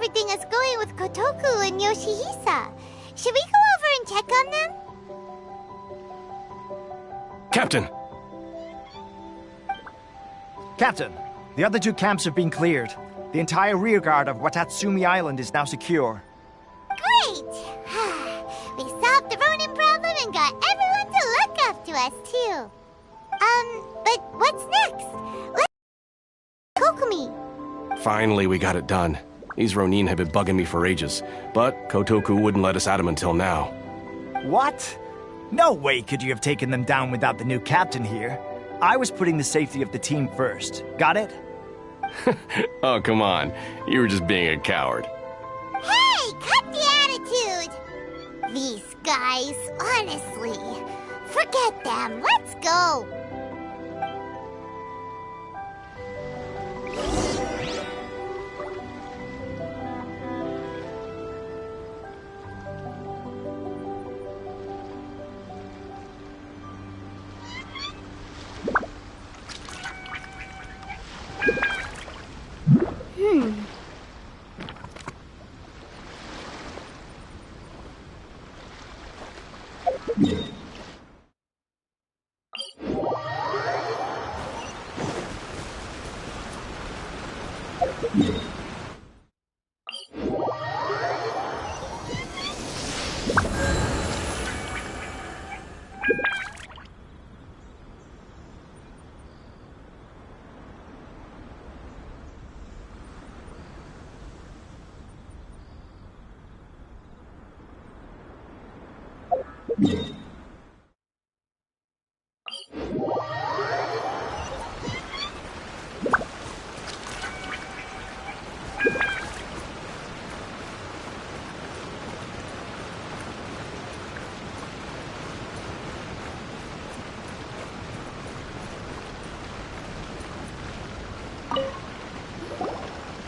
everything is going with Kotoku and Yoshihisa. Should we go over and check on them? Captain! Captain, the other two camps have been cleared. The entire rearguard of Watatsumi Island is now secure. Great! We solved the Ronin problem and got everyone to look up to us, too. But what's next? Let's Kokumi. Finally, we got it done. These Ronin have been bugging me for ages, but Kotoku wouldn't let us at them until now. What? No way could you have taken them down without the new captain here. I was putting the safety of the team first. Got it? Oh, come on. You were just being a coward. Hey, cut the attitude! These guys, honestly. Forget them. Let's go.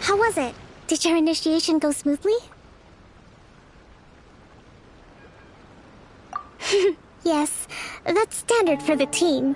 How was it? Did your initiation go smoothly? Yes, that's standard for the team.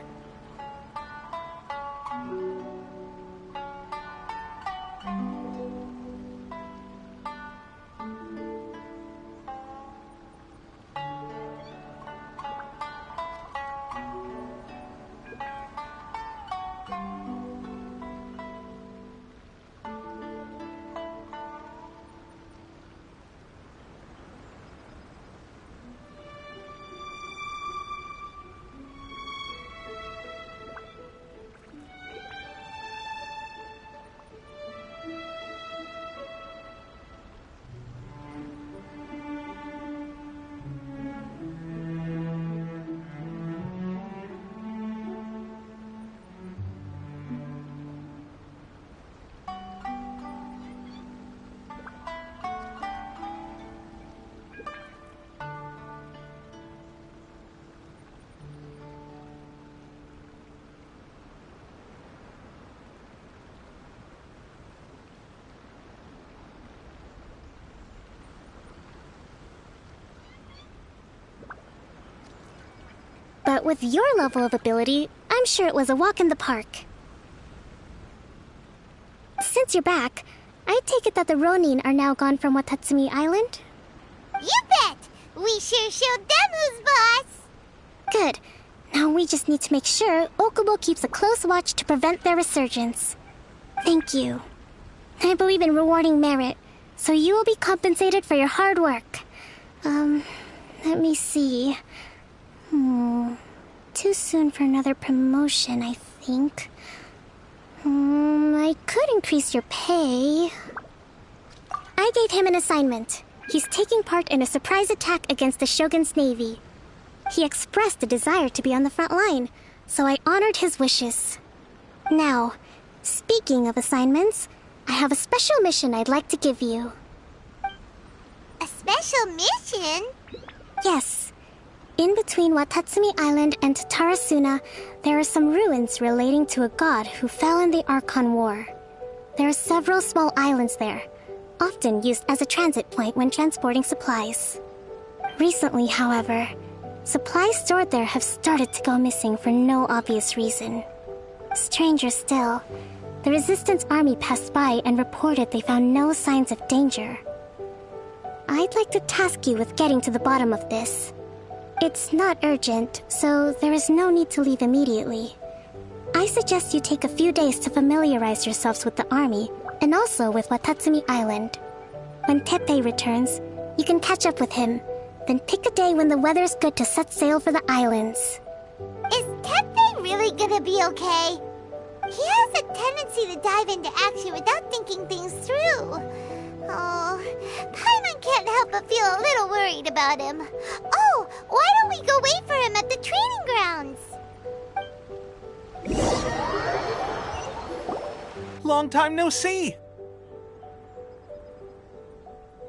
But with your level of ability, I'm sure it was a walk in the park. Since you're back, I take it that the Ronin are now gone from Watatsumi Island? You bet! We sure showed them who's boss! Good. Now we just need to make sure Okubo keeps a close watch to prevent their resurgence. Thank you. I believe in rewarding merit, so you will be compensated for your hard work. Let me see. Too soon for another promotion, I think. I could increase your pay. I gave him an assignment. He's taking part in a surprise attack against the Shogun's navy. He expressed a desire to be on the front line, so I honored his wishes. Now, speaking of assignments, I have a special mission I'd like to give you. A special mission? Yes. In between Watatsumi Island and Tarasuna, there are some ruins relating to a god who fell in the Archon War. There are several small islands there, often used as a transit point when transporting supplies. Recently, however, supplies stored there have started to go missing for no obvious reason. Stranger still, the Resistance army passed by and reported they found no signs of danger. I'd like to task you with getting to the bottom of this. It's not urgent, so there is no need to leave immediately. I suggest you take a few days to familiarize yourselves with the army, and also with Watatsumi Island. When Teppei returns, you can catch up with him, then pick a day when the weather's good to set sail for the islands. Is Teppei really gonna be okay? He has a tendency to dive into action without thinking things through. Oh, Paimon can't help but feel a little worried about him. Oh, why don't we go wait for him at the training grounds? Long time no see!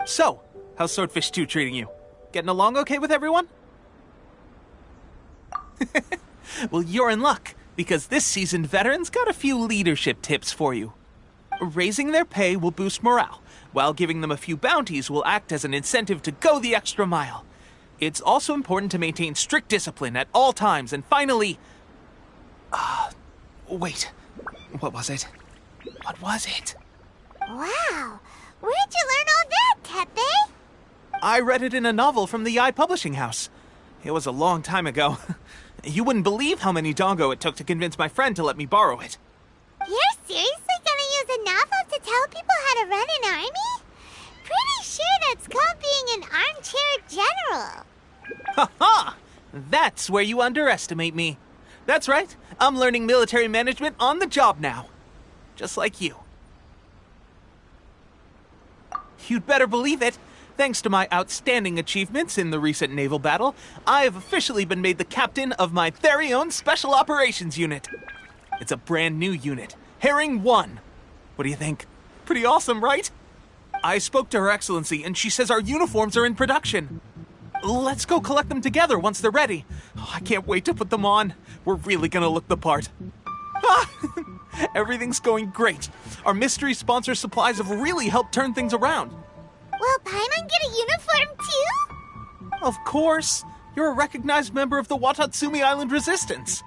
So, how's Swordfish 2 treating you? Getting along okay with everyone? Well, you're in luck, because this seasoned veteran's got a few leadership tips for you. Raising their pay will boost morale, while giving them a few bounties will act as an incentive to go the extra mile. It's also important to maintain strict discipline at all times, and finally... wait. What was it? What was it? Wow, where'd you learn all that, Teppei? I read it in a novel from the Eye Publishing House. It was a long time ago. You wouldn't believe how many dongo it took to convince my friend to let me borrow it. You're seriously gonna use a novel to tell people how to run an army? Pretty sure that's called being an armchair general. Ha ha! That's where you underestimate me. That's right, I'm learning military management on the job now. Just like you. You'd better believe it. Thanks to my outstanding achievements in the recent naval battle, I have officially been made the captain of my very own Special Operations Unit. It's a brand new unit, Herring 1. What do you think? Pretty awesome, right? I spoke to Her Excellency, and she says our uniforms are in production. Let's go collect them together once they're ready. Oh, I can't wait to put them on. We're really gonna look the part. Ah! Everything's going great. Our mystery sponsor supplies have really helped turn things around. Will Paimon get a uniform too? Of course. You're a recognized member of the Watatsumi Island Resistance.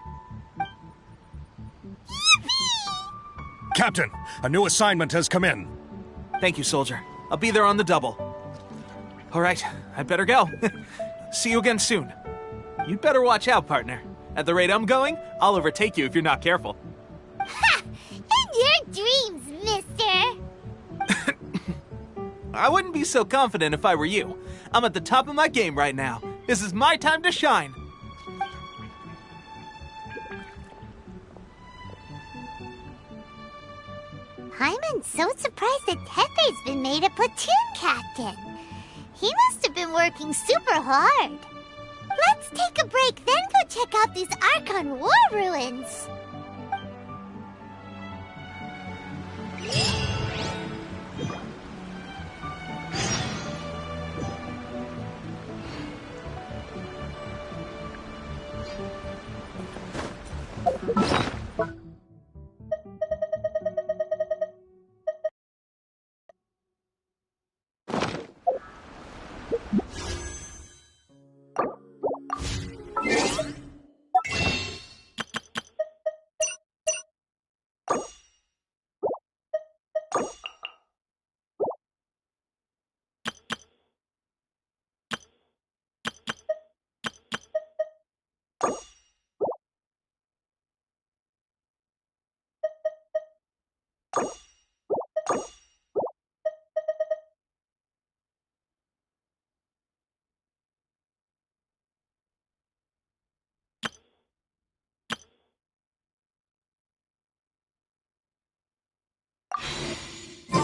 Yippee! Captain, a new assignment has come in. Thank you, soldier. I'll be there on the double. All right, I better go. See you again soon. You'd better watch out, partner. At the rate I'm going, I'll overtake you if you're not careful. Ha! In your dreams, mister! I wouldn't be so confident if I were you. I'm at the top of my game right now. This is my time to shine. Paimon's so surprised that Teppei's been made a platoon captain. He must have been working super hard. Let's take a break, then go check out these Archon War ruins.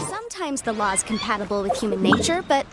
Sometimes the law is compatible with human nature, but...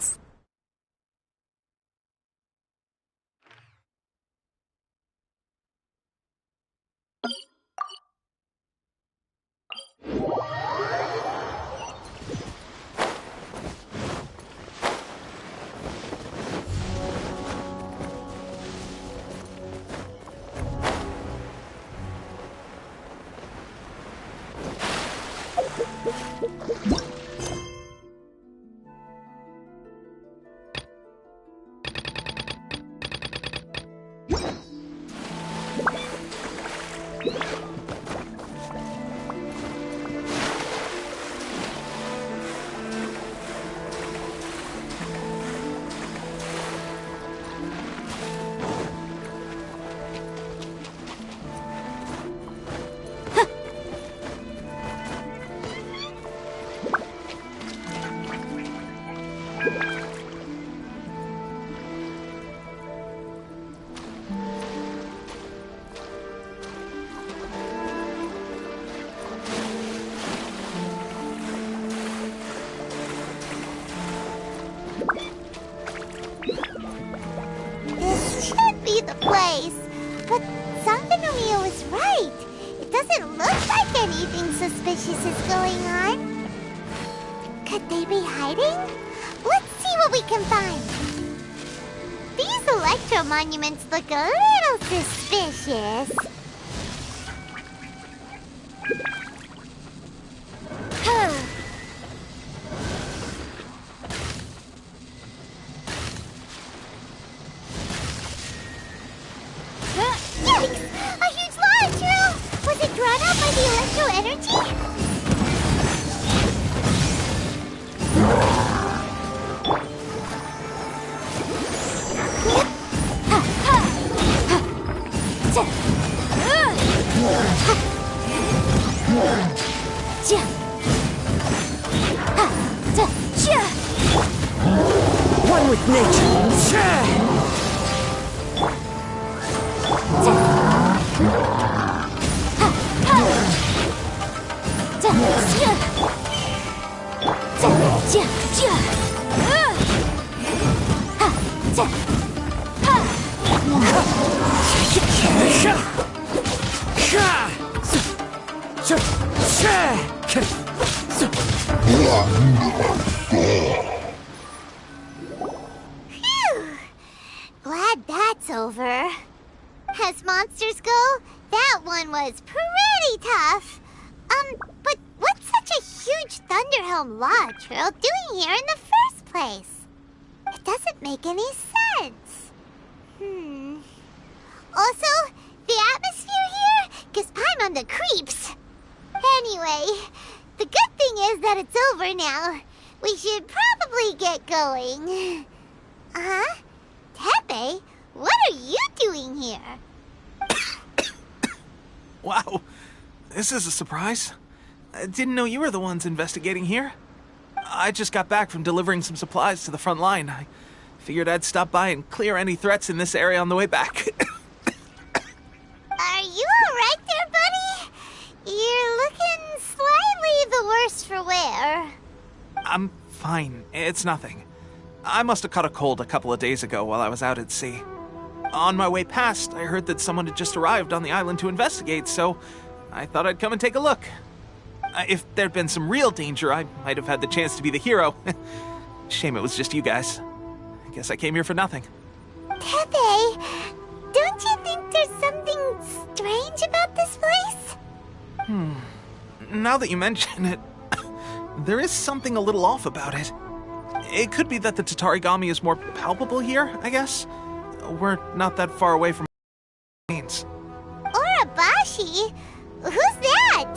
This should be the place. But Santonomio is right. It doesn't look like anything suspicious is going on. Could they be hiding? Let's see what we can find. These electro monuments look a little suspicious. Yikes! A huge launch drill! Was it drawn out by the electro energy? One with nature. Phew! Glad that's over. As monsters go, that one was pretty tough. But what's such a huge Thunderhelm Lodge drill doing here in the first place? It doesn't make any sense. Also, the atmosphere here gives Paimon the creeps. Anyway, the good thing is that it's over now. We should probably get going. Uh-huh. Tepe, what are you doing here? Wow, this is a surprise. I didn't know you were the ones investigating here. I just got back from delivering some supplies to the front line. I figured I'd stop by and clear any threats in this area on the way back. Are you alright there, buddy? You're looking slightly the worse for wear. I'm fine. It's nothing. I must have caught a cold a couple of days ago while I was out at sea. On my way past, I heard that someone had just arrived on the island to investigate, so I thought I'd come and take a look. If there'd been some real danger, I might have had the chance to be the hero. Shame it was just you guys. I guess I came here for nothing. Tepe, don't you think there's something strange about this place? Now that you mention it, there is something a little off about it. It could be that the Tatarigami is more palpable here, I guess. We're not that far away from means. Urabashi? Who's that?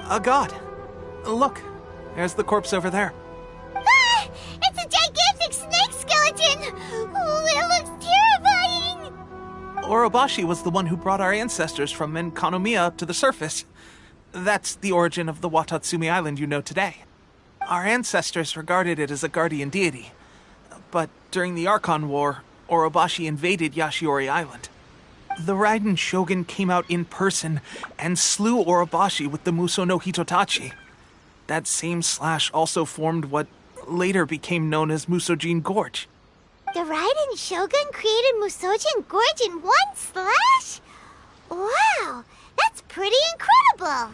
A god. Look, there's the corpse over there. Ah! It's a gigantic snake skeleton! Oh, it looks terrifying! Orobashi was the one who brought our ancestors from Enkanomiya to the surface. That's the origin of the Watatsumi Island you know today. Our ancestors regarded it as a guardian deity. But during the Archon War, Orobashi invaded Yashiori Island. The Raiden Shogun came out in person and slew Orobashi with the Muso no Hitotachi. That same slash also formed what later became known as Musojin Gorge. The Raiden Shogun created Musojin Gorge in one slash? Wow, that's pretty incredible!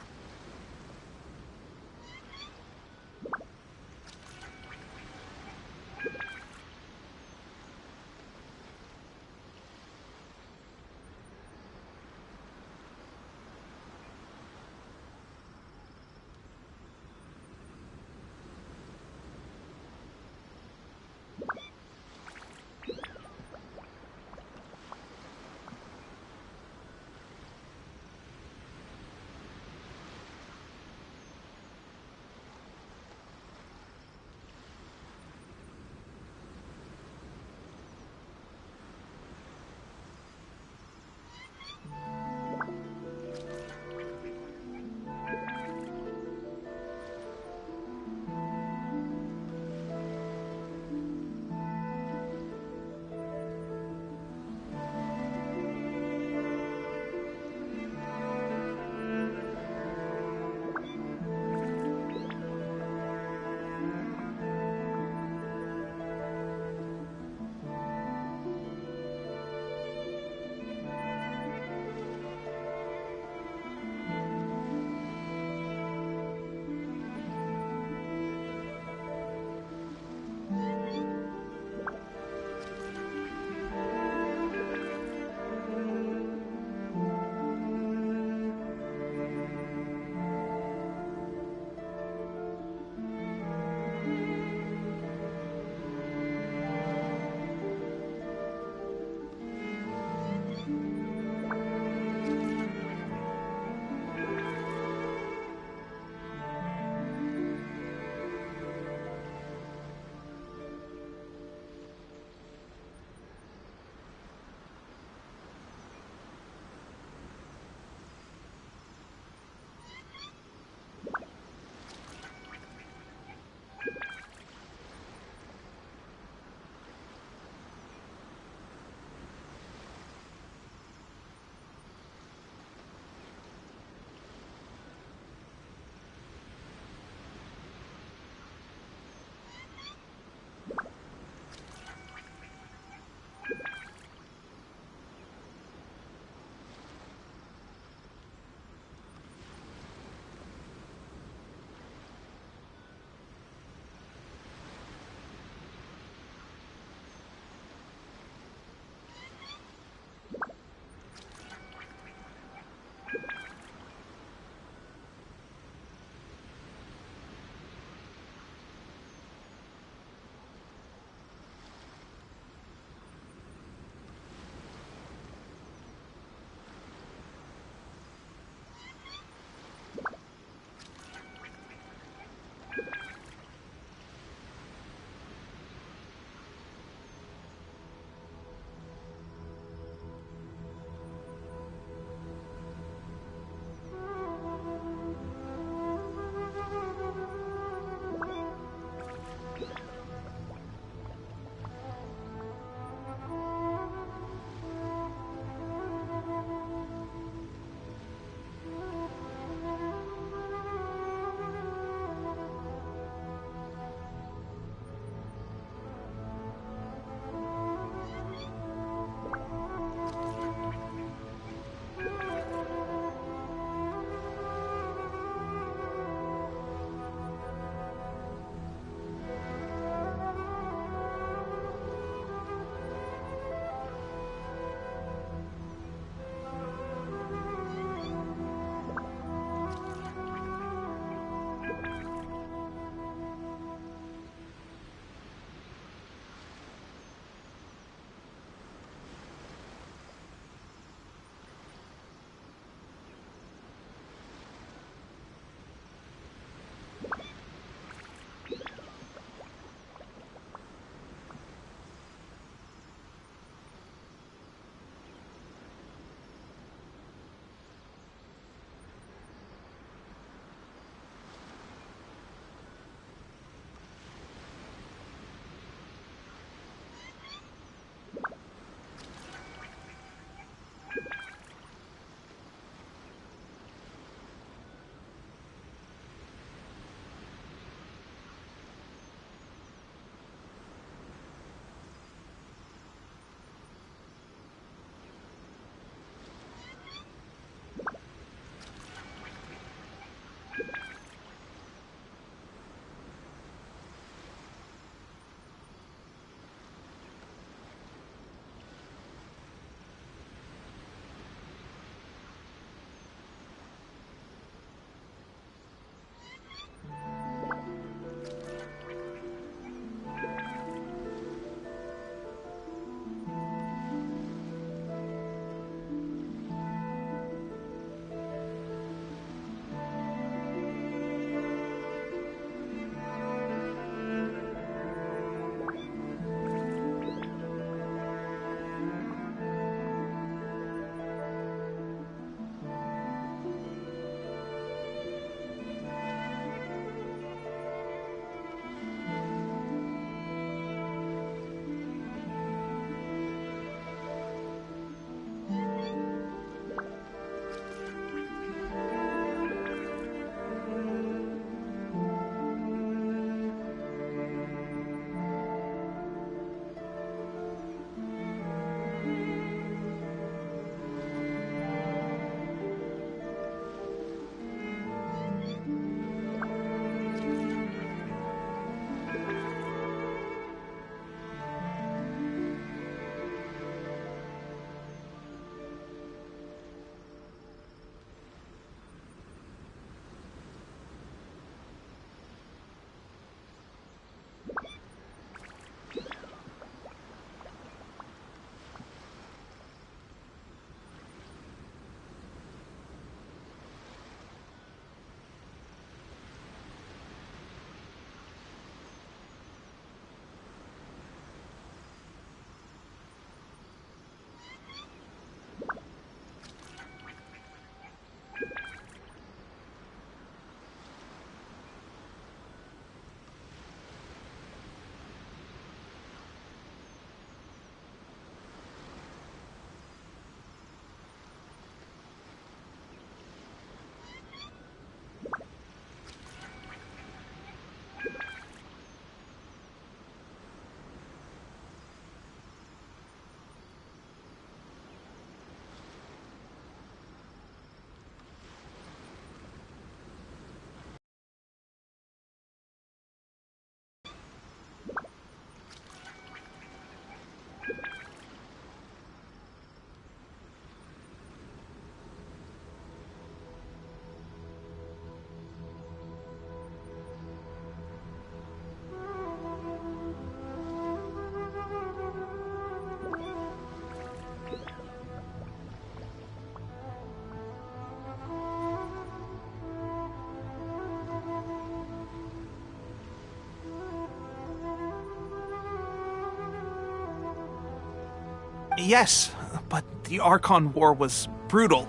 Yes, but the Archon War was brutal.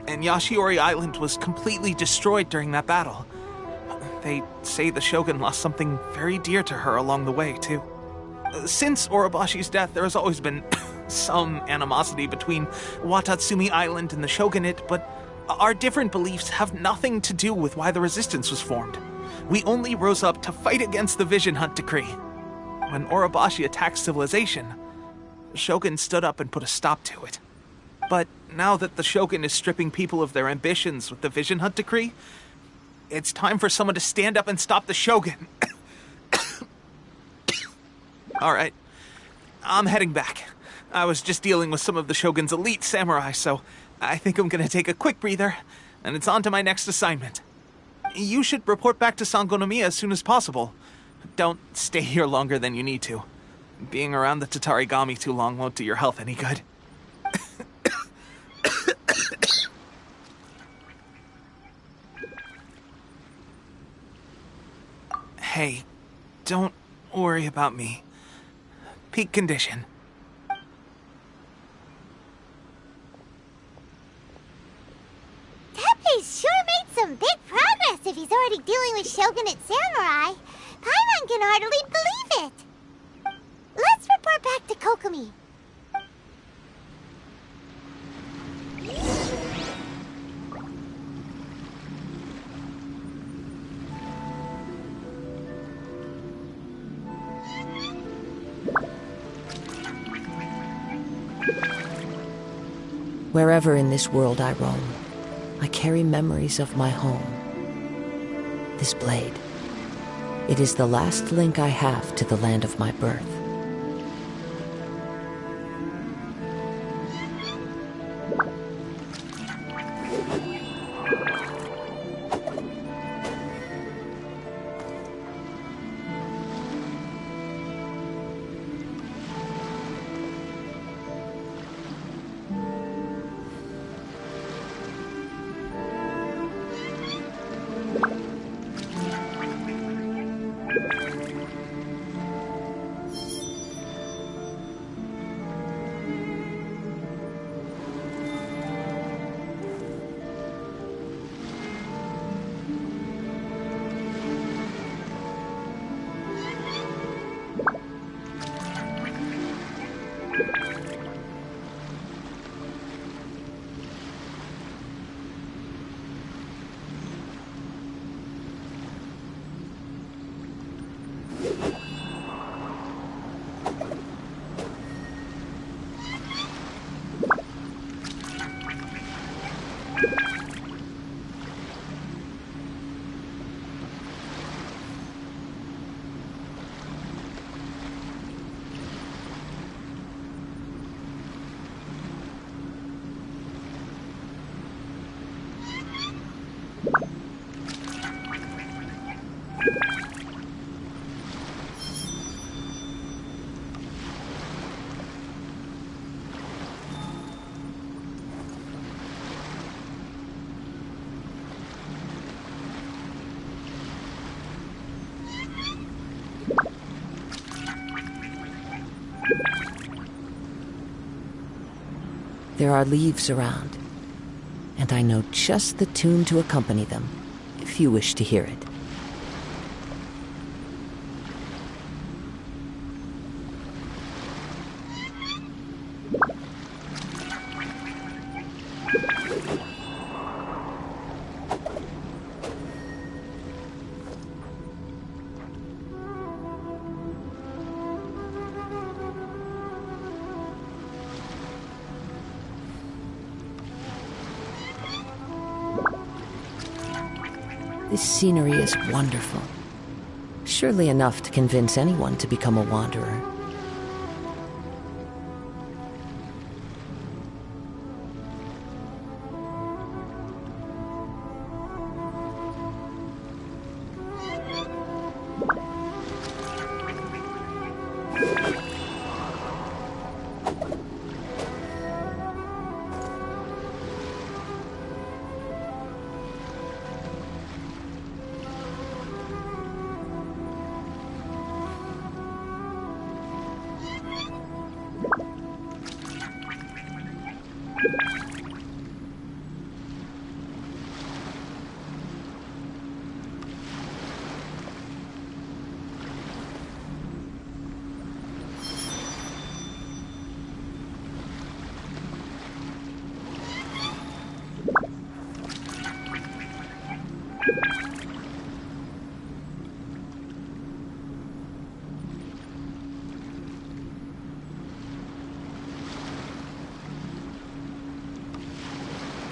And Yashiori Island was completely destroyed during that battle. They say the Shogun lost something very dear to her along the way, too. Since Orobashi's death, there has always been some animosity between Watatsumi Island and the Shogunate, but our different beliefs have nothing to do with why the resistance was formed. We only rose up to fight against the Vision Hunt Decree. When Orobashi attacked civilization, the Shogun stood up and put a stop to it. But now that the Shogun is stripping people of their ambitions with the Vision Hunt Decree, it's time for someone to stand up and stop the Shogun. All right, I'm heading back. I was just dealing with some of the Shogun's elite samurai, so I think I'm gonna take a quick breather, and it's on to my next assignment. You should report back to Sangonomiya as soon as possible. Don't stay here longer than you need to. Being around the Tatarigami too long won't do your health any good. Hey, don't worry about me. Peak condition. Teppei's sure made some big progress if he's already dealing with Shogunate samurai. Paimon can hardly believe it. Let's report back to Kokomi. Wherever in this world I roam, I carry memories of my home. This blade. It is the last link I have to the land of my birth. There are leaves around, and I know just the tune to accompany them, if you wish to hear it. This scenery is wonderful. Surely enough to convince anyone to become a wanderer.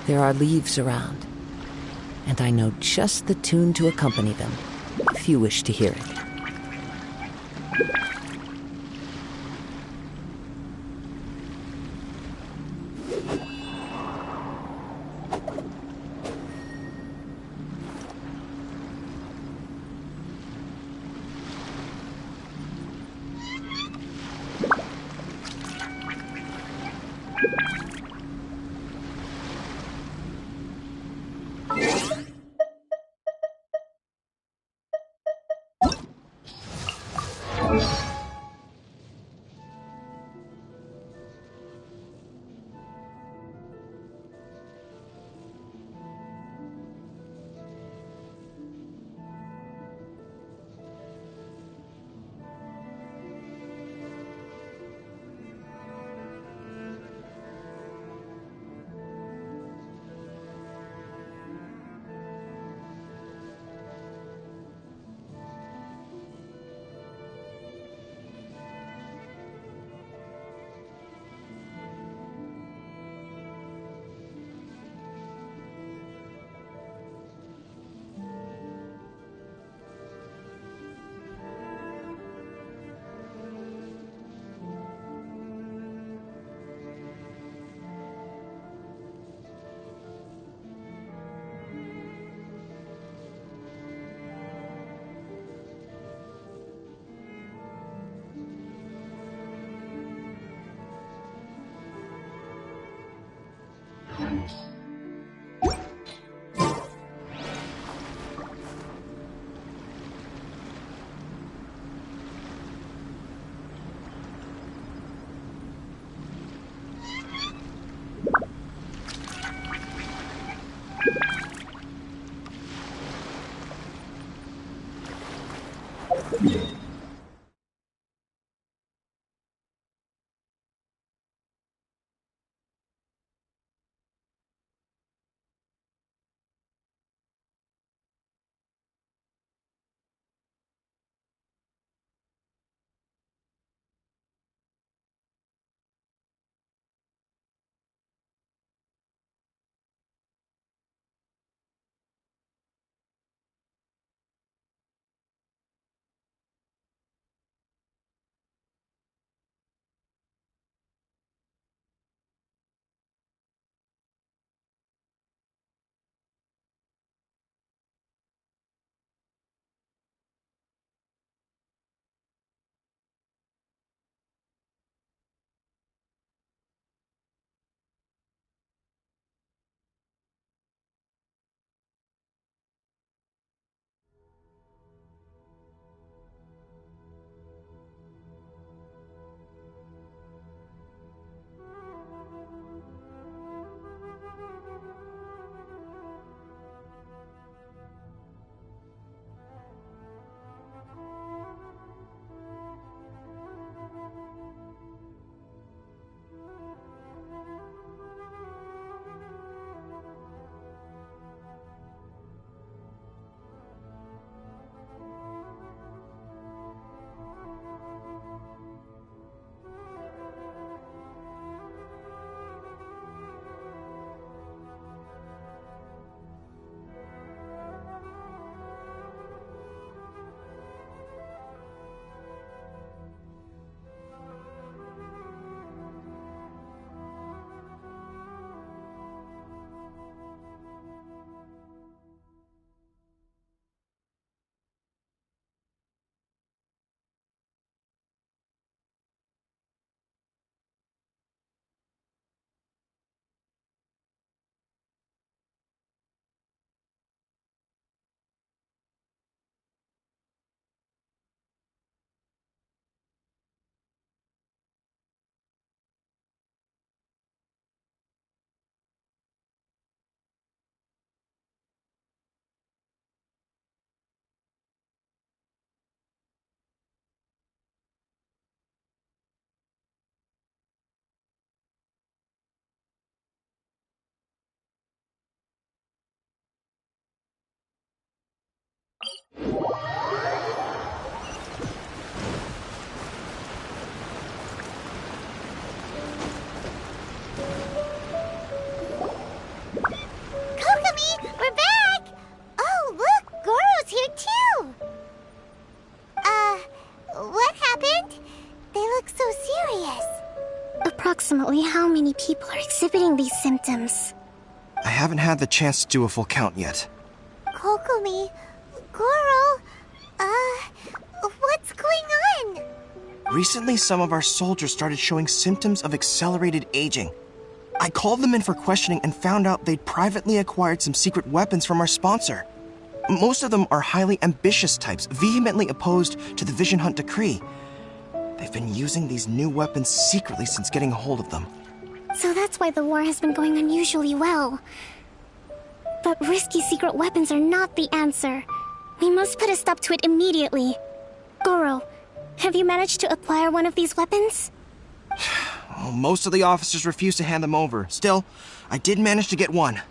There are leaves around, and I know just the tune to accompany them, if you wish to hear it. Kokomi, we're back! Oh, look, Goro's here too! What happened? They look so serious. Approximately how many people are exhibiting these symptoms? I haven't had the chance to do a full count yet. Kokomi, Goro, what's going on? Recently, some of our soldiers started showing symptoms of accelerated aging. I called them in for questioning and found out they'd privately acquired some secret weapons from our sponsor. Most of them are highly ambitious types, vehemently opposed to the Vision Hunt decree. They've been using these new weapons secretly since getting a hold of them. So that's why the war has been going unusually well. But risky secret weapons are not the answer. We must put a stop to it immediately. Goro, have you managed to acquire one of these weapons? Well, most of the officers refuse to hand them over. Still, I did manage to get one.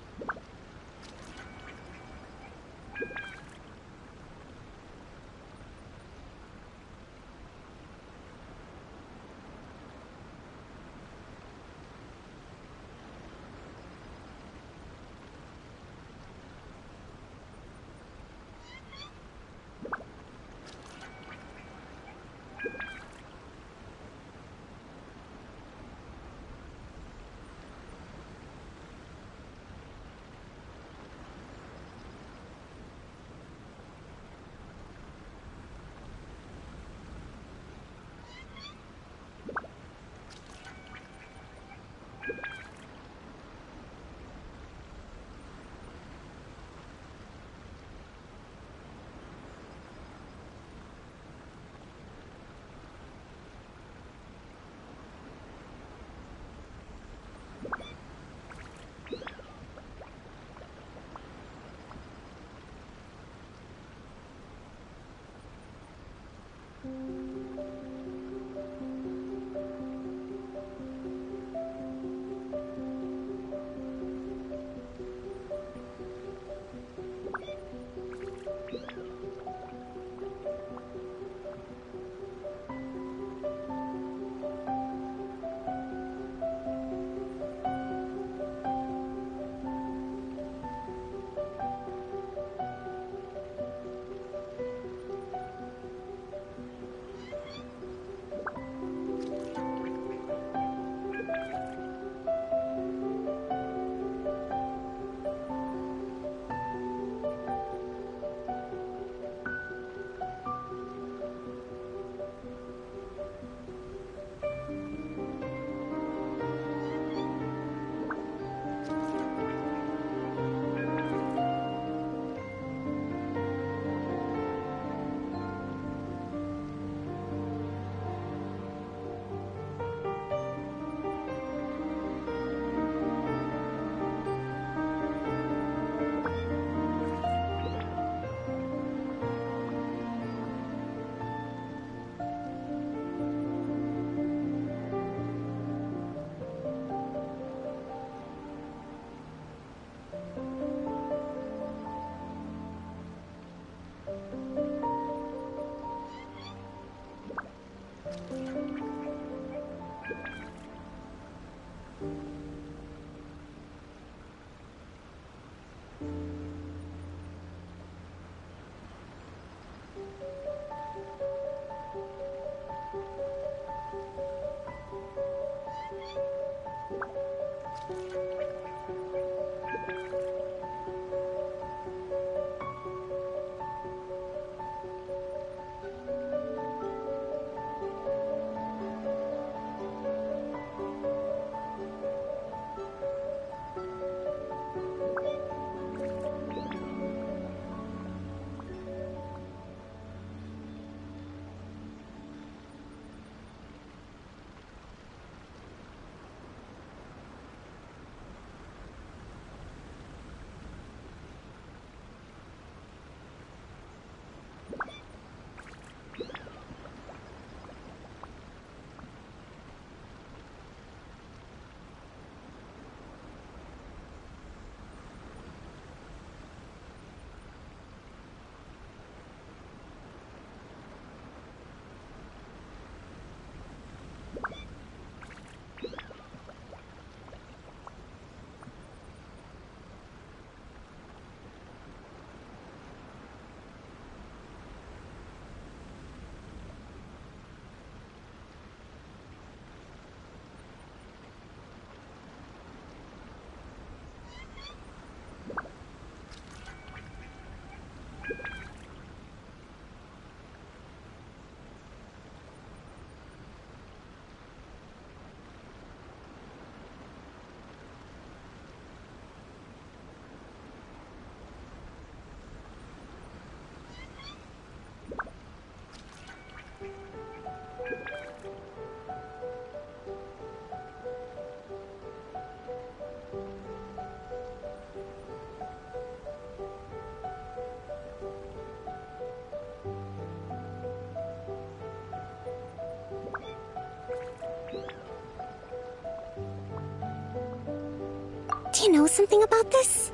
you know something about this?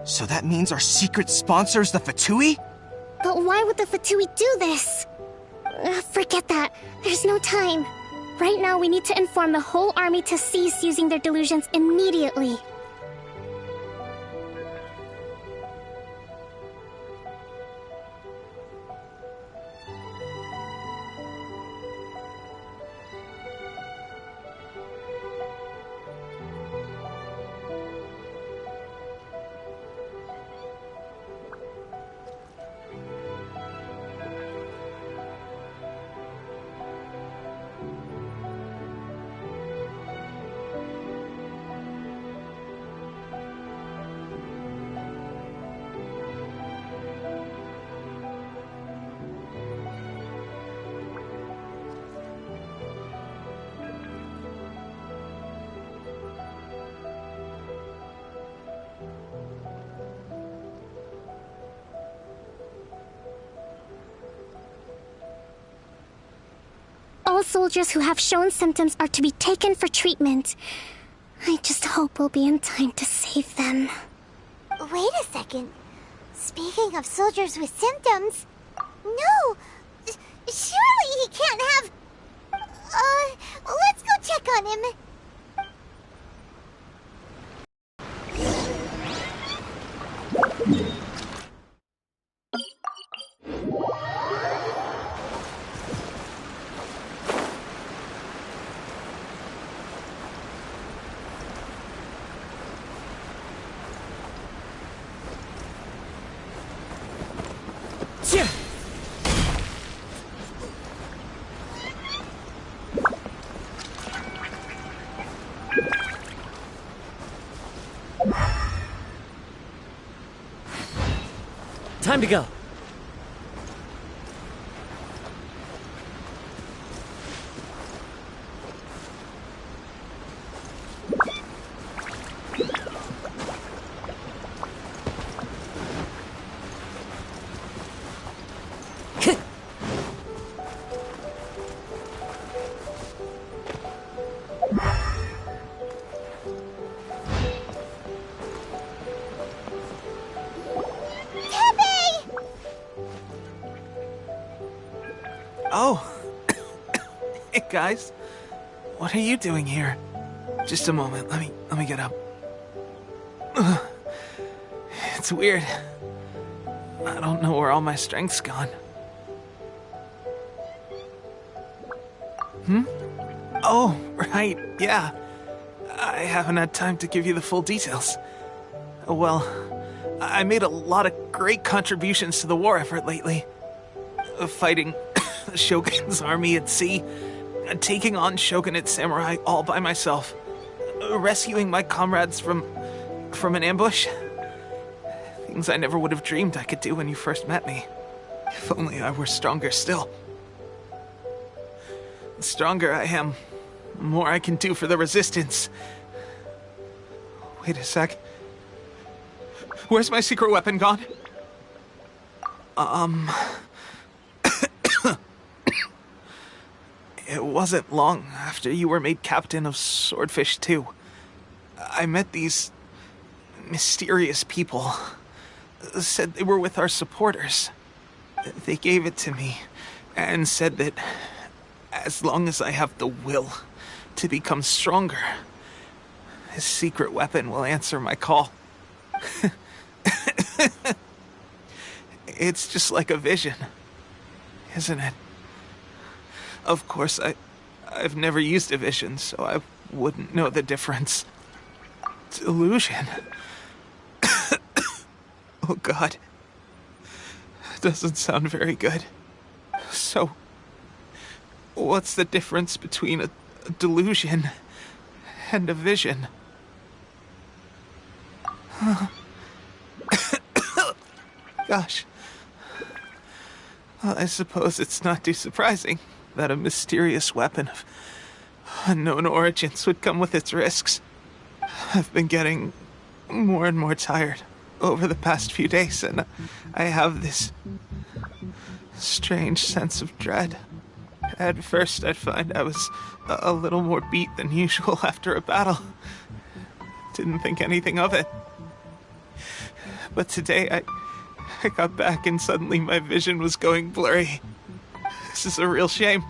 So that means our secret sponsor is the Fatui? But why would the Fatui do this? Forget that. There's no time. Right now, we need to inform the whole army to cease using their delusions immediately. All soldiers who have shown symptoms are to be taken for treatment. I just hope we'll be in time to save them. Wait a second. Speaking of soldiers with symptoms... No! Surely he can't have... let's go check on him. Time to go. Oh. Hey, guys. What are you doing here? Just a moment. Let me get up. It's weird. I don't know where all my strength's gone. Oh, right. Yeah. I haven't had time to give you the full details. Well, I made a lot of great contributions to the war effort lately. Fighting the Shogun's army at sea, taking on Shogunate samurai all by myself, rescuing my comrades from an ambush. Things I never would have dreamed I could do when you first met me. If only I were stronger still. The stronger I am, the more I can do for the Resistance. Wait a sec. Where's my secret weapon gone? It wasn't long after you were made captain of Swordfish 2. I met these mysterious people. Said they were with our supporters. They gave it to me and said that as long as I have the will to become stronger, his secret weapon will answer my call. It's just like a vision, isn't it? Of course, I've never used a vision, so I wouldn't know the difference. Delusion. Oh God. Doesn't sound very good. So, what's the difference between a delusion and a vision? Gosh. Well, I suppose it's not too surprising that a mysterious weapon of unknown origins would come with its risks. I've been getting more and more tired over the past few days, and I have this strange sense of dread. At first, I'd find I was a little more beat than usual after a battle, didn't think anything of it. But today, I got back and suddenly my vision was going blurry. This is a real shame.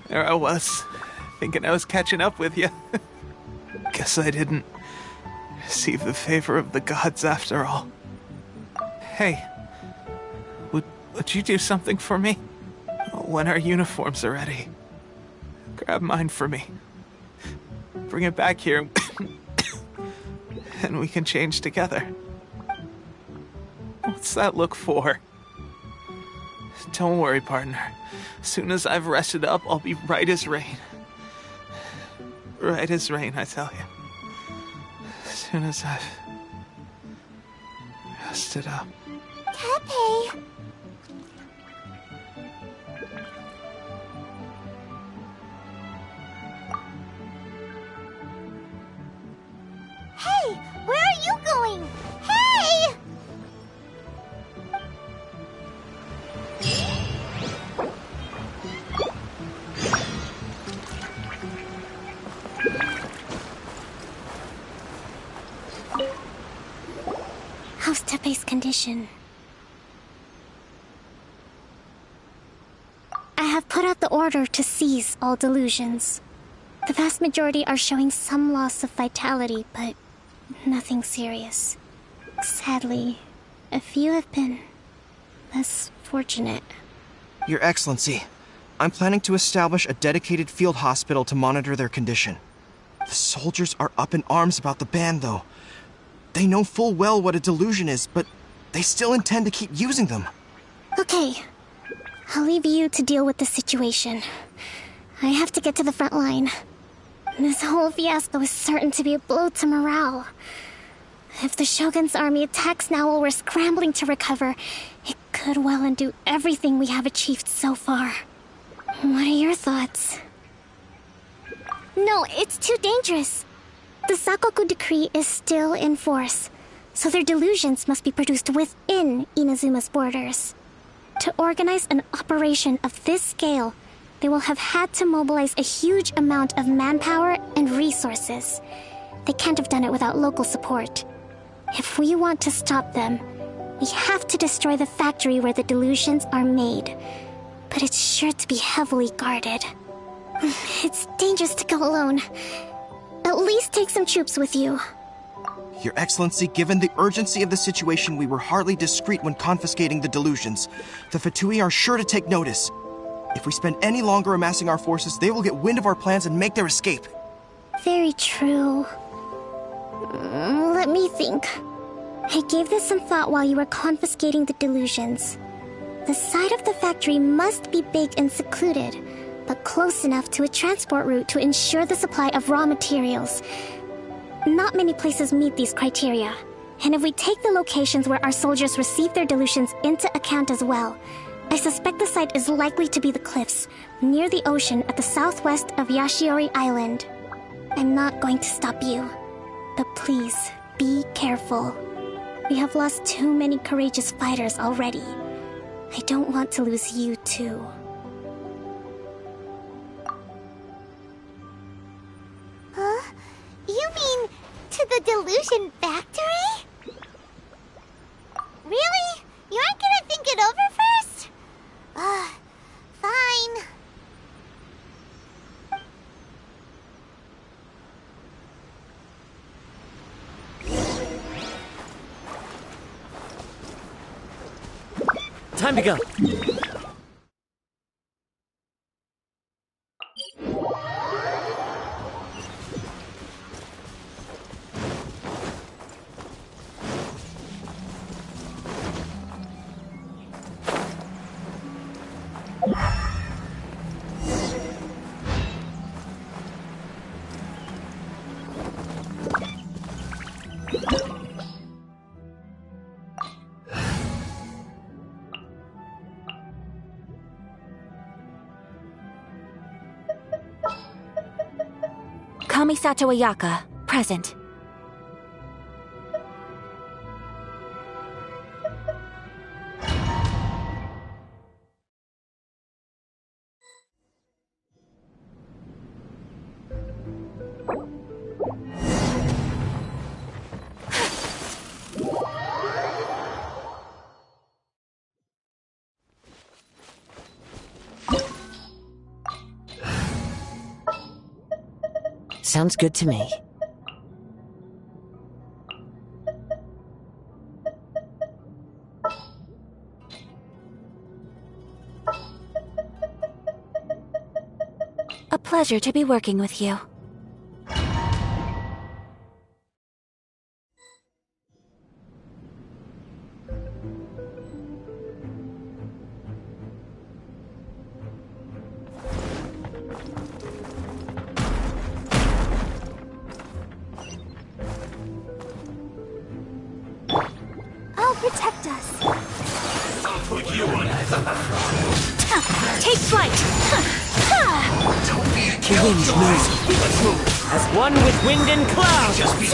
There I was, thinking I was catching up with you. Guess I didn't receive the favor of the gods after all. Hey, would you do something for me? When our uniforms are ready, grab mine for me. Bring it back here, and we can change together. What's that look for? Don't worry, partner. As soon as I've rested up, I'll be right as rain. Right as rain, I tell you. As soon as I've rested up. Tepe! Hey! Where are you going? Hey! How's Tepe's condition? I have put out the order to seize all delusions. The vast majority are showing some loss of vitality, but nothing serious. Sadly, a few have been less fortunate. Your Excellency, I'm planning to establish a dedicated field hospital to monitor their condition. The soldiers are up in arms about the ban, though. They know full well what a delusion is, but they still intend to keep using them. Okay, I'll leave you to deal with the situation. I have to get to the front line. This whole fiasco is certain to be a blow to morale. If the Shogun's army attacks now while we're scrambling to recover, it could well undo everything we have achieved so far. What are your thoughts? No, it's too dangerous. The Sakoku decree is still in force, so their delusions must be produced within Inazuma's borders. To organize an operation of this scale, they will have had to mobilize a huge amount of manpower and resources. They can't have done it without local support. If we want to stop them, we have to destroy the factory where the delusions are made. But it's sure to be heavily guarded. It's dangerous to go alone. At least take some troops with you. Your Excellency, given the urgency of the situation, we were hardly discreet when confiscating the delusions. The Fatui are sure to take notice. If we spend any longer amassing our forces, they will get wind of our plans and make their escape. Very true. Let me think. I gave this some thought while you were confiscating the delusions. The side of the factory must be big and secluded, but close enough to a transport route to ensure the supply of raw materials. Not many places meet these criteria, and if we take the locations where our soldiers receive their delusions into account as well, I suspect the site is likely to be the cliffs, near the ocean at the southwest of Yashiori Island. I'm not going to stop you, but please, be careful. We have lost too many courageous fighters already. I don't want to lose you too. Huh? You mean to the delusion factory? Really? You aren't gonna think it over first? Fine. Time to go. Kamisato Ayaka, present. Sounds good to me. A pleasure to be working with you. I'll protect us. I'll put you on. Take flight! Don't be a The wind moves. As one with wind and cloud. Just be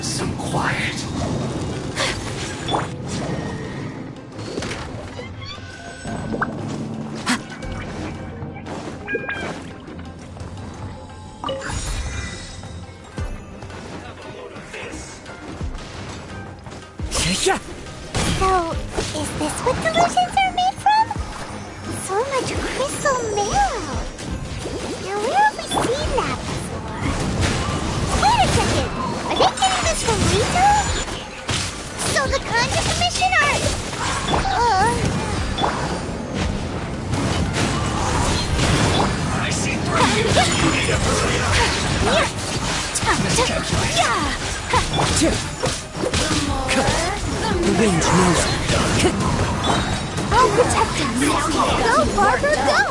some quiet. Yeah. So, is this what delusions are made from? So much crystal marrow. Now, where have we seen that before? Wait a second! Are they getting this from Rito? So the Conjure Commission are... I see through you. You need a hurry up. The wind moves. I'll protect us! Go, Barber, go!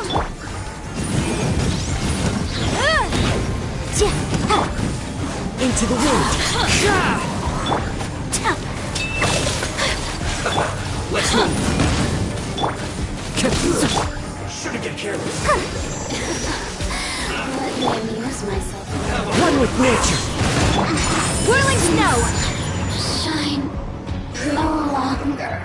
Into the wind. Let's move. Should've get careless. Let me amuse myself. One with nature. Whirling snow! Shine no longer.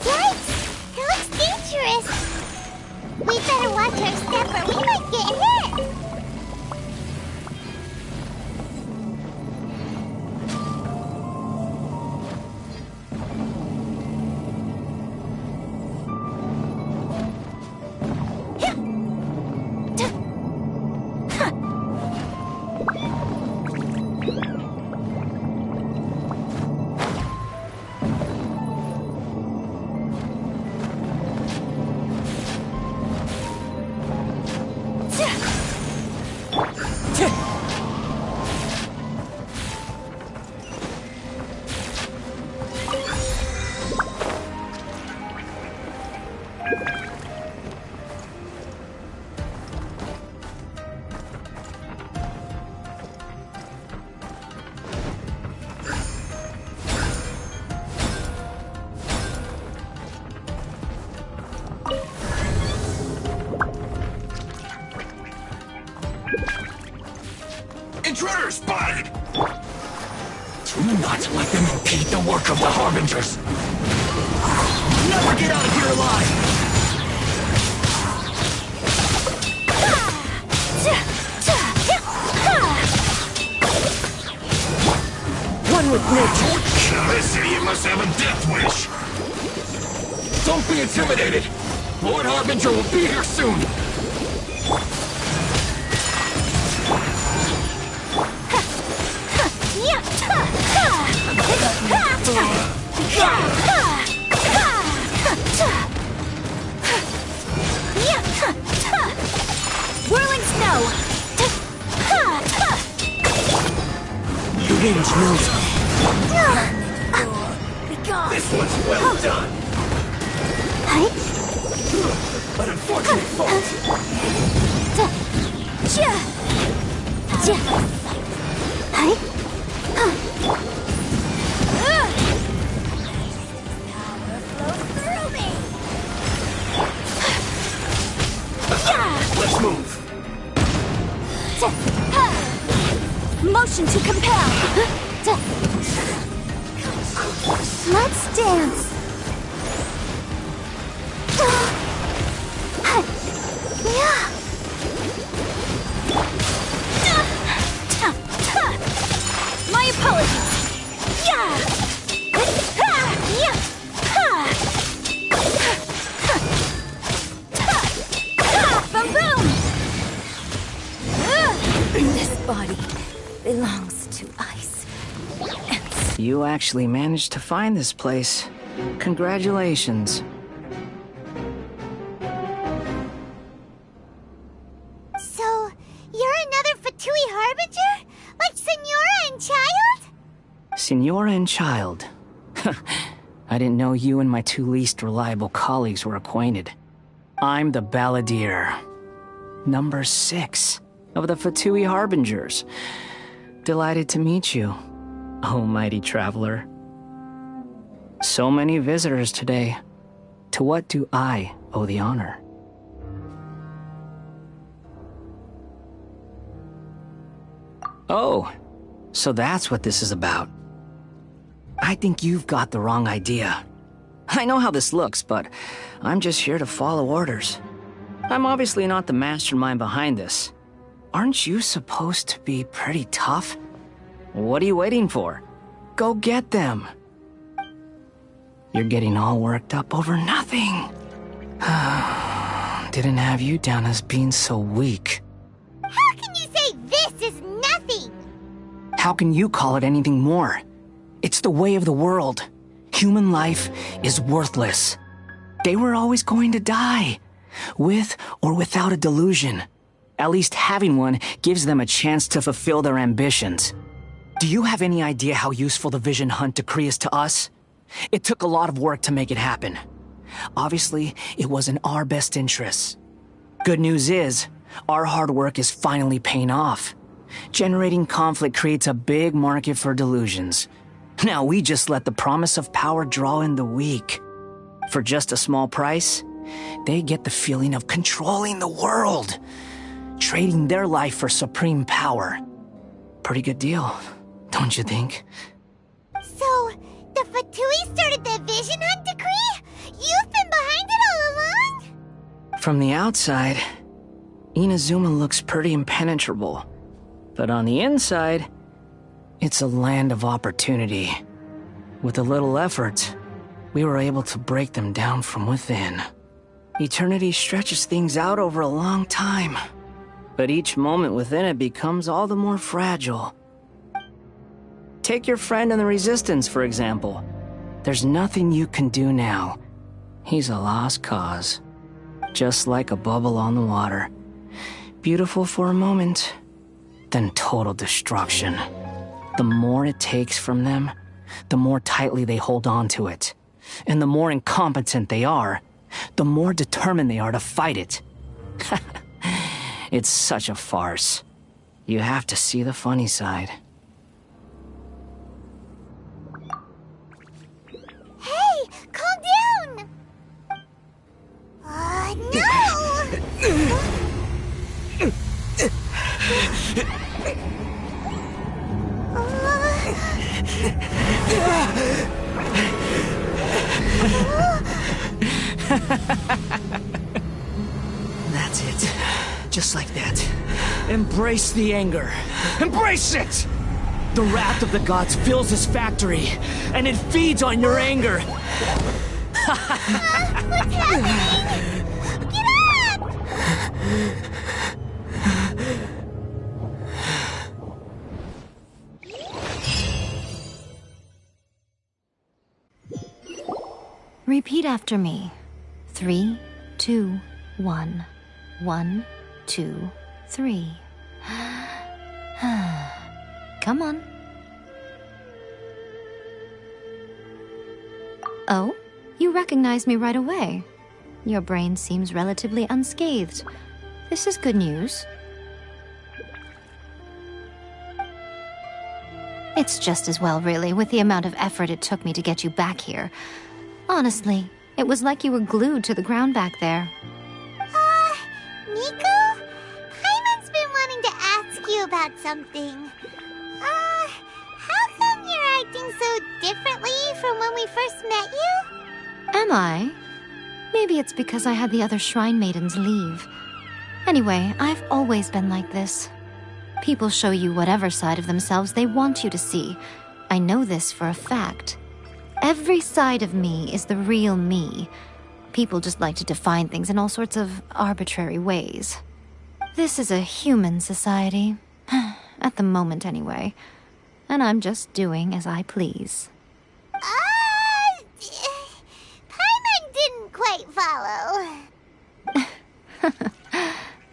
Yikes! It looks dangerous! We better watch our step or we might get hit! Intruder spotted! Do not let them impede the work of the Harbingers! Never get out of here alive! One with nature. This idiot must have a death wish! Don't be intimidated! Lord Harbinger will be here soon! Whirling snow! The wind moves. This one's well done! An unfortunate fault! Let's move. Motion to compel. Let's dance. My apologies. Boom boom. This body belongs to ice. You actually managed to find this place. Congratulations. So, you're another Fatui Harbinger? Like Senora and Child? Senora and Child. I didn't know you and my two least reliable colleagues were acquainted. I'm the Balladeer. Number 6 of the Fatui Harbingers. Delighted to meet you, oh mighty traveler. So many visitors today. To what do I owe the honor? Oh, so that's what this is about. I think you've got the wrong idea. I know how this looks, but I'm just here to follow orders. I'm obviously not the mastermind behind this. Aren't you supposed to be pretty tough? What are you waiting for? Go get them. You're getting all worked up over nothing. Didn't have you down as being so weak. How can you say this is nothing? How can you call it anything more? It's the way of the world. Human life is worthless. They were always going to die, with or without a delusion. At least having one gives them a chance to fulfill their ambitions. Do you have any idea how useful the Vision Hunt decree is to us? It took a lot of work to make it happen. Obviously, it was in our best interests. Good news is, our hard work is finally paying off. Generating conflict creates a big market for delusions. Now we just let the promise of power draw in the weak. For just a small price, they get the feeling of controlling the world, trading their life for supreme power. Pretty good deal, don't you think? So, the Fatui started the Vision Hunt decree? You've been behind it all along? From the outside, Inazuma looks pretty impenetrable. But on the inside, it's a land of opportunity. With a little effort, we were able to break them down from within. Eternity stretches things out over a long time, but each moment within it becomes all the more fragile. Take your friend in the Resistance, for example. There's nothing you can do now. He's a lost cause. Just like a bubble on the water. Beautiful for a moment, then total destruction. The more it takes from them, the more tightly they hold on to it. And the more incompetent they are, the more determined they are to fight it. It's such a farce. You have to see the funny side. Hey, calm down! No! That's it. Just like that. Embrace the anger. Embrace it! The wrath of the gods fills this factory, and it feeds on your anger. What's happening? Get up! Repeat after me. 3, 2, 1. 1, 2, 3. Come on. Oh, you recognize me right away. Your brain seems relatively unscathed. This is good news. It's just as well, really, with the amount of effort it took me to get you back here. Honestly, it was like you were glued to the ground back there. Nico? Paimon's been wanting to ask you about something. How come you're acting so differently from when we first met you? Am I? Maybe it's because I had the other Shrine Maidens leave. Anyway, I've always been like this. People show you whatever side of themselves they want you to see. I know this for a fact. Every side of me is the real me. People just like to define things in all sorts of arbitrary ways. This is a human society. At the moment, anyway. And I'm just doing as I please. Paimon didn't quite follow.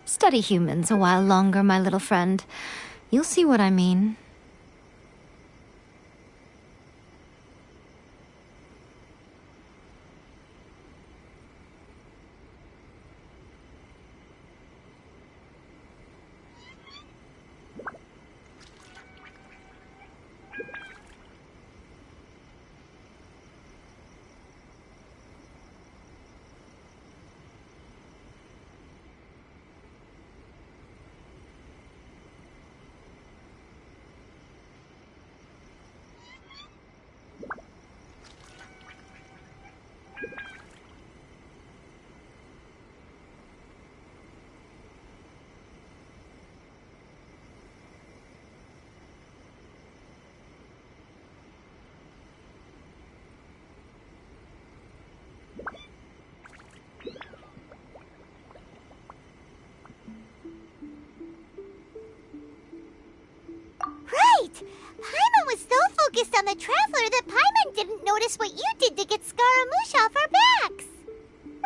Study humans a while longer, my little friend. You'll see what I mean. Paimon was so focused on the Traveler that Paimon didn't notice what you did to get Scaramouche off our backs.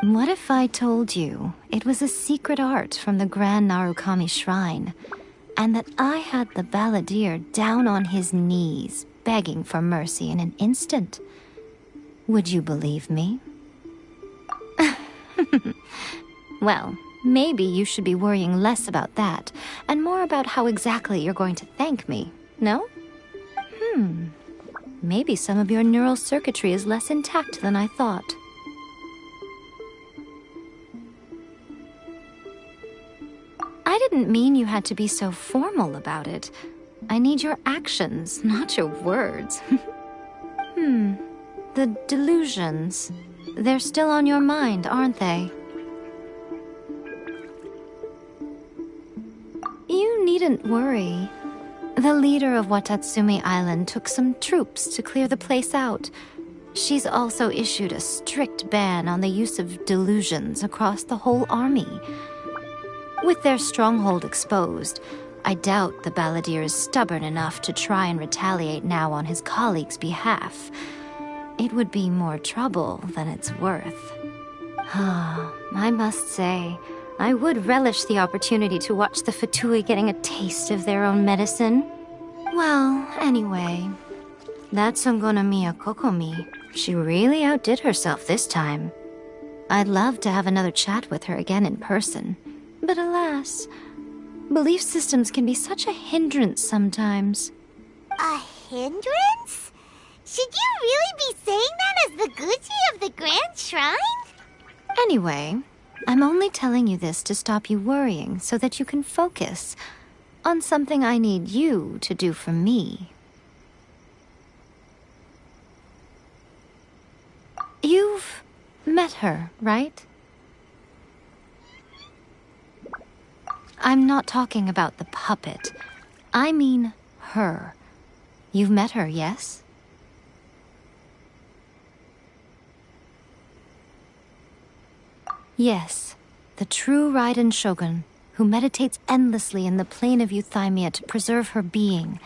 What if I told you it was a secret art from the Grand Narukami Shrine, and that I had the balladeer down on his knees, begging for mercy in an instant? Would you believe me? Well, maybe you should be worrying less about that, and more about how exactly you're going to thank me, no? Maybe some of your neural circuitry is less intact than I thought. I didn't mean you had to be so formal about it. I need your actions, not your words. The delusions. They're still on your mind, aren't they? You needn't worry. The leader of Watatsumi Island took some troops to clear the place out. She's also issued a strict ban on the use of delusions across the whole army. With their stronghold exposed, I doubt the balladeer is stubborn enough to try and retaliate now on his colleagues' behalf. It would be more trouble than it's worth. I must say, I would relish the opportunity to watch the Fatui getting a taste of their own medicine. Well, anyway, that Songonomiya Kokomi, she really outdid herself this time. I'd love to have another chat with her again in person, but alas, belief systems can be such a hindrance sometimes. A hindrance? Should you really be saying that as the Gucci of the Grand Shrine? Anyway, I'm only telling you this to stop you worrying so that you can focus on something I need you to do for me. You've met her, right? I'm not talking about the puppet. I mean her. You've met her, yes? Yes, the true Raiden Shogun, who meditates endlessly in the plane of Euthymia to preserve her being.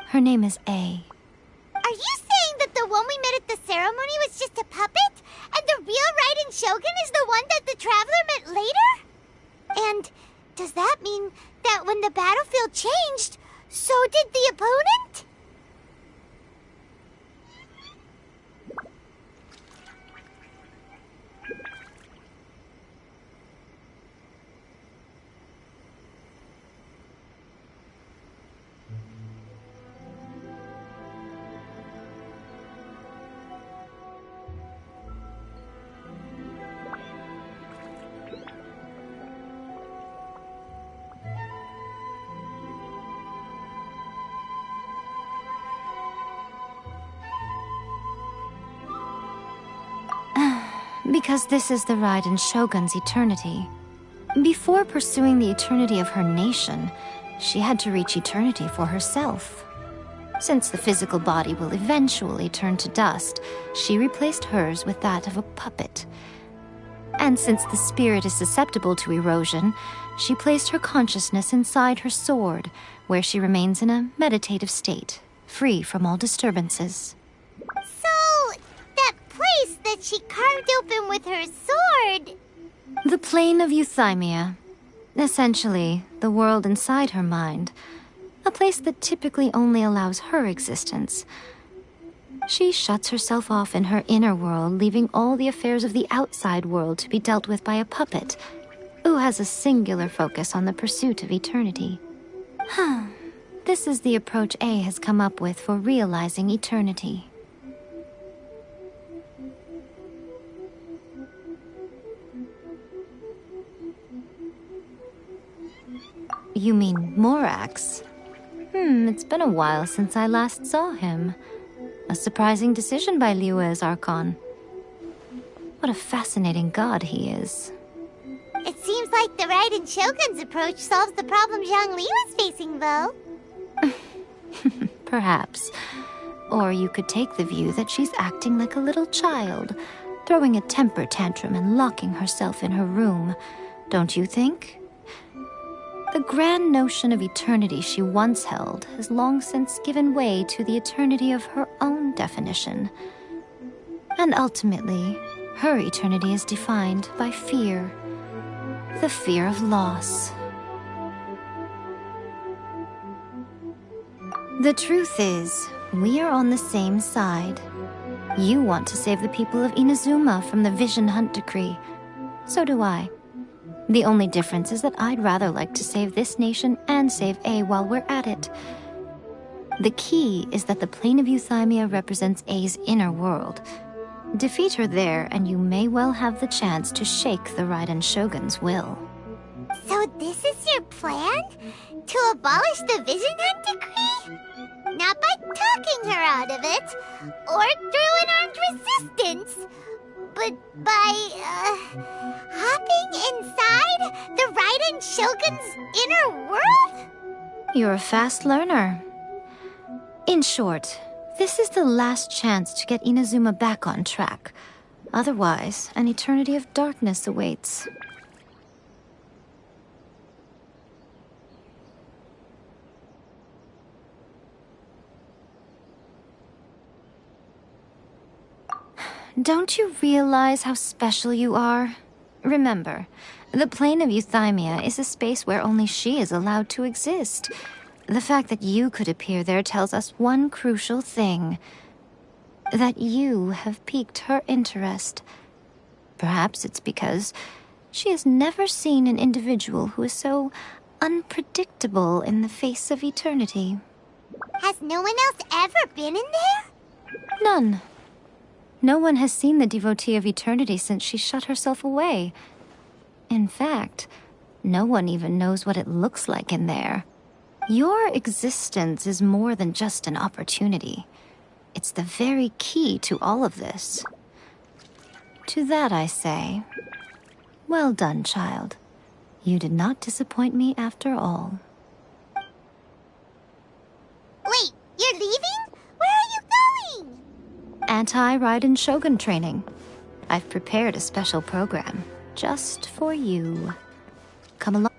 Her name is A. Are you saying that the one we met at the ceremony was just a puppet? And the real Raiden Shogun is the one that the Traveler met later? And does that mean that when the battlefield changed, so did the opponent? Because this is the Raiden Shogun's eternity. Before pursuing the eternity of her nation, she had to reach eternity for herself. Since the physical body will eventually turn to dust, she replaced hers with that of a puppet. And since the spirit is susceptible to erosion, she placed her consciousness inside her sword, where she remains in a meditative state, free from all disturbances. So, that place that she carved open with her sword... The plane of Euthymia. Essentially, the world inside her mind. A place that typically only allows her existence. She shuts herself off in her inner world, leaving all the affairs of the outside world to be dealt with by a puppet, who has a singular focus on the pursuit of eternity. This is the approach A has come up with for realizing eternity. You mean Morax? It's been a while since I last saw him. A surprising decision by Liyue's Archon. What a fascinating god he is. It seems like the Raiden Shogun's approach solves the problem Zhongli was facing, though. Perhaps. Or you could take the view that she's acting like a little child, throwing a temper tantrum and locking herself in her room. Don't you think? The grand notion of eternity she once held has long since given way to the eternity of her own definition. And ultimately, her eternity is defined by fear. The fear of loss. The truth is, we are on the same side. You want to save the people of Inazuma from the Vision Hunt decree. So do I. The only difference is that I'd rather like to save this nation and save A while we're at it. The key is that the plane of Euthymia represents A's inner world. Defeat her there, and you may well have the chance to shake the Raiden Shogun's will. So this is your plan? To abolish the Vision Hunt decree? Not by talking her out of it, or through an armed resistance, but by, hopping inside the Raiden Shogun's inner world? You're a fast learner. In short, this is the last chance to get Inazuma back on track. Otherwise, an eternity of darkness awaits. Don't you realize how special you are? Remember, the plane of Euthymia is a space where only she is allowed to exist. The fact that you could appear there tells us one crucial thing. That you have piqued her interest. Perhaps it's because she has never seen an individual who is so unpredictable in the face of eternity. Has no one else ever been in there? None. No one has seen the devotee of eternity since she shut herself away. In fact, no one even knows what it looks like in there. Your existence is more than just an opportunity. It's the very key to all of this. To that I say, well done, child. You did not disappoint me after all. Wait, you're leaving? Where are you going? Anti-Raiden Shogun training. I've prepared a special program just for you. Come along.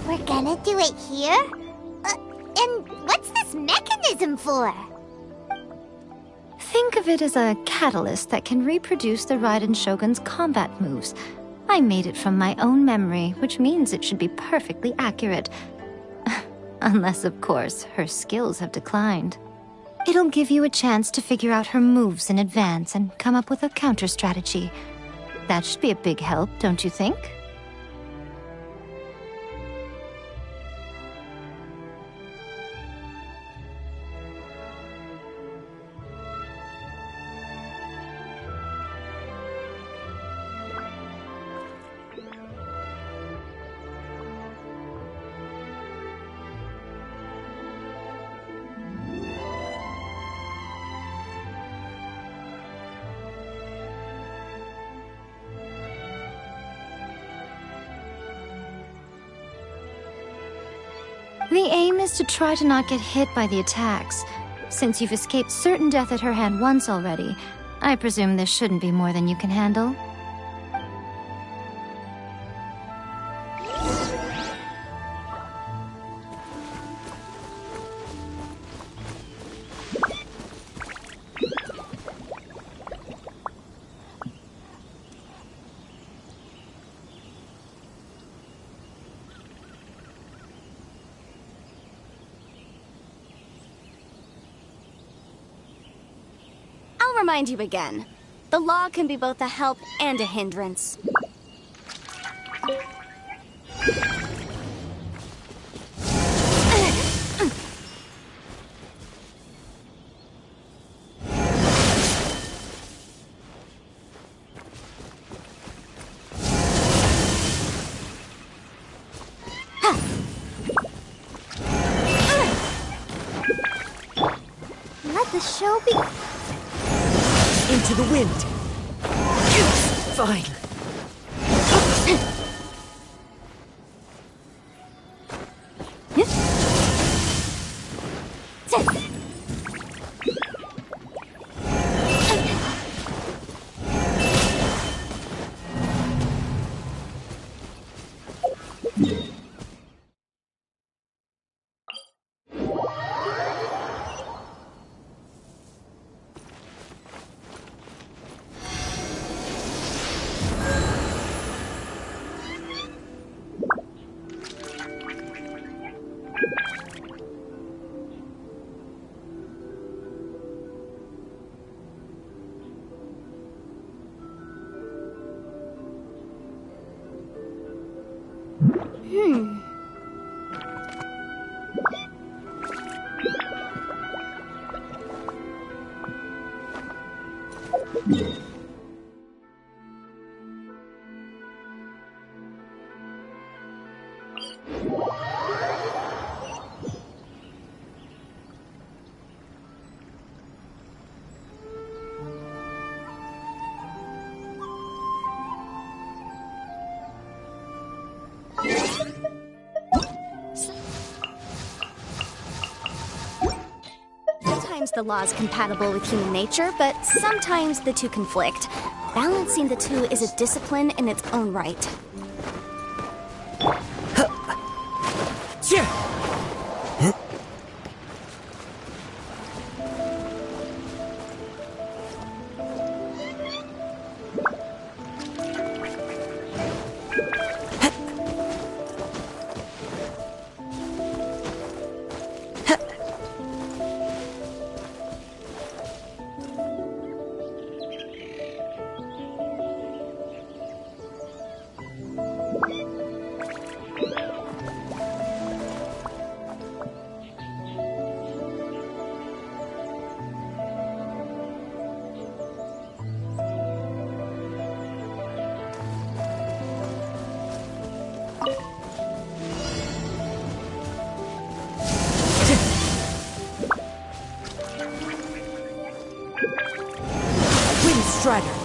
We're gonna do it here? And what's this mechanism for? Think of it as a catalyst that can reproduce the Raiden Shogun's combat moves. I made it from my own memory, which means it should be perfectly accurate. Unless, of course, her skills have declined. It'll give you a chance to figure out her moves in advance and come up with a counter strategy. That should be a big help, don't you think? The aim is to try to not get hit by the attacks. Since you've escaped certain death at her hand once already, I presume this shouldn't be more than you can handle. remind you again. The law can be both a help and a hindrance. Let the show be. Into the wind. Fine. Sometimes the law is compatible with human nature, but sometimes the two conflict. Balancing the two is a discipline in its own right. Strider.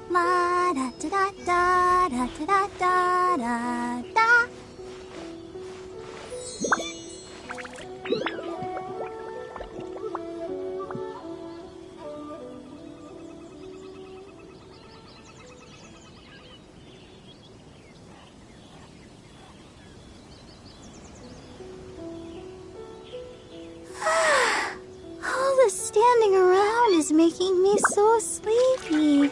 La da da da da da da da da. making me so sleepy.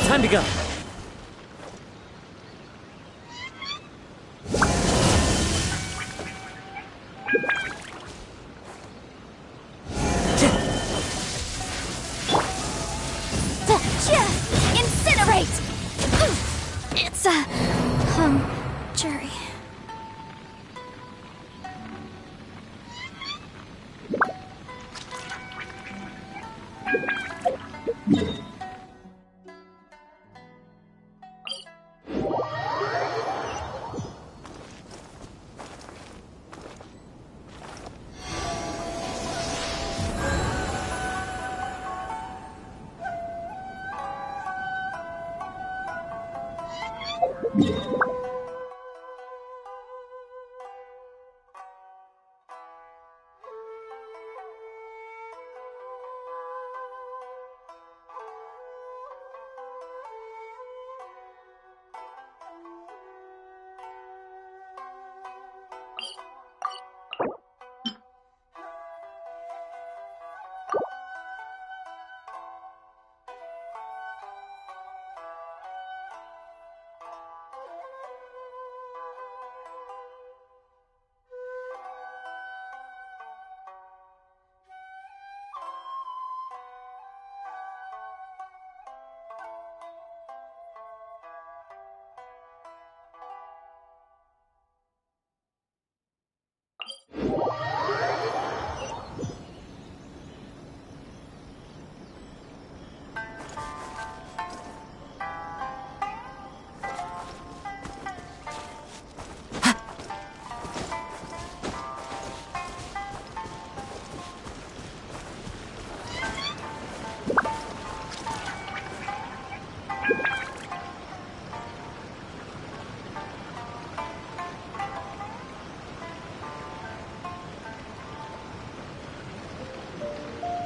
Time to go. Incinerate! It's a... jury.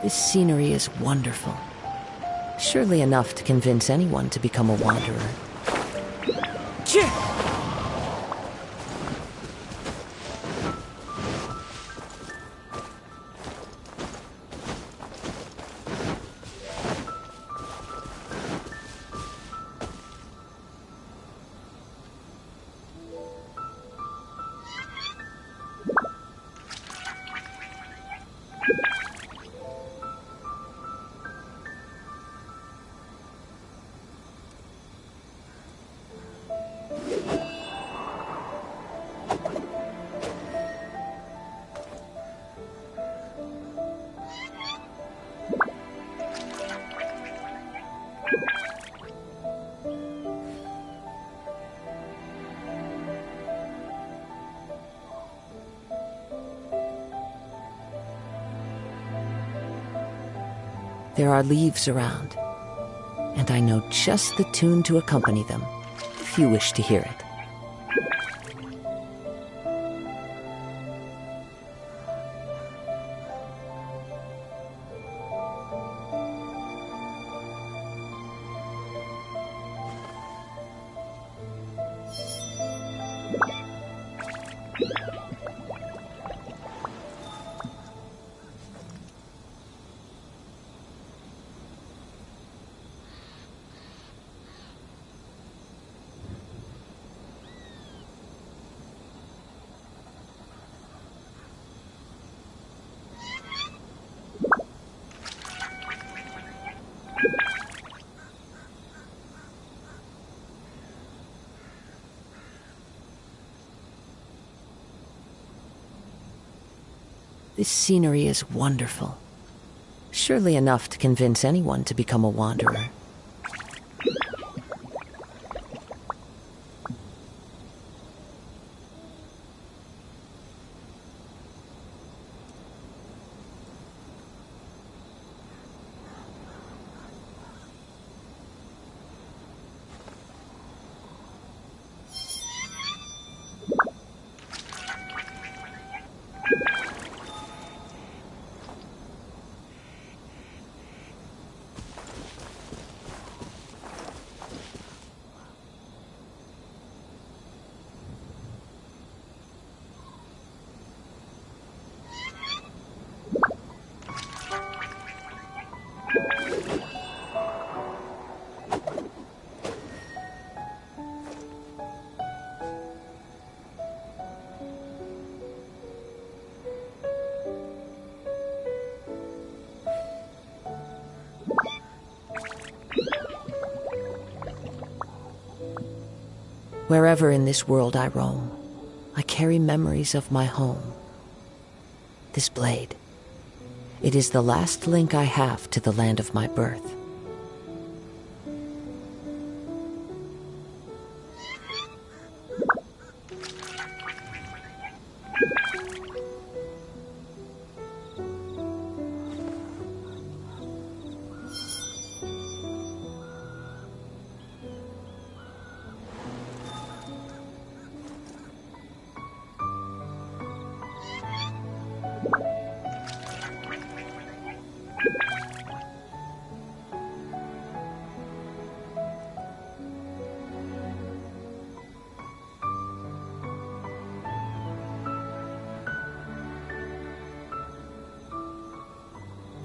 This scenery is wonderful. Surely enough to convince anyone to become a wanderer. There are leaves around, and I know just the tune to accompany them, if you wish to hear it. This scenery is wonderful. Surely enough to convince anyone to become a wanderer. Wherever in this world I roam, I carry memories of my home. This blade, it is the last link I have to the land of my birth.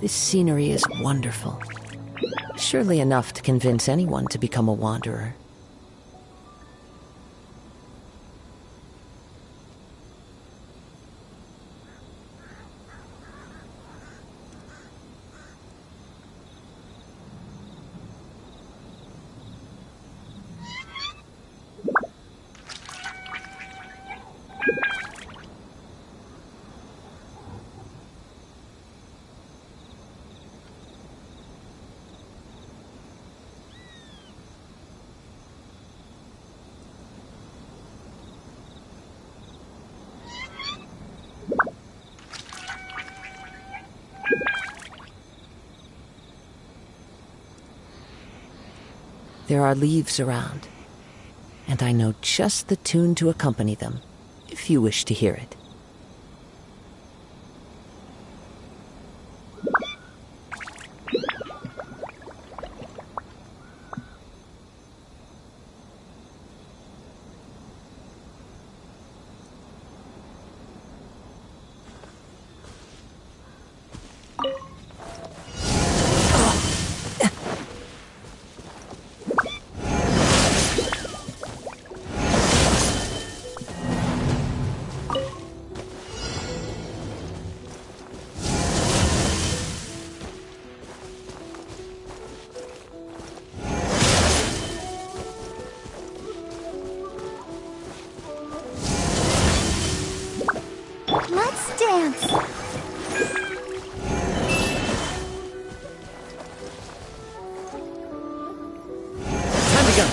This scenery is wonderful. Surely enough to convince anyone to become a wanderer. There are leaves around, and I know just the tune to accompany them, if you wish to hear it. Let's dance. Time to go.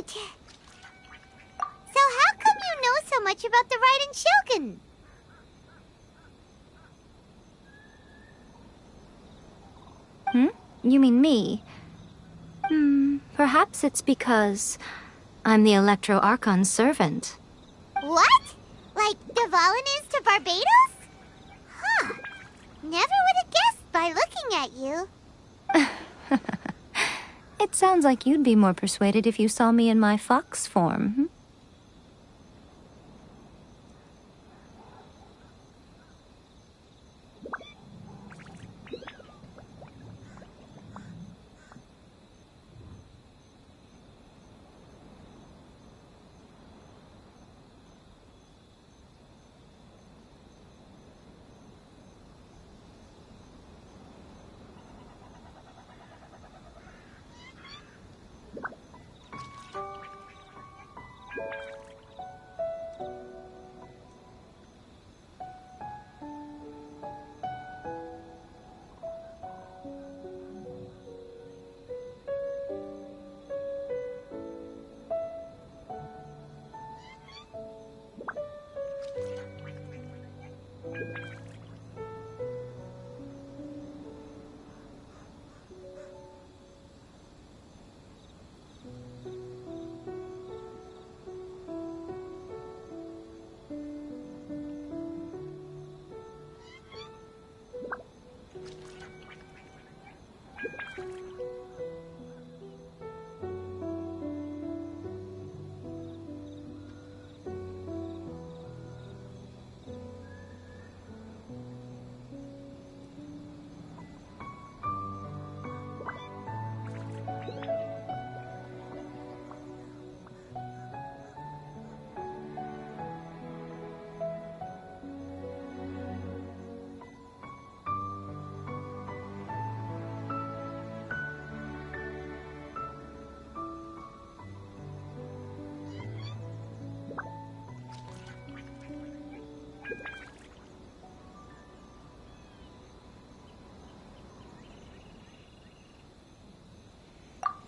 So how come you know so much about the Raiden Shogun? You mean me? Perhaps it's because I'm the Electro Archon's servant. What? Like Dvalin is to Barbados? Huh. Never would have guessed by looking at you. It sounds like you'd be more persuaded if you saw me in my fox form.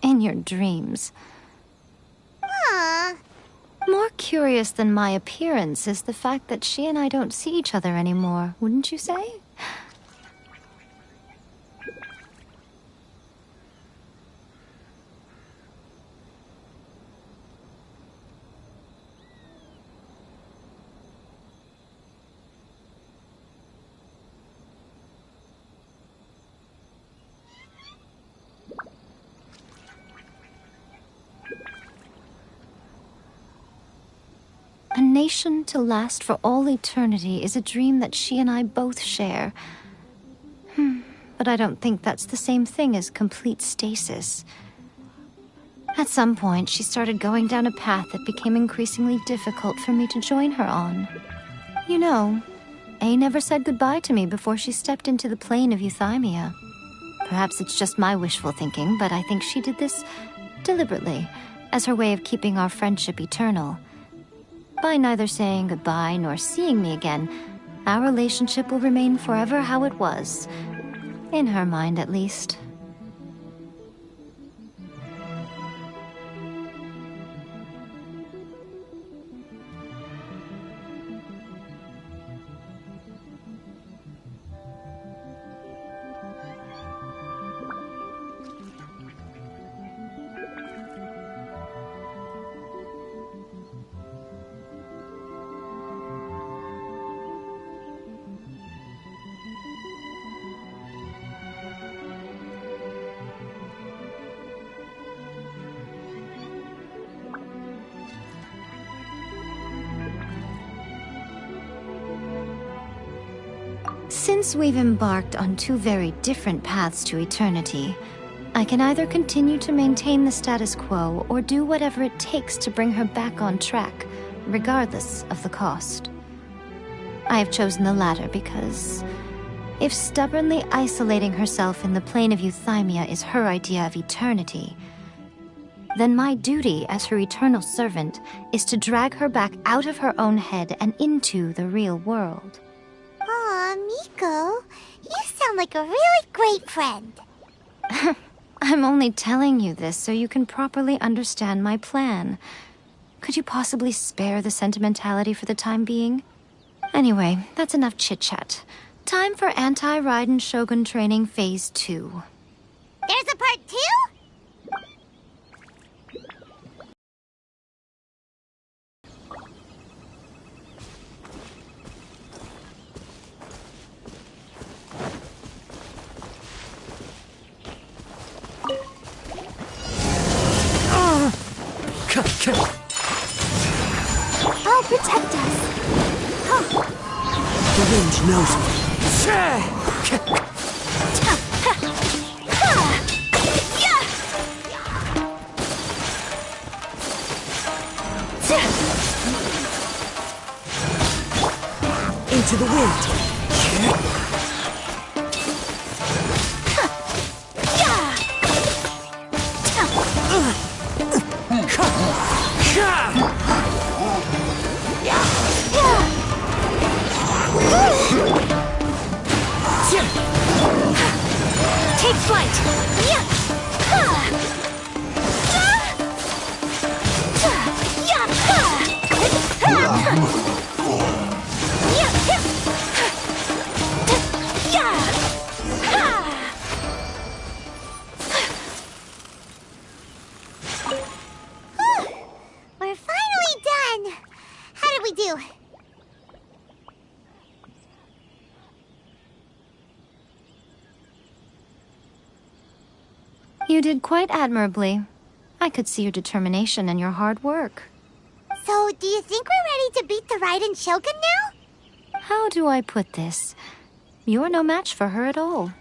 In your dreams. More curious than my appearance is the fact that she and I don't see each other anymore, wouldn't you say? A nation to last for all eternity is a dream that she and I both share. But I don't think that's the same thing as complete stasis. At some point, she started going down a path that became increasingly difficult for me to join her on. You know, A never said goodbye to me before she stepped into the plane of Euthymia. Perhaps it's just my wishful thinking, but I think she did this deliberately, as her way of keeping our friendship eternal. By neither saying goodbye nor seeing me again, our relationship will remain forever how it was. In her mind, at least. Since we've embarked on two very different paths to eternity, I can either continue to maintain the status quo or do whatever it takes to bring her back on track, regardless of the cost. I have chosen the latter because if stubbornly isolating herself in the plane of Euthymia is her idea of eternity, then my duty as her eternal servant is to drag her back out of her own head and into the real world. Aw, Miko, you sound like a really great friend. I'm only telling you this so you can properly understand my plan. Could you possibly spare the sentimentality for the time being? Anyway, that's enough chit-chat. Time for Anti-Raiden Shogun Training Phase 2. There's a part 2? Oh, protect us. The wind knows me. Into the wind. Take flight. We're finally done. How did we do? You did quite admirably. I could see your determination and your hard work. So, do you think we're ready to beat the Raiden Shogun now? How do I put this? You're no match for her at all.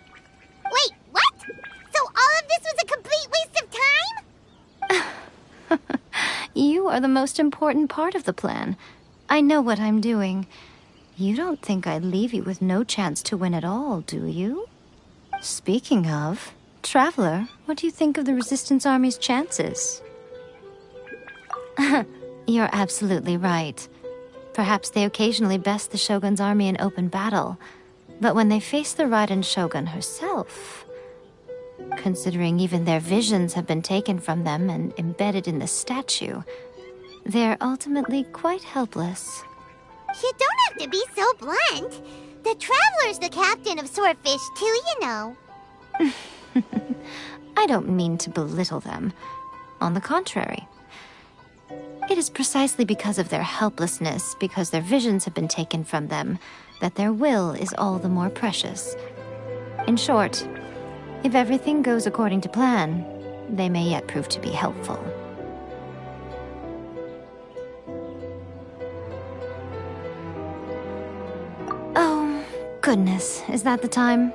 Wait, what? So all of this was a complete waste of time? You are the most important part of the plan. I know what I'm doing. You don't think I'd leave you with no chance to win at all, do you? Speaking of, Traveler, what do you think of the Resistance Army's chances? You're absolutely right. Perhaps they occasionally best the Shogun's army in open battle, but when they face the Raiden Shogun herself, considering even their visions have been taken from them and embedded in the statue, they're ultimately quite helpless. You don't have to be so blunt. The Traveler's the captain of Swordfish too, you know. I don't mean to belittle them. On the contrary. It is precisely because of their helplessness, because their visions have been taken from them, that their will is all the more precious. In short, if everything goes according to plan, they may yet prove to be helpful. Oh, goodness, is that the time?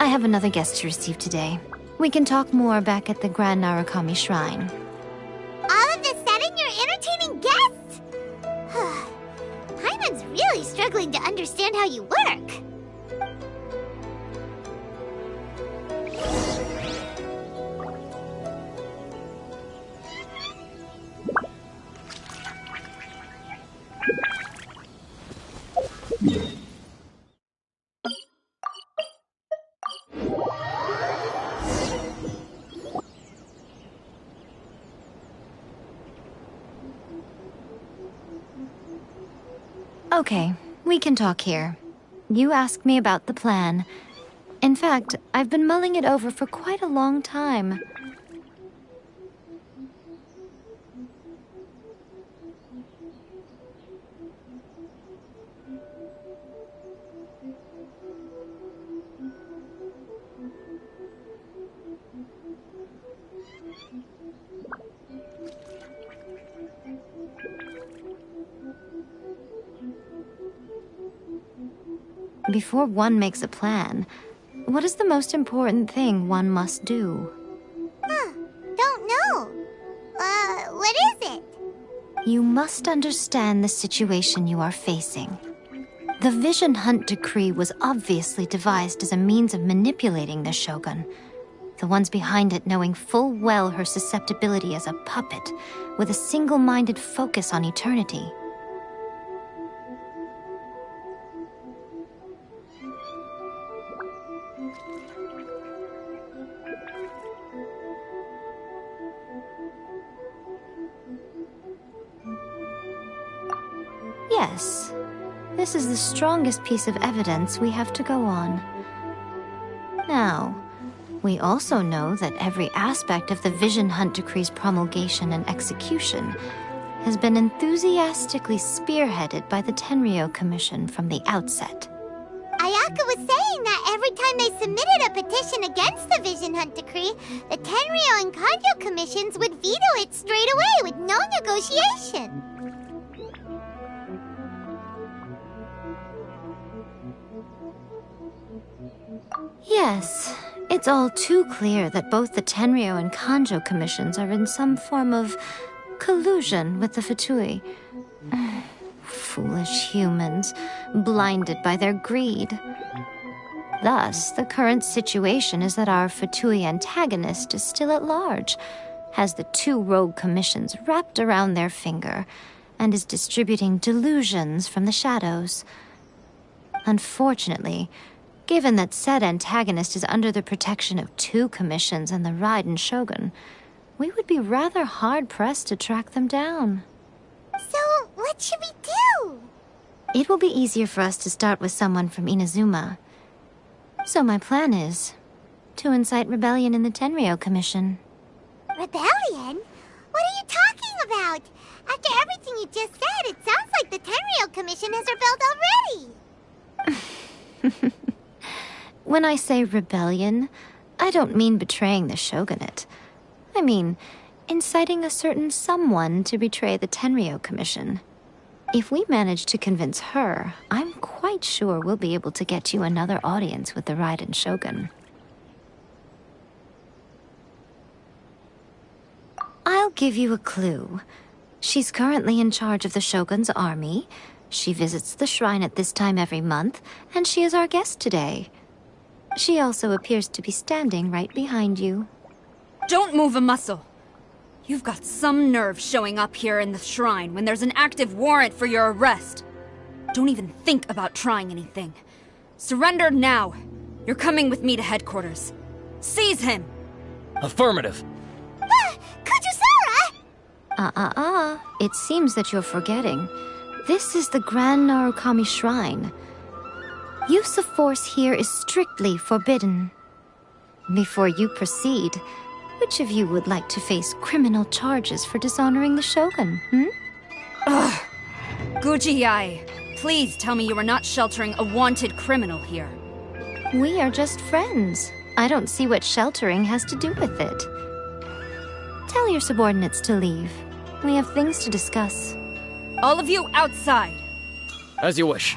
I have another guest to receive today. We can talk more back at the Grand Narukami Shrine. All of a sudden, you're entertaining guests? Paimon's really struggling to understand how you work. Okay, we can talk here. You asked me about the plan. In fact, I've been mulling it over for quite a long time. Before one makes a plan, what is the most important thing one must do? Don't know. What is it? You must understand the situation you are facing. The Vision Hunt Decree was obviously devised as a means of manipulating the Shogun, the ones behind it knowing full well her susceptibility as a puppet, with a single-minded focus on eternity. Yes, this is the strongest piece of evidence we have to go on. Now, we also know that every aspect of the Vision Hunt Decree's promulgation and execution has been enthusiastically spearheaded by the Tenryou Commission from the outset. Ayaka was saying that every time they submitted a petition against the Vision Hunt Decree, the Tenryou and Kanjo commissions would veto it straight away with no negotiation. Yes, it's all too clear that both the Tenryou and Kanjo commissions are in some form of collusion with the Fatui. Foolish humans, blinded by their greed. Thus, the current situation is that our Fatui antagonist is still at large, has the two rogue commissions wrapped around their finger, and is distributing delusions from the shadows. Unfortunately, given that said antagonist is under the protection of two commissions and the Raiden Shogun, we would be rather hard-pressed to track them down. So, what should we do? It will be easier for us to start with someone from Inazuma. So my plan is to incite rebellion in the Tenryou Commission. Rebellion? What are you talking about? After everything you just said, it sounds like the Tenryou Commission has rebelled already. When I say rebellion, I don't mean betraying the shogunate. I mean inciting a certain someone to betray the Tenryou Commission. If we manage to convince her, I'm quite sure we'll be able to get you another audience with the Raiden Shogun. I'll give you a clue. She's currently in charge of the Shogun's army. She visits the shrine at this time every month, and she is our guest today. She also appears to be standing right behind you. Don't move a muscle. You've got some nerve showing up here in the shrine when there's an active warrant for your arrest. Don't even think about trying anything. Surrender now. You're coming with me to headquarters. Seize him! Affirmative. Kujusara! It seems that you're forgetting. This is the Grand Narukami Shrine. Use of force here is strictly forbidden. Before you proceed, which of you would like to face criminal charges for dishonoring the Shogun, Ugh. Guji-ai, please tell me you are not sheltering a wanted criminal here. We are just friends. I don't see what sheltering has to do with it. Tell your subordinates to leave. We have things to discuss. All of you outside. As you wish.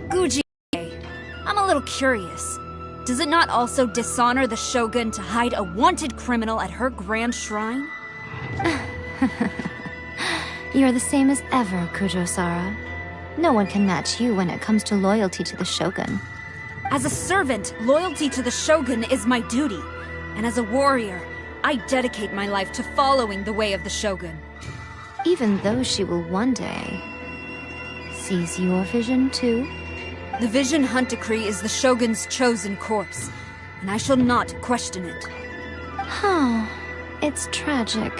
Guji-ai, I'm a little curious. Does it not also dishonor the Shogun to hide a wanted criminal at her grand shrine? You're the same as ever, Kujosara. No one can match you when it comes to loyalty to the Shogun. As a servant, loyalty to the Shogun is my duty. And as a warrior, I dedicate my life to following the way of the Shogun. Even though she will one day seize your vision too? The Vision Hunt Decree is the Shogun's chosen course, and I shall not question it. Oh, it's tragic.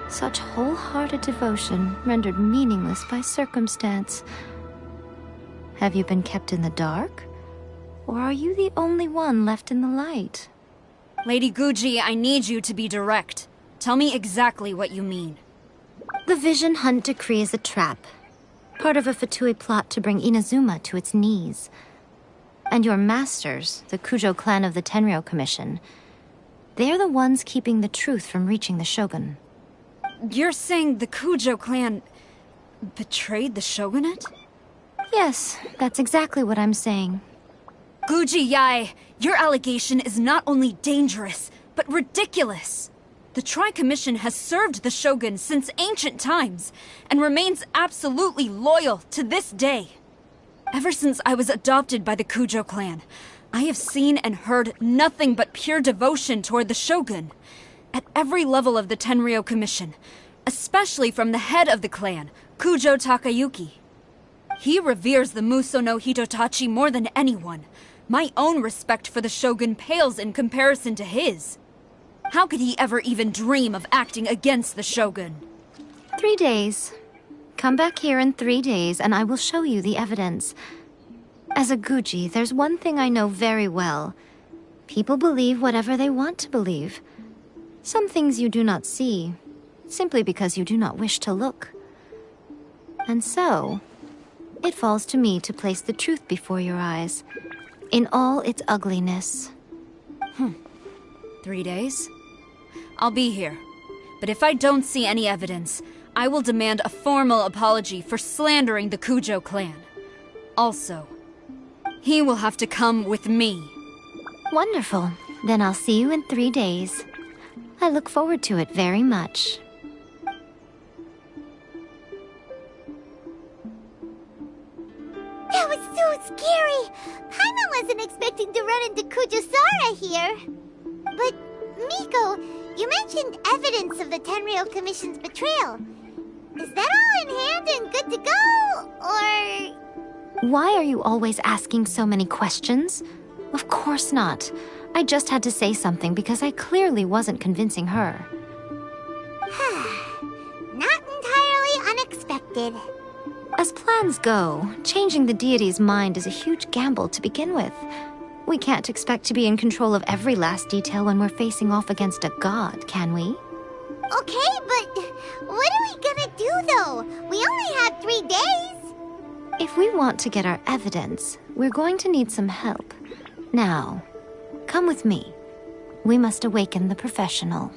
Such wholehearted devotion rendered meaningless by circumstance. Have you been kept in the dark? Or are you the only one left in the light? Lady Guji, I need you to be direct. Tell me exactly what you mean. The Vision Hunt Decree is a trap. Part of a Fatui plot to bring Inazuma to its knees. And your masters, the Kujo clan of the Tenryou Commission, they're the ones keeping the truth from reaching the Shogun. You're saying the Kujo clan betrayed the shogunate? Yes, that's exactly what I'm saying. Guji-ai, your allegation is not only dangerous, but ridiculous. The Tri-Commission has served the Shogun since ancient times, and remains absolutely loyal to this day. Ever since I was adopted by the Kujo clan, I have seen and heard nothing but pure devotion toward the Shogun. At every level of the Tenryou Commission, especially from the head of the clan, Kujo Takayuki. He reveres the Muso no Hitotachi more than anyone, My own respect for the Shogun pales in comparison to his. How could he ever even dream of acting against the Shogun? 3 days. Come back here in 3 days, and I will show you the evidence. As a Guji, there's one thing I know very well. People believe whatever they want to believe. Some things you do not see, simply because you do not wish to look. And so, it falls to me to place the truth before your eyes, in all its ugliness. 3 days? I'll be here. But if I don't see any evidence, I will demand a formal apology for slandering the Kujo clan. Also, he will have to come with me. Wonderful. Then I'll see you in 3 days. I look forward to it very much. That was so scary! Paimon wasn't expecting to run into Kujosara here. But, Miko, you mentioned evidence of the Tenryou Commission's betrayal. Is that all in hand and good to go, or...? Why are you always asking so many questions? Of course not. I just had to say something because I clearly wasn't convincing her. Not entirely unexpected. As plans go, changing the deity's mind is a huge gamble to begin with. We can't expect to be in control of every last detail when we're facing off against a god, can we? Okay, but what are we gonna do, though? We only have 3 days. If we want to get our evidence, we're going to need some help. Now, come with me. We must awaken the professional.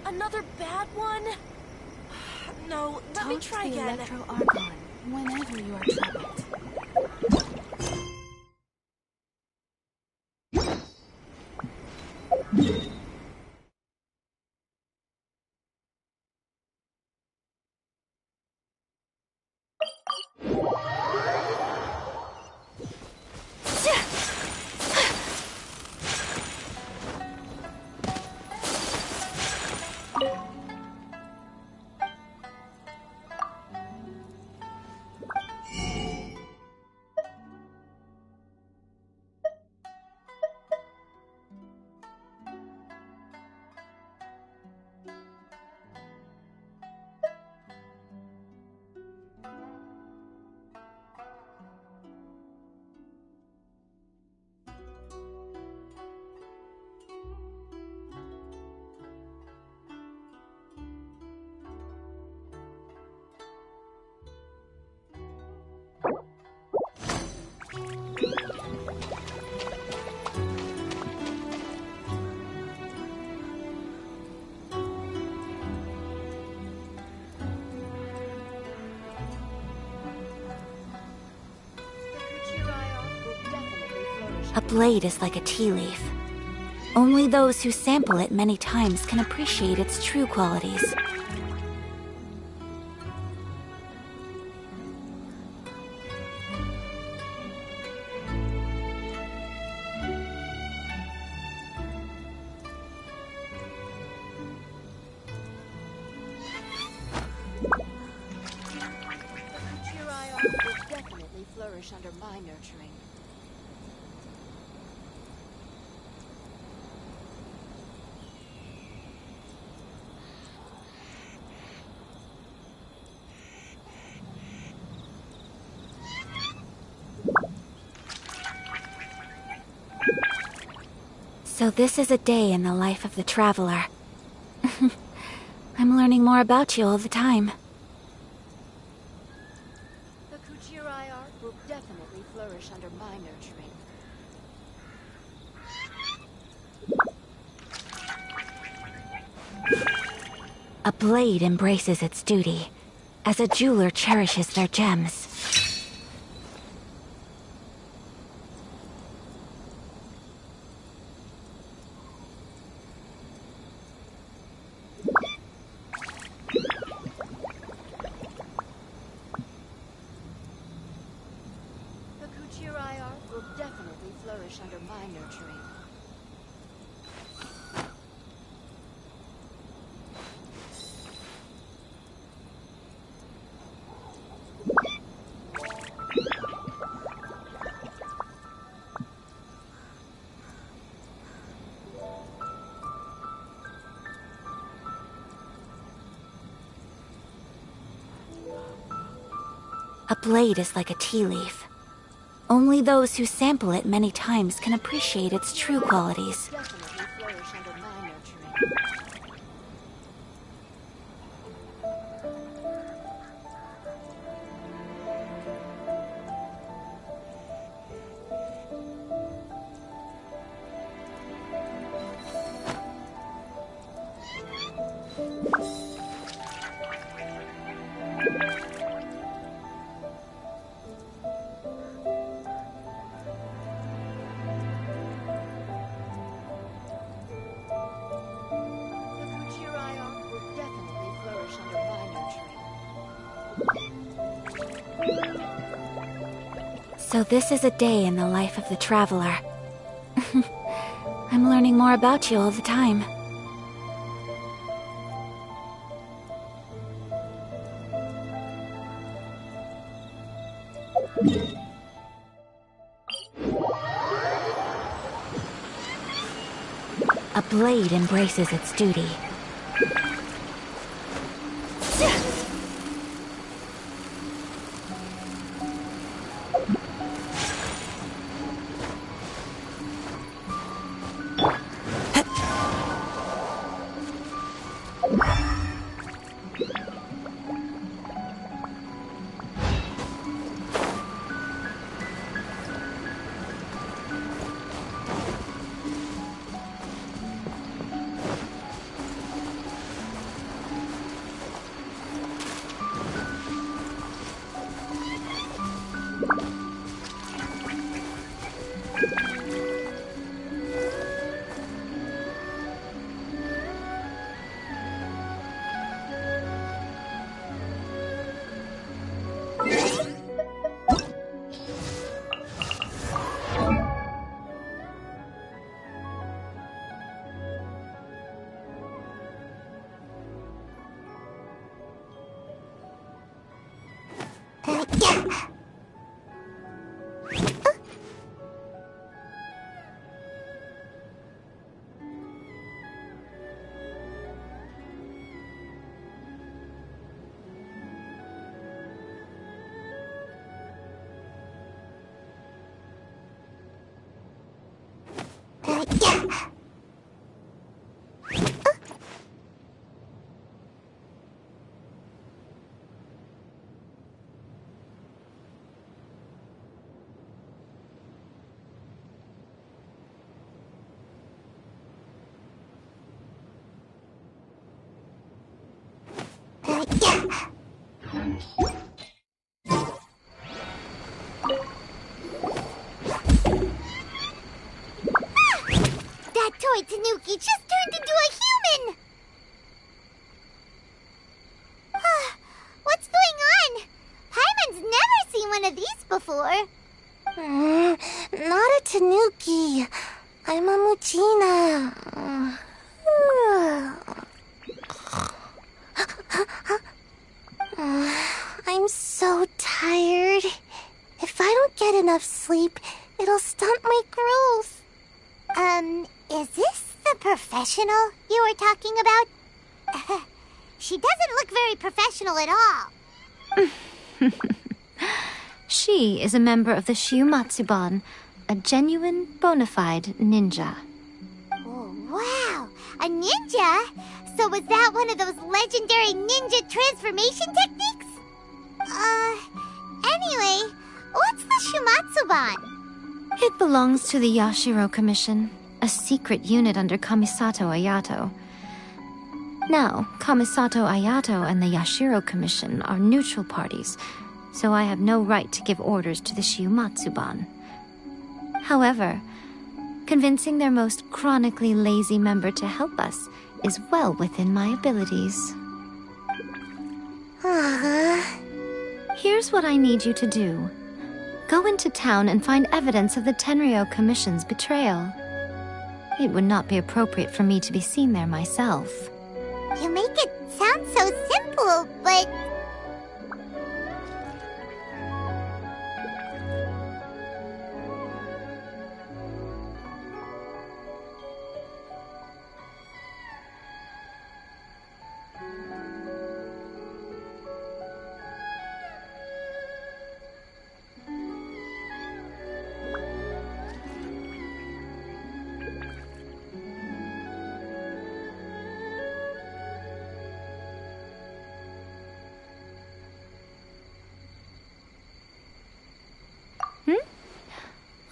Another bad one? No, let me try again. Electro Archon whenever you are troubled. A blade is like a tea leaf. Only those who sample it many times can appreciate its true qualities. Under my nurturing. So this is a day in the life of the traveler. I'm learning more about you all the time. The Kuchirai art will definitely flourish under my nurturing. A blade embraces its duty, as a jeweler cherishes their gems. flourish under my nurturing. A blade is like a tea leaf. Only those who sample it many times can appreciate its true qualities. Definitely flourish under my nurturing. So this is a day in the life of the Traveler. I'm learning more about you all the time. A blade embraces its duty. That toy Tanuki just turned into a human! What's going on? Paimon's never seen one of these before. Not a Tanuki. I'm a Muchina. I'm so tired. If I don't get enough sleep, it'll stunt my growth. Is this the professional you were talking about? She doesn't look very professional at all. She is a member of the Shiumatsuban, a genuine, bona fide ninja. Oh, wow! A ninja? So was that one of those legendary ninja transformation techniques? Anyway, what's the Shiumatsuban? It belongs to the Yashiro Commission, a secret unit under Kamisato Ayato. Now, Kamisato Ayato and the Yashiro Commission are neutral parties, so I have no right to give orders to the Shiumatsuban. However, convincing their most chronically lazy member to help us is well within my abilities. Here's what I need you to do. Go into town and find evidence of the Tenryou Commission's betrayal. It would not be appropriate for me to be seen there myself. You make it sound so simple, but...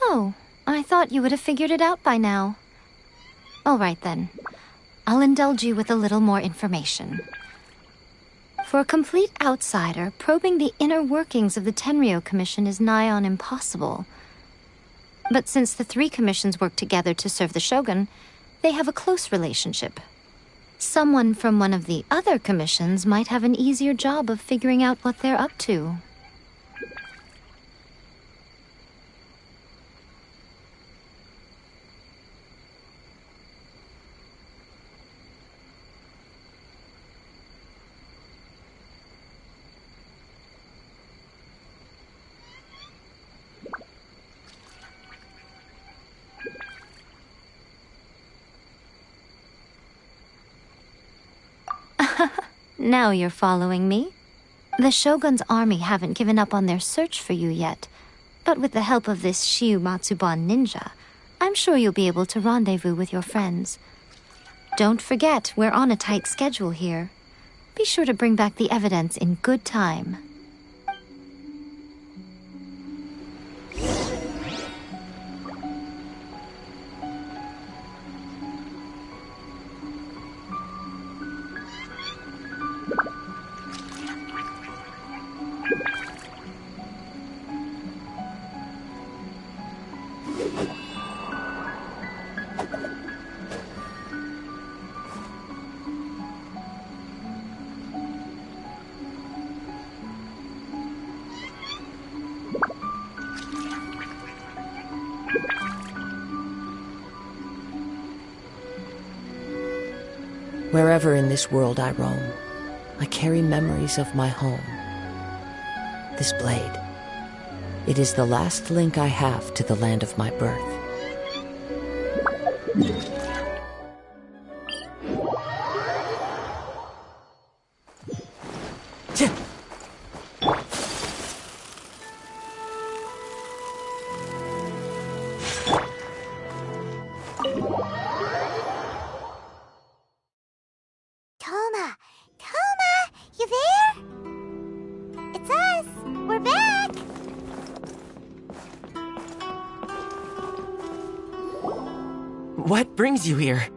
Oh, I thought you would have figured it out by now. All right then. I'll indulge you with a little more information. For a complete outsider, probing the inner workings of the Tenryou Commission is nigh on impossible. But since the three commissions work together to serve the Shogun, they have a close relationship. Someone from one of the other commissions might have an easier job of figuring out what they're up to. Now you're following me. The Shogun's army haven't given up on their search for you yet, but with the help of this Shiu Matsuban ninja, I'm sure you'll be able to rendezvous with your friends. Don't forget, we're on a tight schedule here. Be sure to bring back the evidence in good time. Wherever in this world I roam, I carry memories of my home. This blade, it is the last link I have to the land of my birth. What brings you here?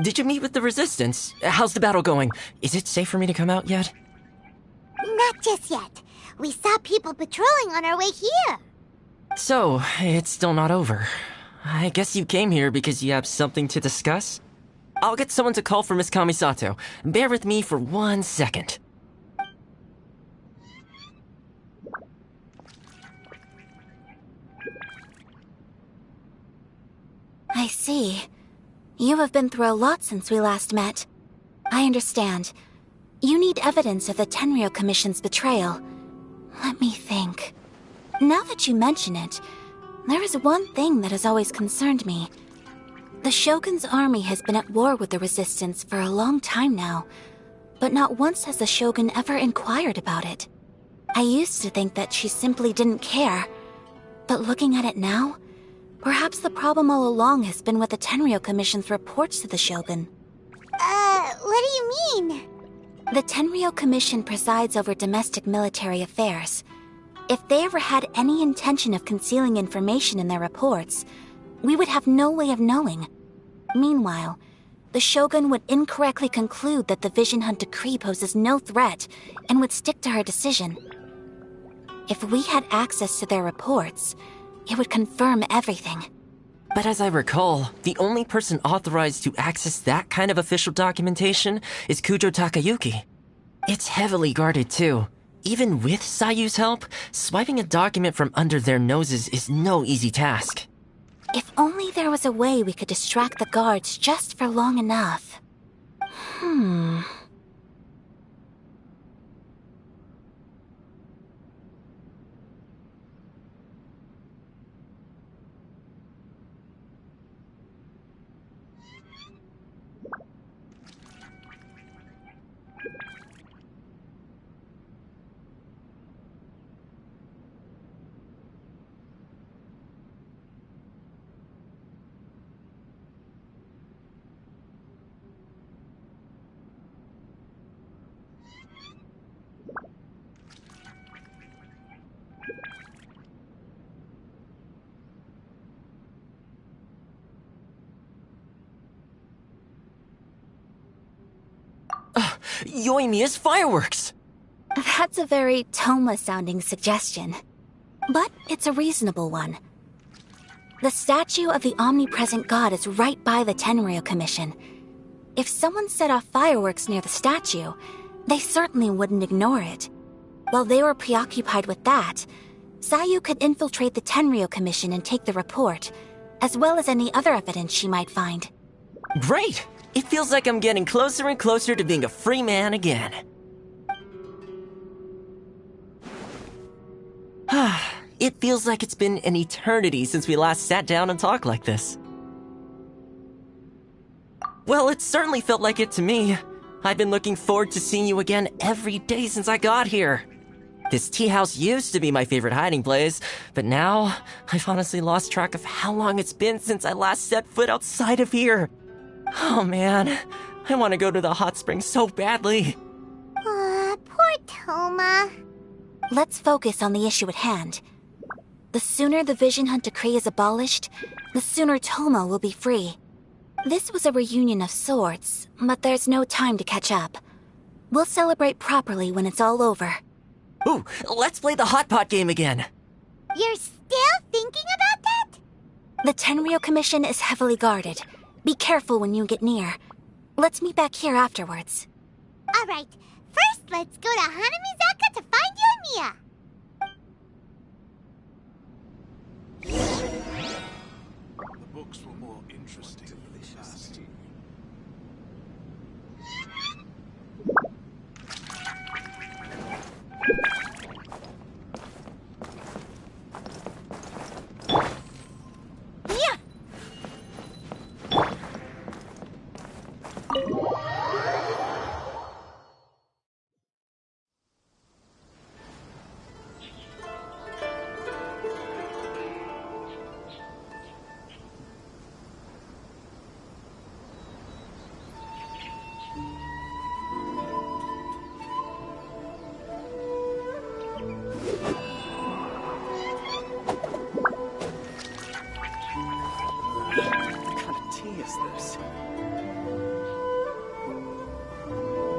Did you meet with the Resistance? How's the battle going? Is it safe for me to come out yet? Not just yet. We saw people patrolling on our way here. So, it's still not over. I guess you came here because you have something to discuss? I'll get someone to call for Miss Kamisato. Bear with me for 1 second. I see. You have been through a lot since we last met. I understand. You need evidence of the Tenryou Commission's betrayal. Let me think. Now that you mention it, there is one thing that has always concerned me. The Shogun's army has been at war with the Resistance for a long time now, but not once has the Shogun ever inquired about it. I used to think that she simply didn't care, but looking at it now, perhaps the problem all along has been with the Tenryou Commission's reports to the Shogun. What do you mean? The Tenryou Commission presides over domestic military affairs. If they ever had any intention of concealing information in their reports, we would have no way of knowing. Meanwhile, the Shogun would incorrectly conclude that the Vision Hunt decree poses no threat and would stick to her decision. If we had access to their reports, it would confirm everything. But as I recall, the only person authorized to access that kind of official documentation is Kujo Takayuki. It's heavily guarded too. Even with Sayu's help, swiping a document from under their noses is no easy task. If only there was a way we could distract the guards just for long enough. Yoimiya's fireworks! That's a very Toma-sounding suggestion. But it's a reasonable one. The statue of the omnipresent god is right by the Tenryou Commission. If someone set off fireworks near the statue, they certainly wouldn't ignore it. While they were preoccupied with that, Sayu could infiltrate the Tenryou Commission and take the report, as well as any other evidence she might find. Great! It feels like I'm getting closer and closer to being a free man again. It feels like it's been an eternity since we last sat down and talked like this. Well, it certainly felt like it to me. I've been looking forward to seeing you again every day since I got here. This tea house used to be my favorite hiding place, but now I've honestly lost track of how long it's been since I last set foot outside of here. Oh man, I want to go to the hot springs so badly. Poor Toma. Let's focus on the issue at hand. The sooner the Vision Hunt decree is abolished, the sooner Toma will be free. This was a reunion of sorts, but there's no time to catch up. We'll celebrate properly when it's all over. Ooh, let's play the hot pot game again. You're still thinking about that? The Tenryou Commission is heavily guarded. Be careful when you get near. Let's meet back here afterwards. Alright, first let's go to Hanamizaka to find Yoimiya. The books were more interesting than last.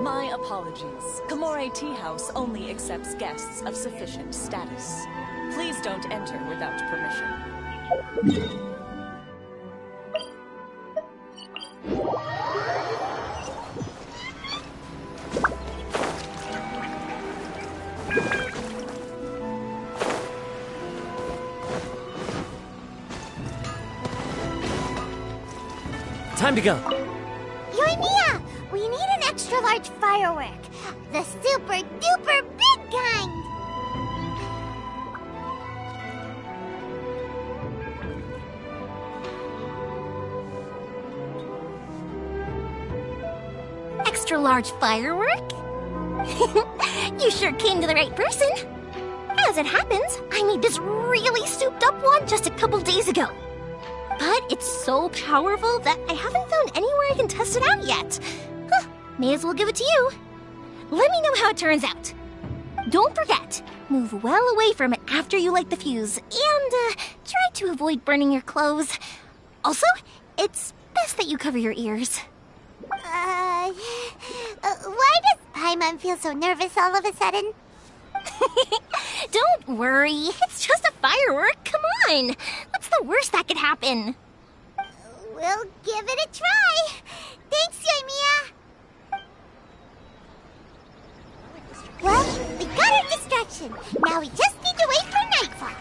My apologies. Kamore Tea House only accepts guests of sufficient status. Please don't enter without permission. Time to go. Yoimiya, we need an extra large firework. The super duper big kind. Extra large firework? You sure came to the right person. As it happens, I made this really souped up one just a couple days ago. But it's so powerful that I haven't found anywhere I can test it out yet. Huh, may as well give it to you. Let me know how it turns out. Don't forget, move well away from it after you light the fuse, and try to avoid burning your clothes. Also, it's best that you cover your ears. Why does Paimon feel so nervous all of a sudden? Don't worry, it's just a firework. Come on, what's the worst that could happen? We'll give it a try. Thanks, Yoimiya. Well, we got our distraction. Now we just need to wait for nightfall.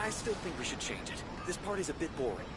I still think we should change it. This party's a bit boring.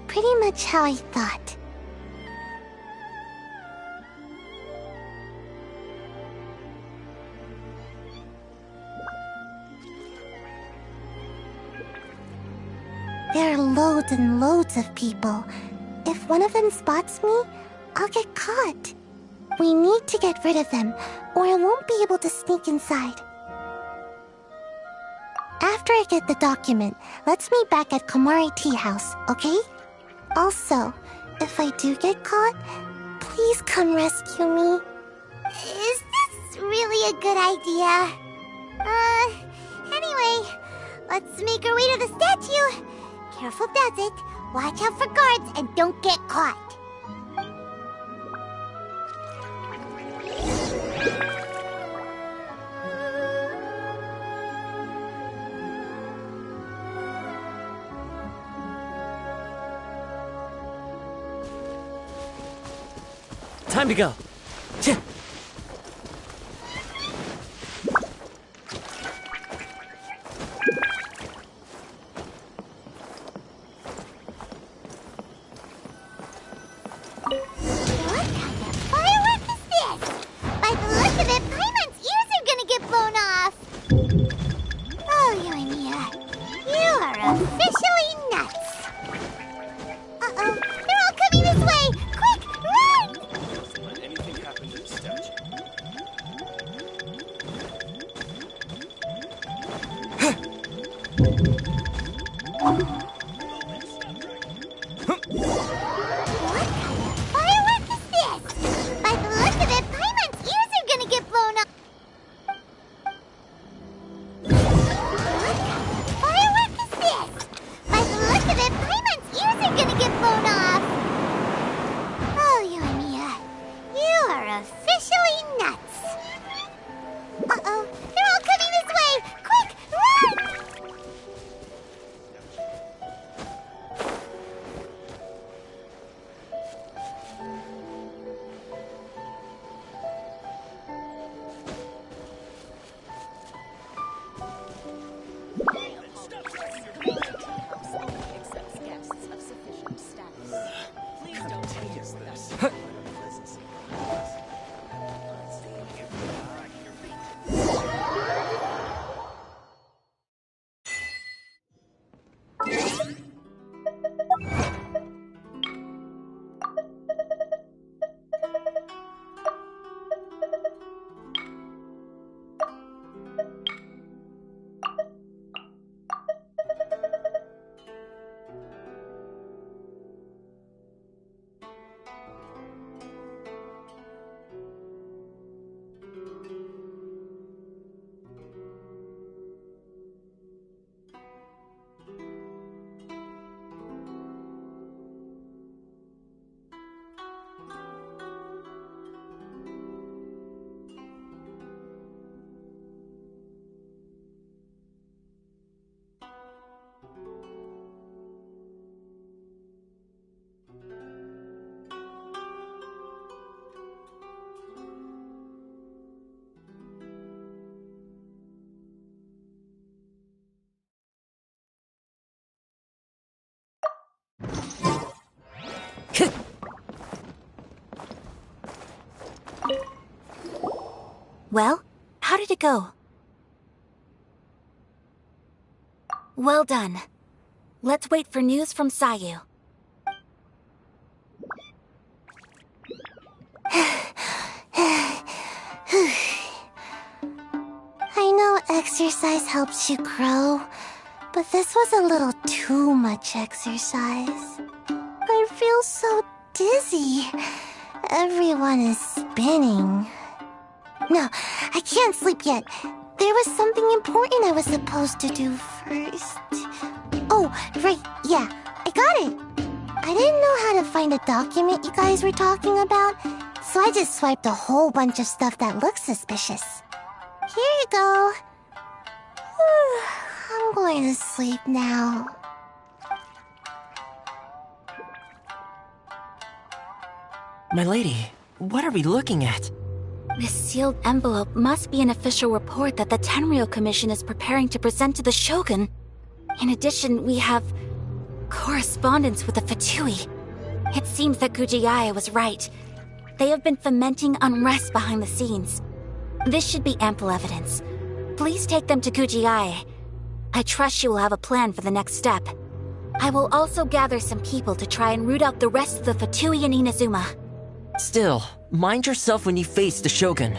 Pretty much how I thought. There are loads and loads of people. If one of them spots me, I'll get caught. We need to get rid of them, or I won't be able to sneak inside. After I get the document, let's meet back at Komare Tea House, okay? Also, if I do get caught, please come rescue me. Is this really a good idea? Anyway, let's make our way to the statue. Careful does it. Watch out for guards and don't get caught. Time to go. Well, how did it go? Well done. Let's wait for news from Sayu. I know exercise helps you grow, but this was a little too much exercise. I feel so dizzy. Everyone is spinning. No, I can't sleep yet. There was something important I was supposed to do first. Oh, right, yeah, I got it. I didn't know how to find a document you guys were talking about, so I just swiped a whole bunch of stuff that looks suspicious. Here you go. I'm going to sleep now. My lady, what are we looking at? This sealed envelope must be an official report that the Tenryou Commission is preparing to present to the Shogun. In addition, we have correspondence with the Fatui. It seems that Gujiaya was right. They have been fomenting unrest behind the scenes. This should be ample evidence. Please take them to Gujiaya. I trust she will have a plan for the next step. I will also gather some people to try and root out the rest of the Fatui in Inazuma. Still, mind yourself when you face the Shogun.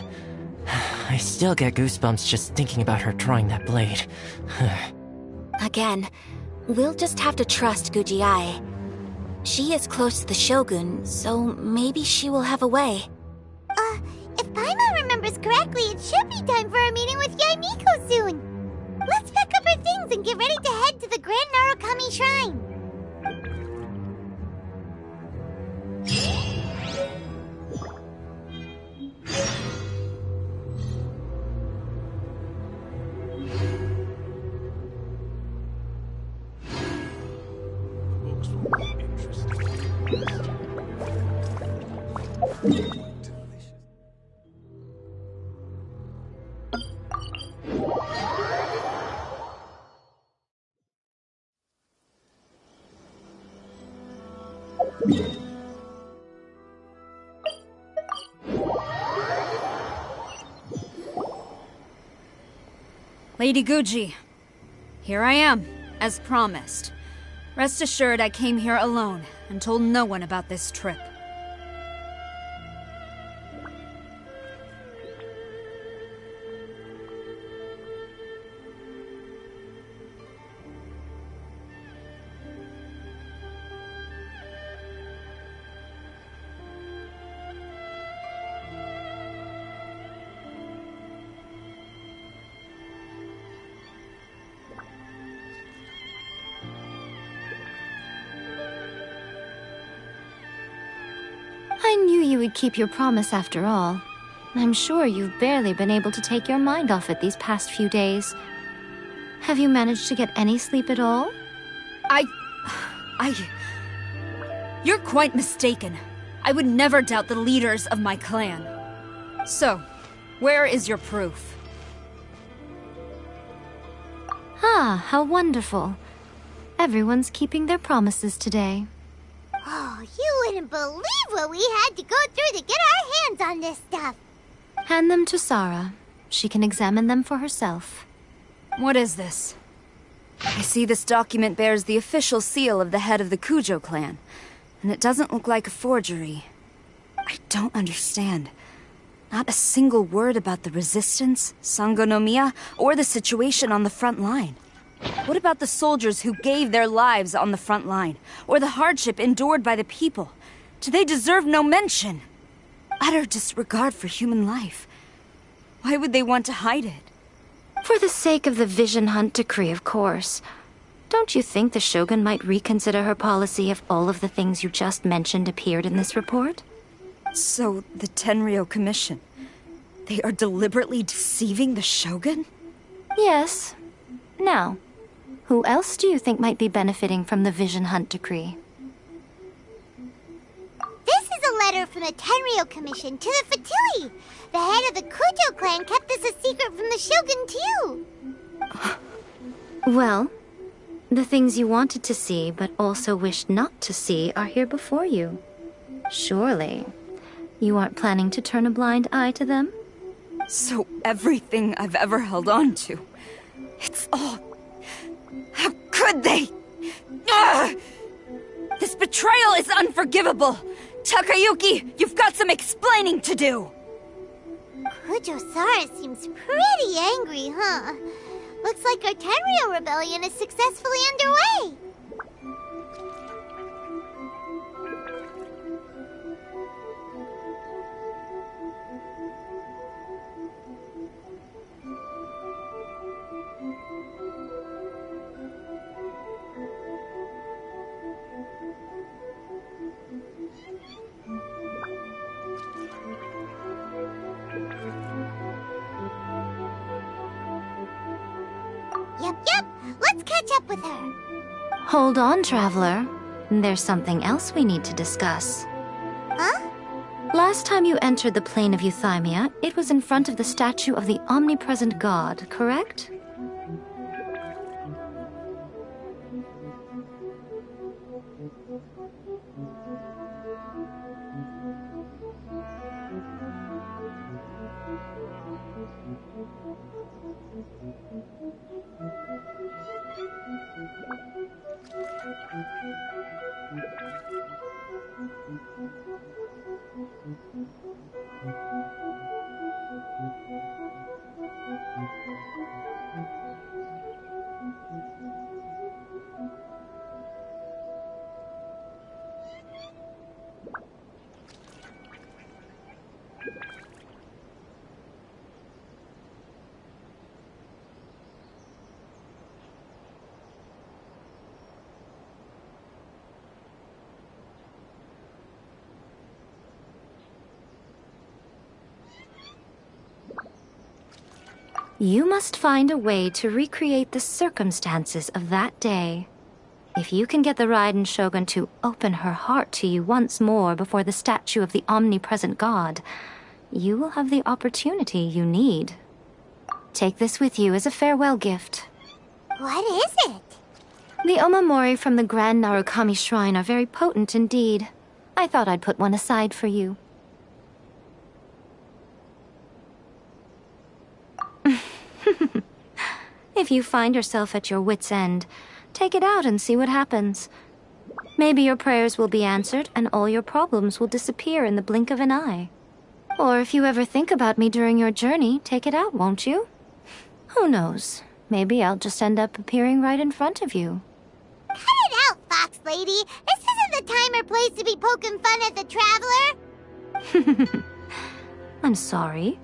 I still get goosebumps just thinking about her drawing that blade. Again, we'll just have to trust Gujiai. She is close to the Shogun, so maybe she will have a way. If Paimon remembers correctly, it should be time for a meeting with Yaimiko soon. Let's pack up our things and get ready to head to the Grand Narukami Shrine. Lady Guji, here I am, as promised. Rest assured I came here alone and told no one about this trip. I knew you would keep your promise after all. I'm sure you've barely been able to take your mind off it these past few days. Have you managed to get any sleep at all? You're quite mistaken. I would never doubt the leaders of my clan. So, where is your proof? Ah, how wonderful. Everyone's keeping their promises today. Oh, you wouldn't believe what we had to go through to get our hands on this stuff. Hand them to Sara. She can examine them for herself. What is this? I see this document bears the official seal of the head of the Kujo clan, and it doesn't look like a forgery. I don't understand. Not a single word about the resistance, Sangonomiya, or the situation on the front line. What about the soldiers who gave their lives on the front line, or the hardship endured by the people? Do they deserve no mention? Utter disregard for human life. Why would they want to hide it? For the sake of the Vision Hunt decree, of course. Don't you think the Shogun might reconsider her policy if all of the things you just mentioned appeared in this report? So, the Tenryou Commission, they are deliberately deceiving the Shogun? Yes. Now, who else do you think might be benefiting from the Vision Hunt decree? This is a letter from the Tenryou Commission to the Fatui. The head of the Kujo clan kept this a secret from the Shogun, too. Well, the things you wanted to see but also wished not to see are here before you. Surely, you aren't planning to turn a blind eye to them? So everything I've ever held on to, it's all... How could they? Ugh! This betrayal is unforgivable! Takayuki, you've got some explaining to do! Kujo-Sara seems pretty angry, huh? Looks like our Tenryou rebellion is successfully underway! Yep, let's catch up with her. Hold on, Traveler. There's something else we need to discuss. Huh? Last time you entered the plane of Euthymia, it was in front of the statue of the omnipresent god, correct? You must find a way to recreate the circumstances of that day. If you can get the Raiden Shogun to open her heart to you once more before the statue of the omnipresent god, you will have the opportunity you need. Take this with you as a farewell gift. What is it? The omamori from the Grand Narukami Shrine are very potent indeed. I thought I'd put one aside for you. If you find yourself at your wit's end, take it out and see what happens. Maybe your prayers will be answered and all your problems will disappear in the blink of an eye. Or if you ever think about me during your journey, take it out, won't you? Who knows? Maybe I'll just end up appearing right in front of you. Cut it out, Fox Lady! This isn't the time or place to be poking fun at the Traveler! I'm sorry.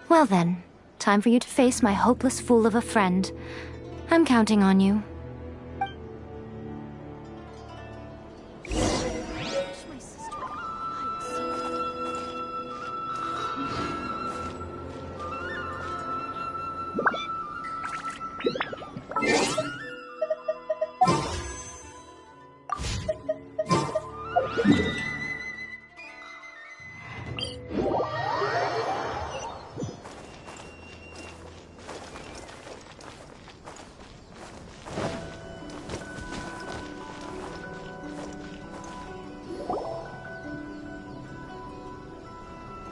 Well then, time for you to face my hopeless fool of a friend. I'm counting on you.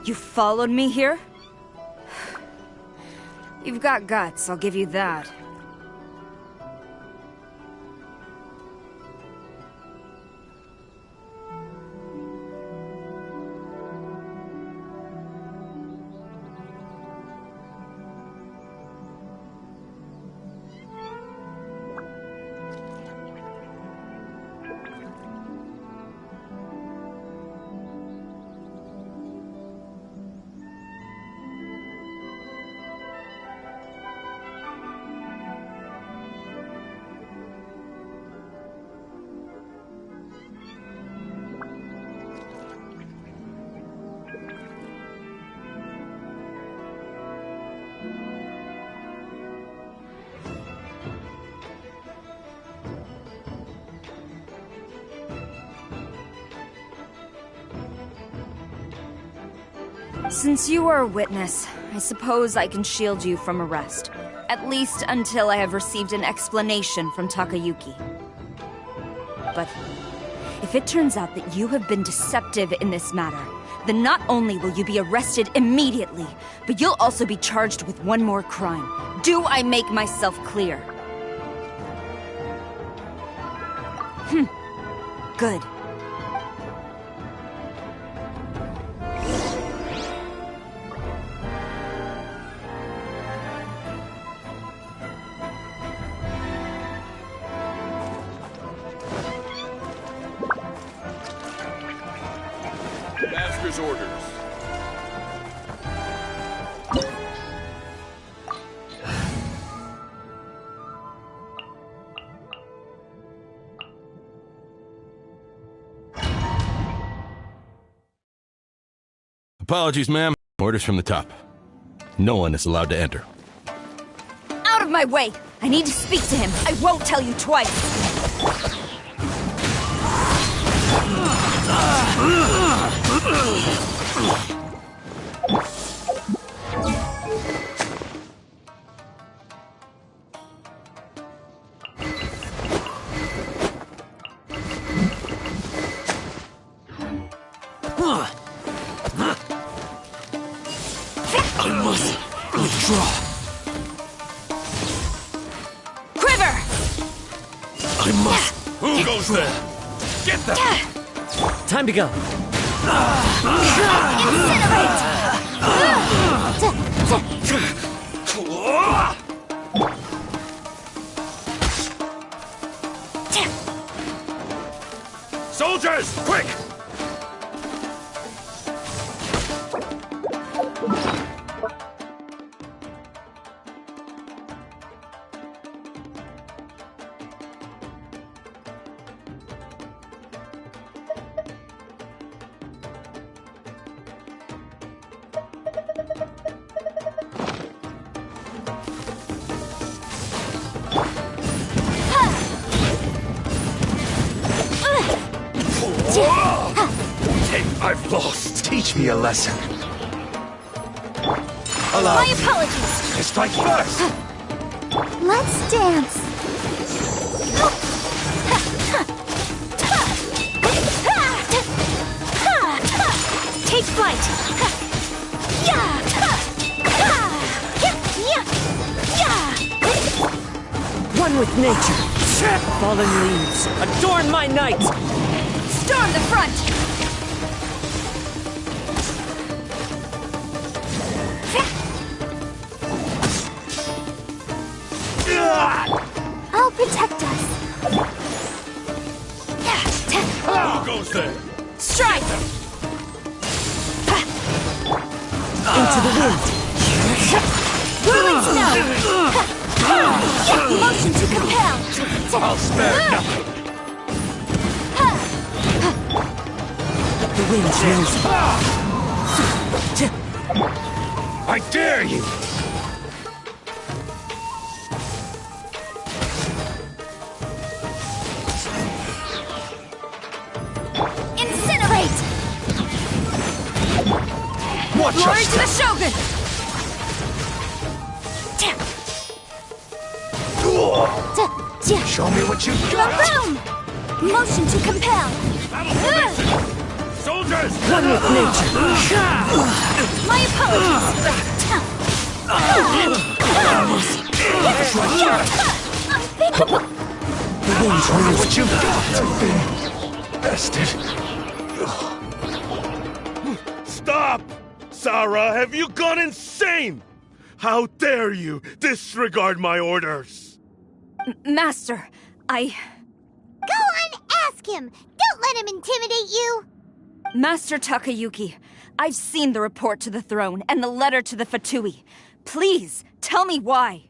You followed me here? You've got guts, I'll give you that. Since you are a witness, I suppose I can shield you from arrest. At least until I have received an explanation from Takayuki. But if it turns out that you have been deceptive in this matter, then not only will you be arrested immediately, but you'll also be charged with one more crime. Do I make myself clear? Good. Master's orders. Apologies, ma'am. Orders from the top. No one is allowed to enter. Out of my way! I need to speak to him. I won't tell you twice. I must withdraw. Quiver! I must. Who goes there? Get them! Time to go. Soldiers, quick! I've lost. Teach me a lesson. Allow My me apologies. to strike first. Let's dance. Take flight. One with nature. Fallen leaves, adorn my night. Storm the front! I'll protect us. Who goes there? Strike! Into the wind. Whirling snow. Motion to compel. I'll spare nothing. The wind knows me. I dare you! Incinerate! Watch Glory us! to the Shogun! Show me what you've got! Boom! Motion to compel. Soldiers! One with nature. My apologies. The wind Show me knows what you've got! Bastard! Stop! Sarah, have you gone insane? How dare you disregard my orders? Master, Go on, ask him! Don't let him intimidate you! Master Takayuki, I've seen the report to the throne and the letter to the Fatui. Please, tell me why.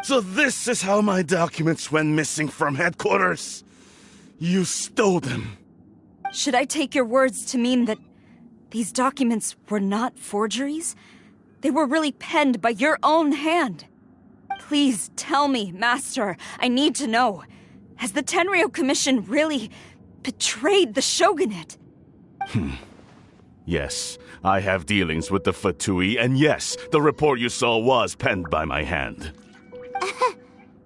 So this is how my documents went missing from headquarters. You stole them. Should I take your words to mean that these documents were not forgeries? They were really penned by your own hand. Please tell me, Master. I need to know. Has the Tenryou Commission really betrayed the Shogunate? Yes, I have dealings with the Fatui, and yes, the report you saw was penned by my hand.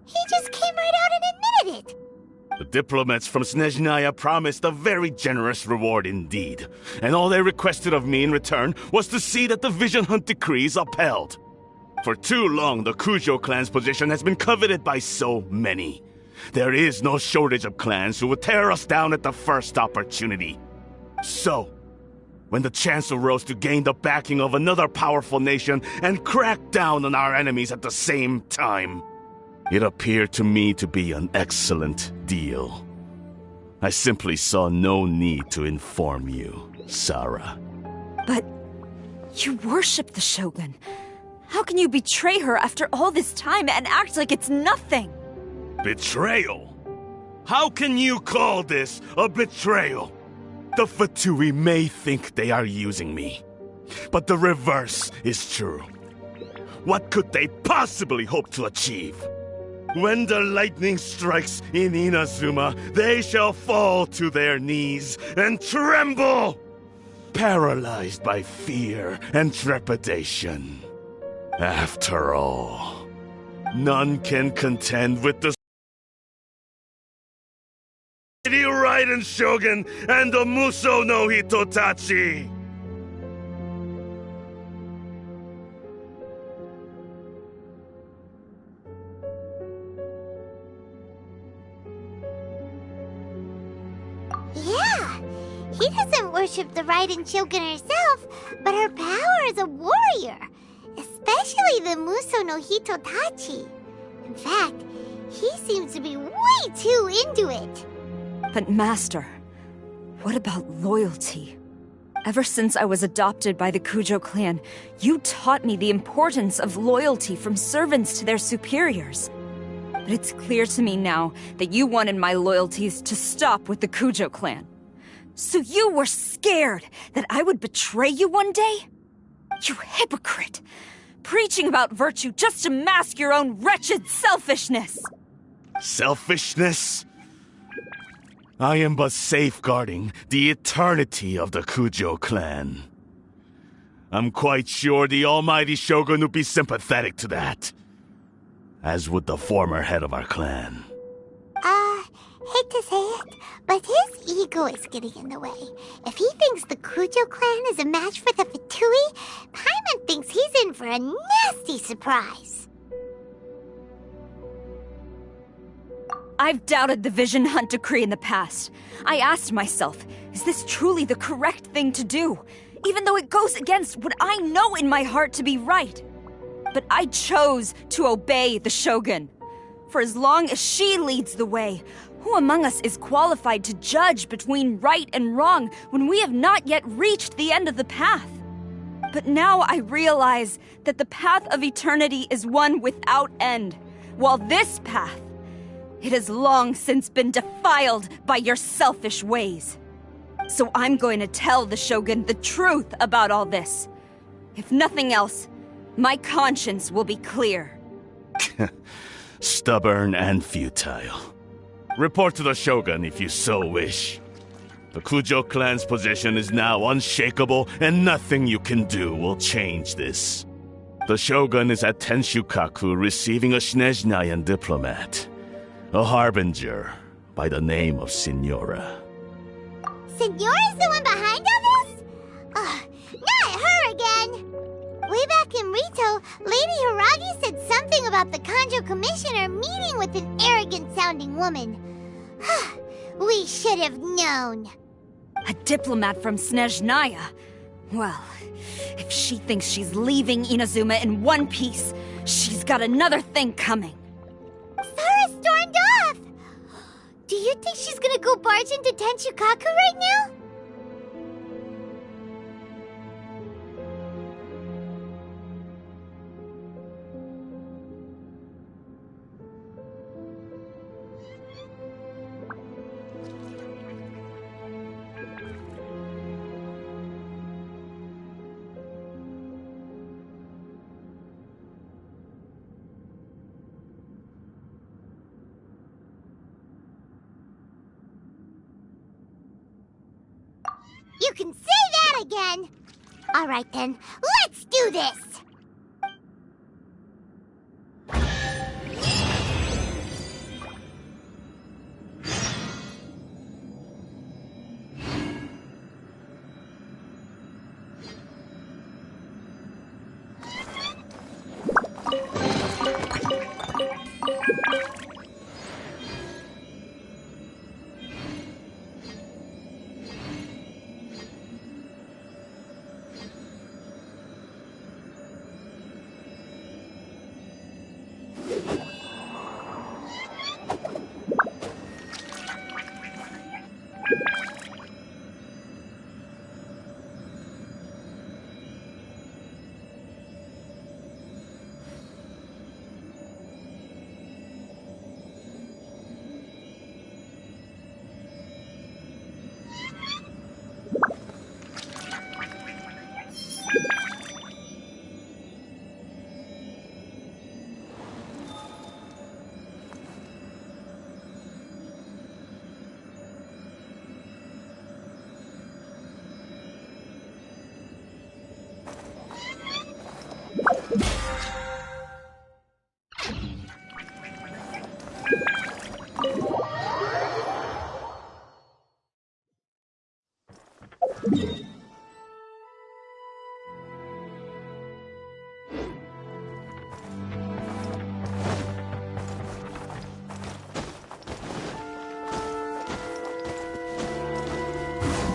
He just came right out and admitted it! The diplomats from Snezhnaya promised a very generous reward indeed, and all they requested of me in return was to see that the Vision Hunt decree is upheld. For too long, the Kujo clan's position has been coveted by so many. There is no shortage of clans who would tear us down at the first opportunity. So, when the chance arose to gain the backing of another powerful nation and crack down on our enemies at the same time, it appeared to me to be an excellent deal. I simply saw no need to inform you, Sarah. But you worship the Shogun. How can you betray her after all this time and act like it's nothing? Betrayal? How can you call this a betrayal? The Fatui may think they are using me, but the reverse is true. What could they possibly hope to achieve? When the lightning strikes in Inazuma, they shall fall to their knees and tremble, paralyzed by fear and trepidation. After all, none can contend with the Mighty Raiden Shogun and the Muso no Hitotachi! Yeah, he doesn't worship the Raiden Shogun herself, but her power as a warrior, especially the Muso no Hitotachi. In fact, he seems to be way too into it. But Master, what about loyalty? Ever since I was adopted by the Kujo clan, you taught me the importance of loyalty from servants to their superiors. But it's clear to me now that you wanted my loyalties to stop with the Kujo clan. So you were scared that I would betray you one day? You hypocrite! Preaching about virtue just to mask your own wretched selfishness! Selfishness? I am but safeguarding the eternity of the Kujo clan. I'm quite sure the almighty Shogun would be sympathetic to that. As would the former head of our clan. Hate to say it, but his ego is getting in the way. If he thinks the Kujo clan is a match for the Fatui, Paimon thinks he's in for a nasty surprise. I've doubted the Vision Hunt decree in the past. I asked myself, is this truly the correct thing to do? Even though it goes against what I know in my heart to be right. But I chose to obey the Shogun. For as long as she leads the way, who among us is qualified to judge between right and wrong when we have not yet reached the end of the path? But now I realize that the path of eternity is one without end, while this path, it has long since been defiled by your selfish ways. So I'm going to tell the Shogun the truth about all this. If nothing else, my conscience will be clear. Stubborn and futile. Report to the Shogun if you so wish. The Kujo clan's position is now unshakable, and nothing you can do will change this. The Shogun is at Tenshukaku receiving a Snezhnayan diplomat. A harbinger by the name of Signora. Signora's the one behind all this? Not her again! Way back in Rito, Lady Hiragi said something about the Kanjo Commissioner meeting with an arrogant-sounding woman. We should have known. A diplomat from Snezhnaya? Well, if she thinks she's leaving Inazuma in one piece, she's got another thing coming. Sarah stormed off! Do you think she's gonna go barge into Tenshukaku right now? You can say that again! Alright then, let's do this!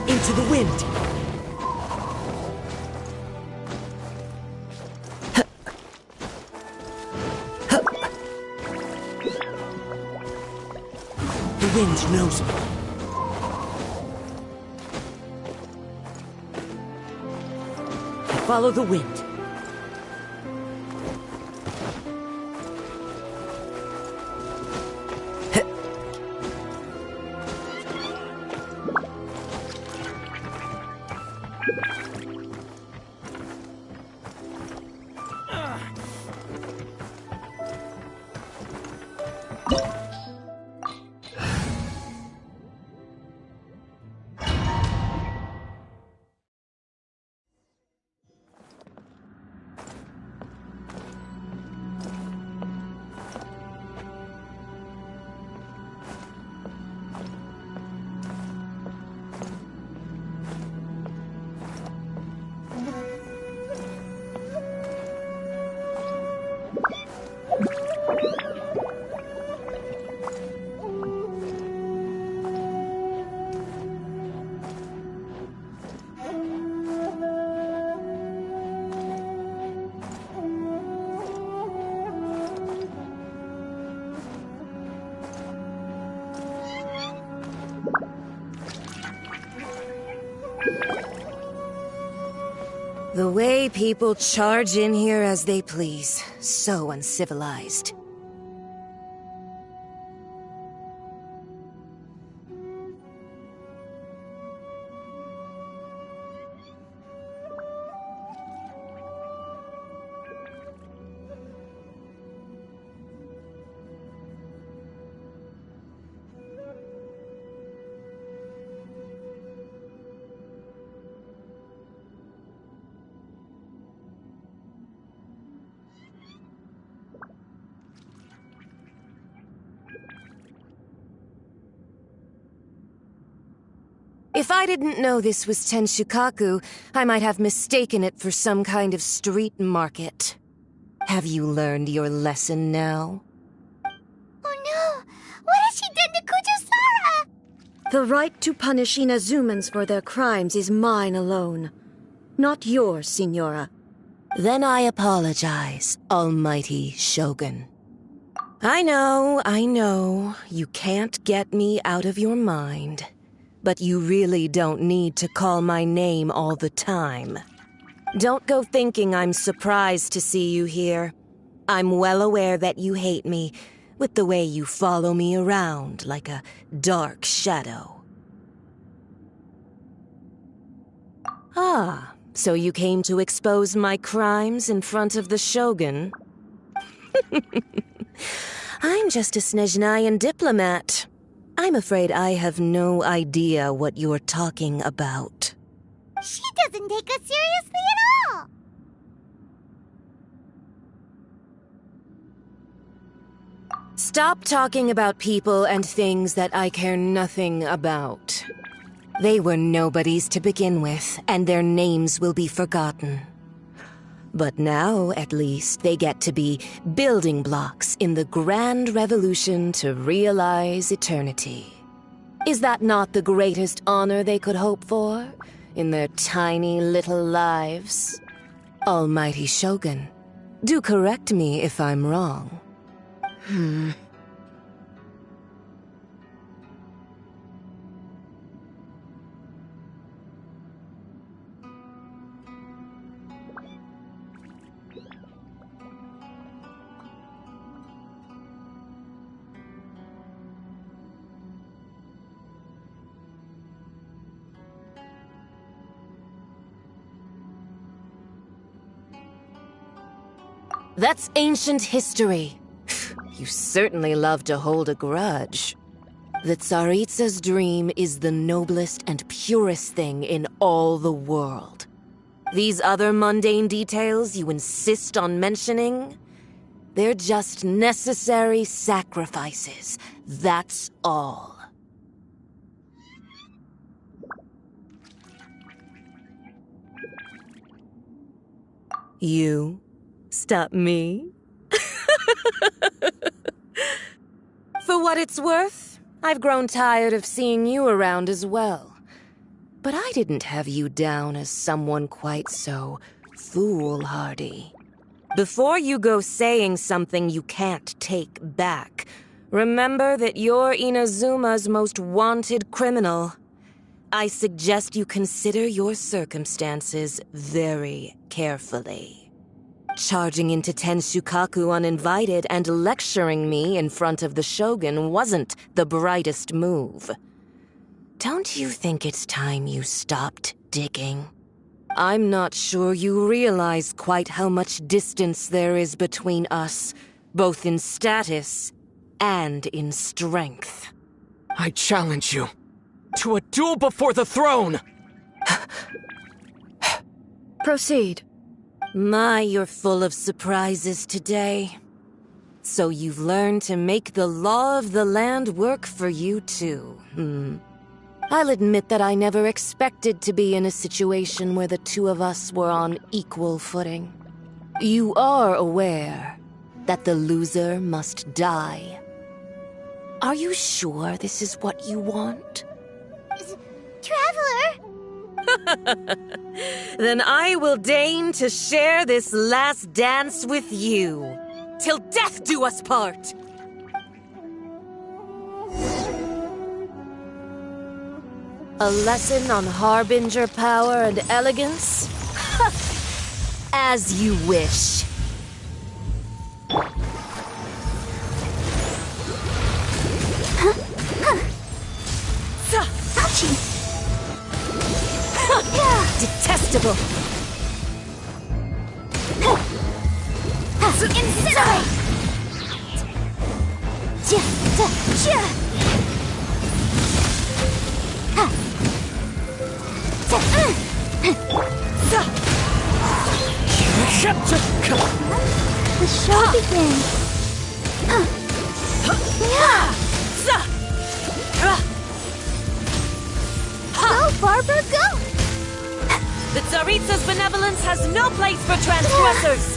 Into the wind! The wind knows me. I follow the wind. The way people charge in here as they please. So uncivilized. If I didn't know this was Tenshukaku, I might have mistaken it for some kind of street market. Have you learned your lesson now? Oh no! What has she done to Kujusara? The right to punish Inazumans for their crimes is mine alone. Not yours, Signora. Then I apologize, Almighty Shogun. I know, you can't get me out of your mind. But you really don't need to call my name all the time. Don't go thinking I'm surprised to see you here. I'm well aware that you hate me, with the way you follow me around like a dark shadow. Ah, so you came to expose my crimes in front of the Shogun? I'm just a Snezhnayan diplomat. I'm afraid I have no idea what you're talking about. She doesn't take us seriously at all! Stop talking about people and things that I care nothing about. They were nobodies to begin with, and their names will be forgotten. But now, at least, they get to be building blocks in the grand revolution to realize eternity. Is that not the greatest honor they could hope for in their tiny little lives? Almighty Shogun, do correct me if I'm wrong. That's ancient history. You certainly love to hold a grudge. The Tsaritsa's dream is the noblest and purest thing in all the world. These other mundane details you insist on mentioning, they're just necessary sacrifices. That's all. You stop me? For what it's worth, I've grown tired of seeing you around as well. But I didn't have you down as someone quite so foolhardy. Before you go saying something you can't take back, remember that you're Inazuma's most wanted criminal. I suggest you consider your circumstances very carefully. Charging into Tenshukaku uninvited and lecturing me in front of the Shogun wasn't the brightest move. Don't you think it's time you stopped digging? I'm not sure you realize quite how much distance there is between us, both in status and in strength. I challenge you to a duel before the throne! Proceed. My, you're full of surprises today. So you've learned to make the law of the land work for you too, I'll admit that I never expected to be in a situation where the two of us were on equal footing. You are aware that the loser must die. Are you sure this is what you want? Traveler! Then I will deign to share this last dance with you, till death do us part! A lesson on Harbinger power and elegance? As you wish. Detestable! Incinerate! The show begins! Go, Barbara, go! The Tsaritsa's benevolence has no place for transgressors!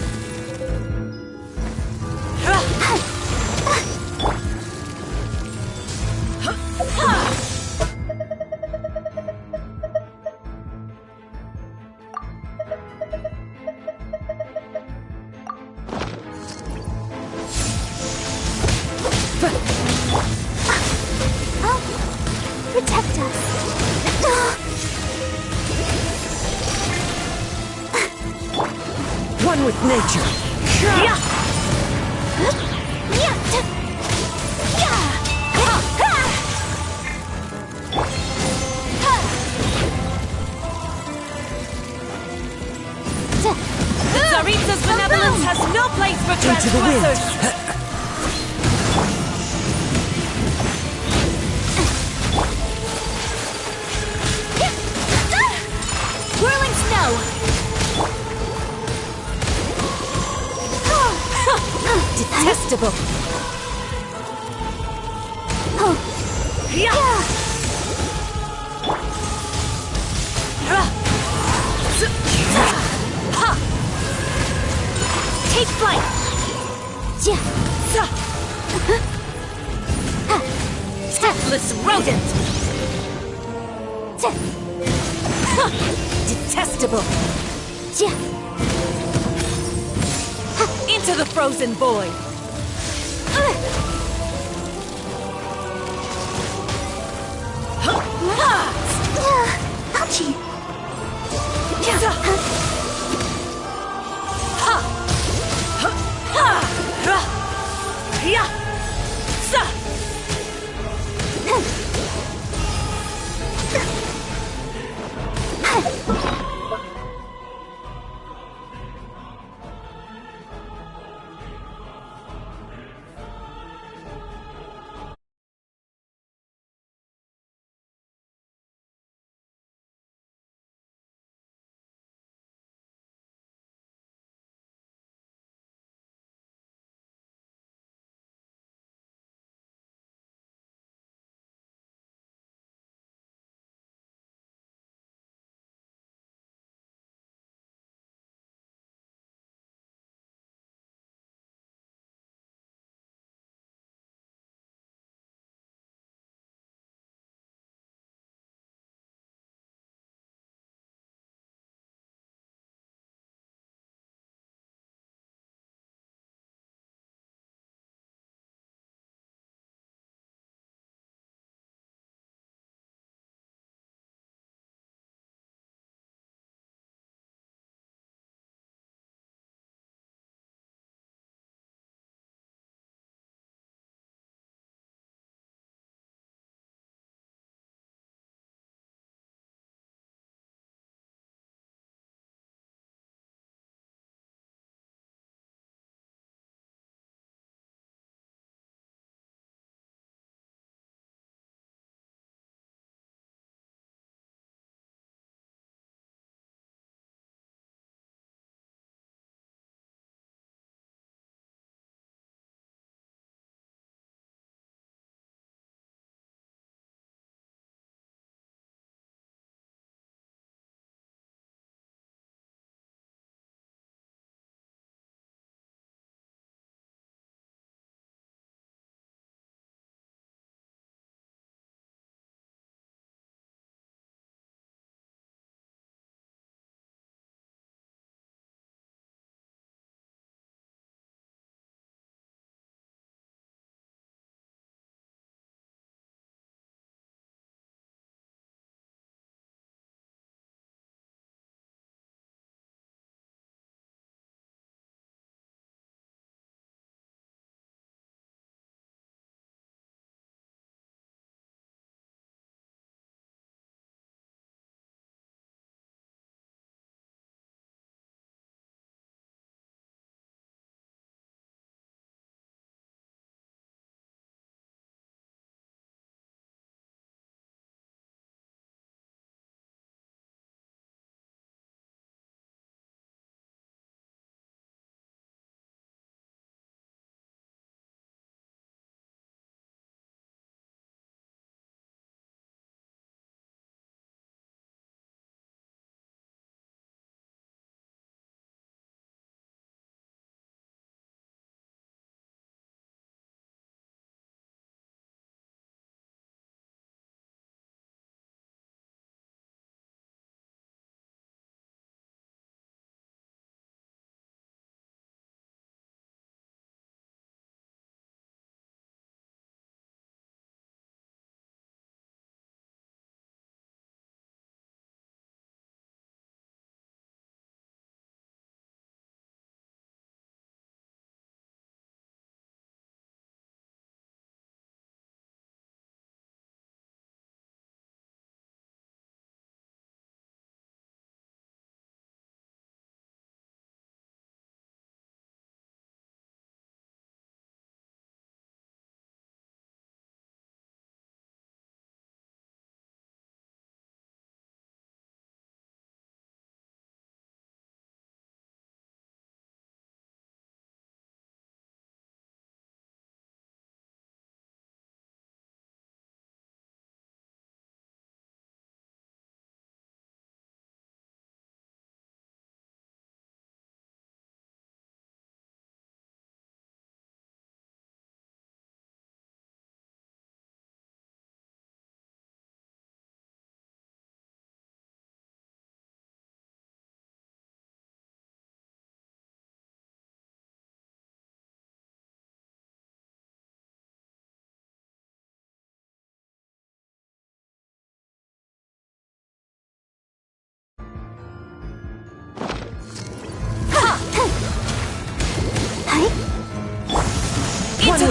Protect us! One with nature! The Tsaritsa's benevolence has no place for transgressors! Whirling snow! Detestable! Take flight! Tactless rodent! Detestable! Into the frozen void! Ouchie!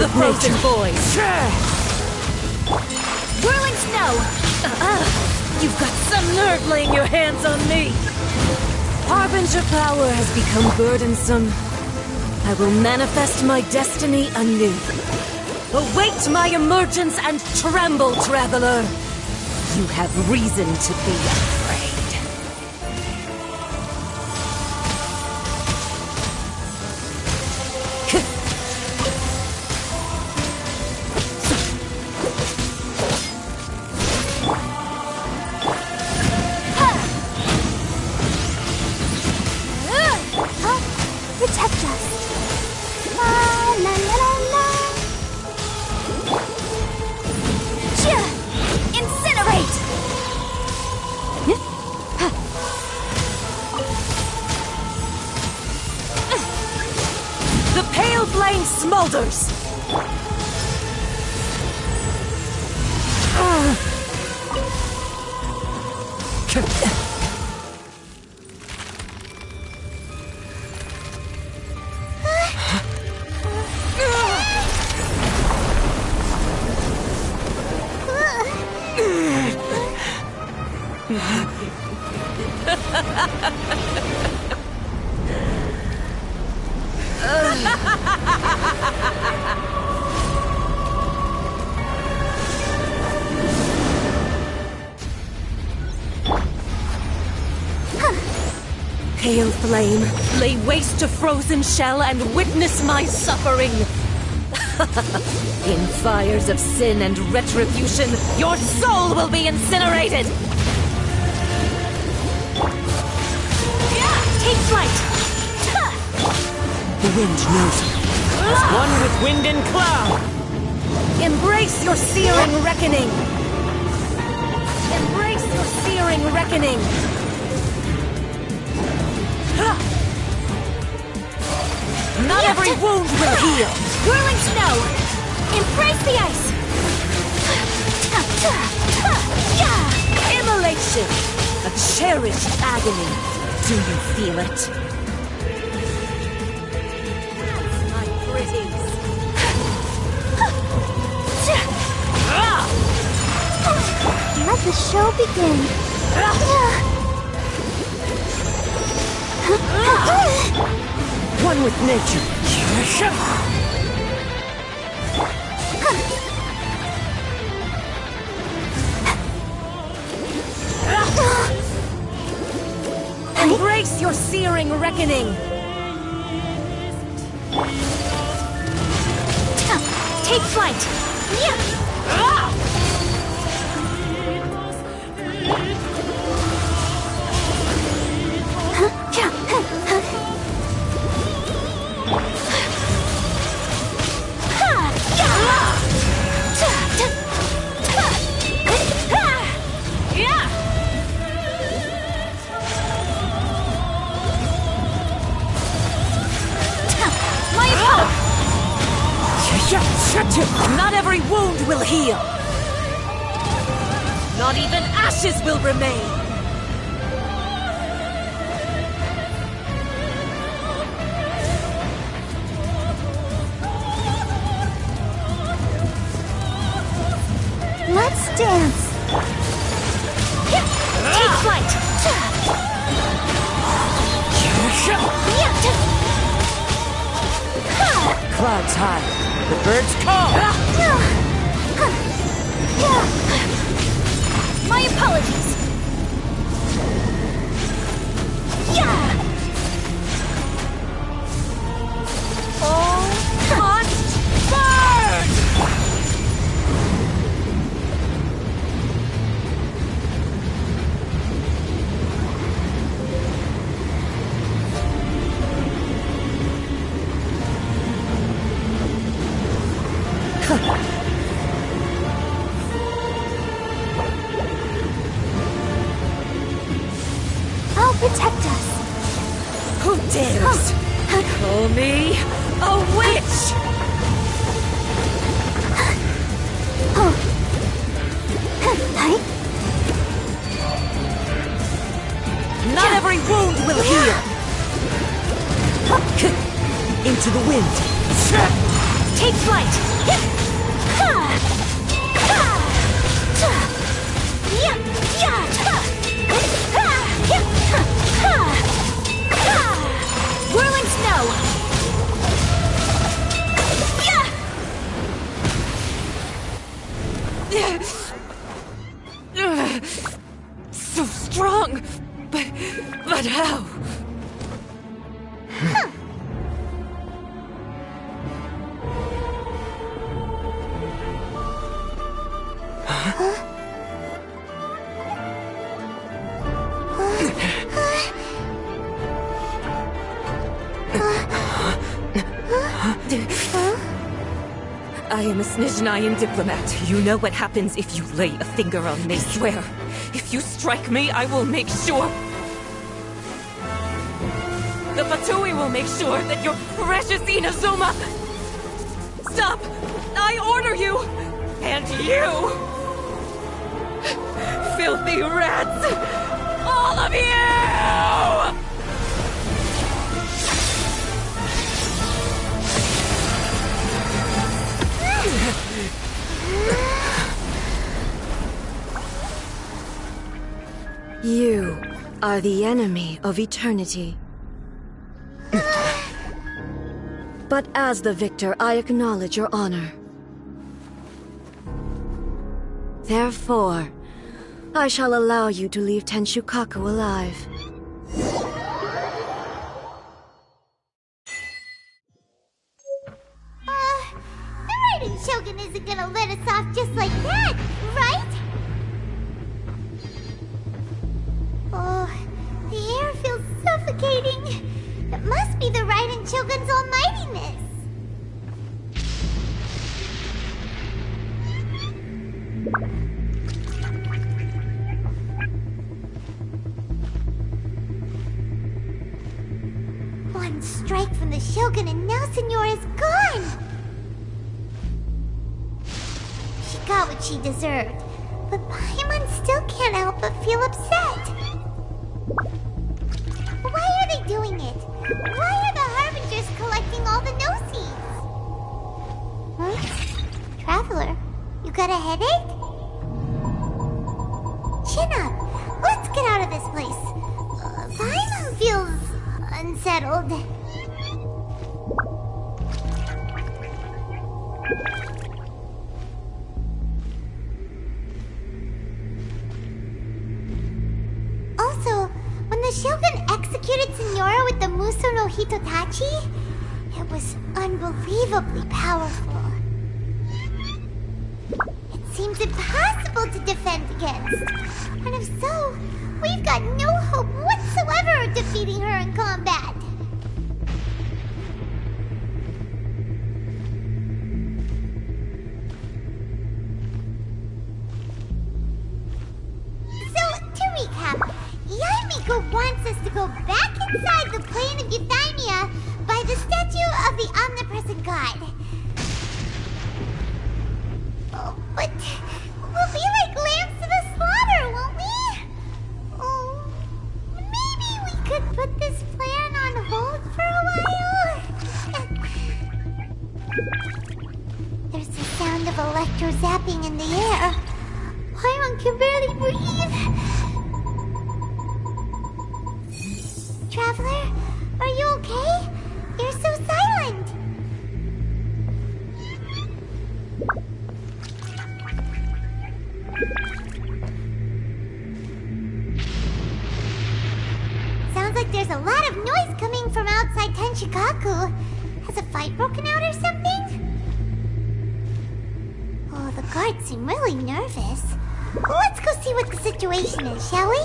of frozen void. Whirling snow! You've got some nerve laying your hands on me! Harbinger power has become burdensome. I will manifest my destiny anew. Await my emergence and tremble, traveler! You have reason to be afraid. Protect us. La la la la la. Incinerate! The pale flame smolders! Pale flame, lay waste to frozen shell and witness my suffering. In fires of sin and retribution, your soul will be incinerated! Take flight! The wind knows you. As one with wind and cloud! Embrace your searing reckoning! Embrace your searing reckoning! Not every wound will heal! Whirling snow! Embrace the ice! Immolation! A cherished agony! Do you feel it? My pretties! Let the show begin. One with nature! Embrace your searing reckoning! Take flight! Not every wound will heal! Not even ashes will remain! Let's dance. Take flight! Clouds high, the birds call! My apologies! All must burn! I'll protect us. Who dares call me a witch? Not every wound will heal. Into the wind. Take Take flight! Whirling snow! So strong! But how? I am a Snezhnayan diplomat. You know what happens if you lay a finger on me. Swear, if you strike me, I will make sure... The Fatui will make sure that your precious Inazuma... Stop! I order you! And you! Filthy rats! All of you! You are the enemy of eternity. But as the victor, I acknowledge your honor. Therefore, I shall allow you to leave Tenshukaku alive. The Raiden Shogun isn't gonna let us off just like that, right? Oh, the air feels suffocating. It must be the Raiden Shogun's almightiness. One strike from the Shogun and now Signora's gone! She got what she deserved, but Paimon still can't help but feel upset. Why are they doing it? Why are the Harbingers collecting all the no-seeds? Huh? Traveler, you got a headache? Chin up. Let's get out of this place. Paimon feels unsettled. Also, when the Shogun executed Signora with the Muso no Hitotachi, it was unbelievably powerful. It seems impossible to defend against. And if so, we've got no hope whatsoever of defeating her in combat. So, to recap, Yae Miko wants us to go back inside the plane of Euthymia by the statue of the omnipresent god. Oh, but we'll be like lambs to the slaughter, won't we? Oh, maybe we could put this plan on hold for a while? There's the sound of electro zapping in the air. Paimon can barely breathe. Traveler, are you okay? You're so silent. Sounds like there's a lot of noise coming from outside Tenshukaku. Has a fight broken out or something? Oh, the guards seem really nervous. Let's go see what the situation is, shall we?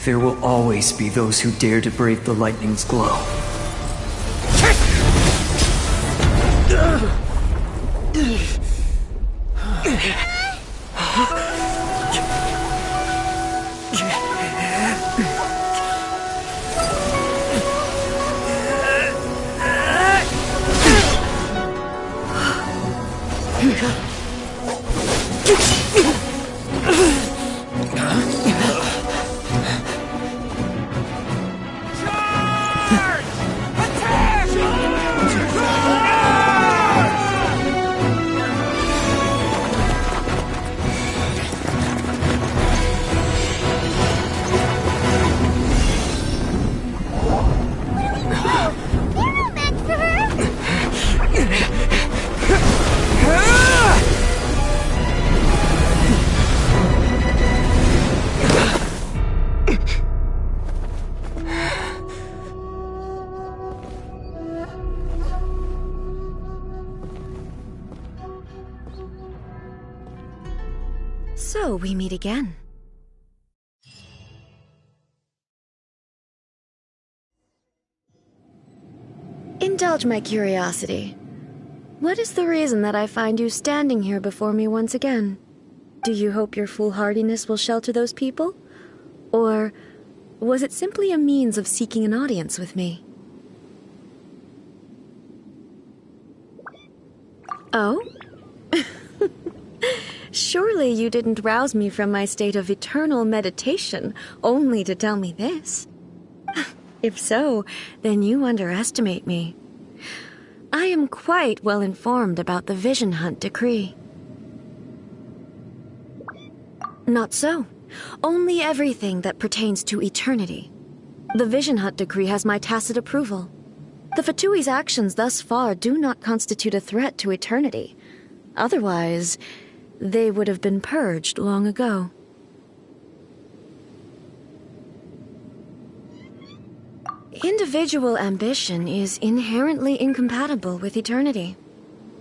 There will always be those who dare to brave the lightning's glow. So we meet again. Indulge my curiosity. What is the reason that I find you standing here before me once again? Do you hope your foolhardiness will shelter those people? Or was it simply a means of seeking an audience with me? Oh? Surely you didn't rouse me from my state of eternal meditation only to tell me this. If so, then you underestimate me. I am quite well informed about the Vision Hunt decree. Not so. Only everything that pertains to eternity. The Vision Hunt decree has my tacit approval. The Fatui's actions thus far do not constitute a threat to eternity. Otherwise, they would have been purged long ago. Individual ambition is inherently incompatible with eternity.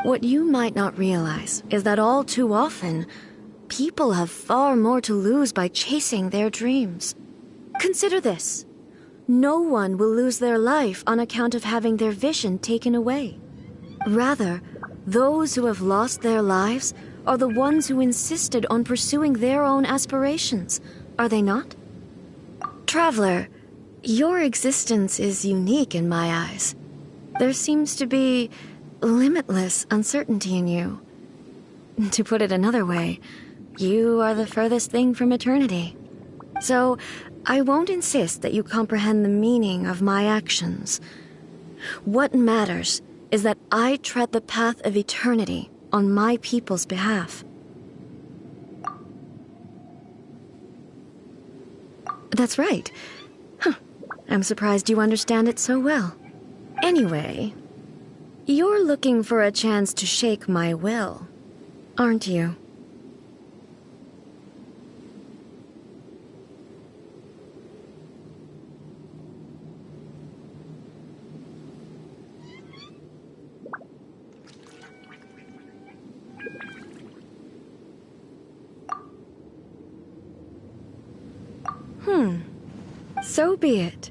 What you might not realize is that all too often, people have far more to lose by chasing their dreams. Consider this. No one will lose their life on account of having their vision taken away. Rather, those who have lost their lives are the ones who insisted on pursuing their own aspirations, are they not? Traveler, your existence is unique in my eyes. There seems to be limitless uncertainty in you. To put it another way, you are the furthest thing from eternity. So, I won't insist that you comprehend the meaning of my actions. What matters is that I tread the path of eternity on my people's behalf. That's right. I'm surprised you understand it so well. Anyway, you're looking for a chance to shake my will, aren't you? So be it.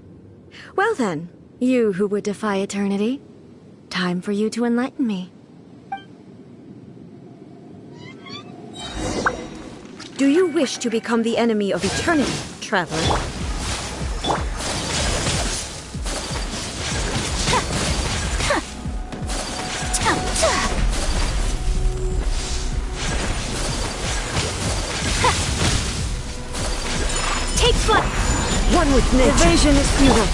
Well then, you who would defy eternity, time for you to enlighten me. Do you wish to become the enemy of eternity, traveler? Take flight! One with nature. Evasion is futile.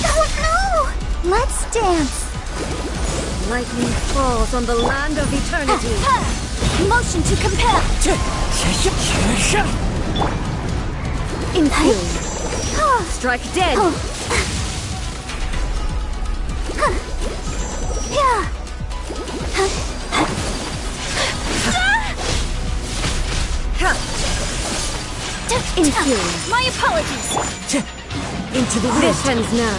Oh no! Let's dance. Lightning falls on the land of eternity. Motion to compel. Impale. Strike dead. Infuriate. My apologies. Into the wind. This ends now.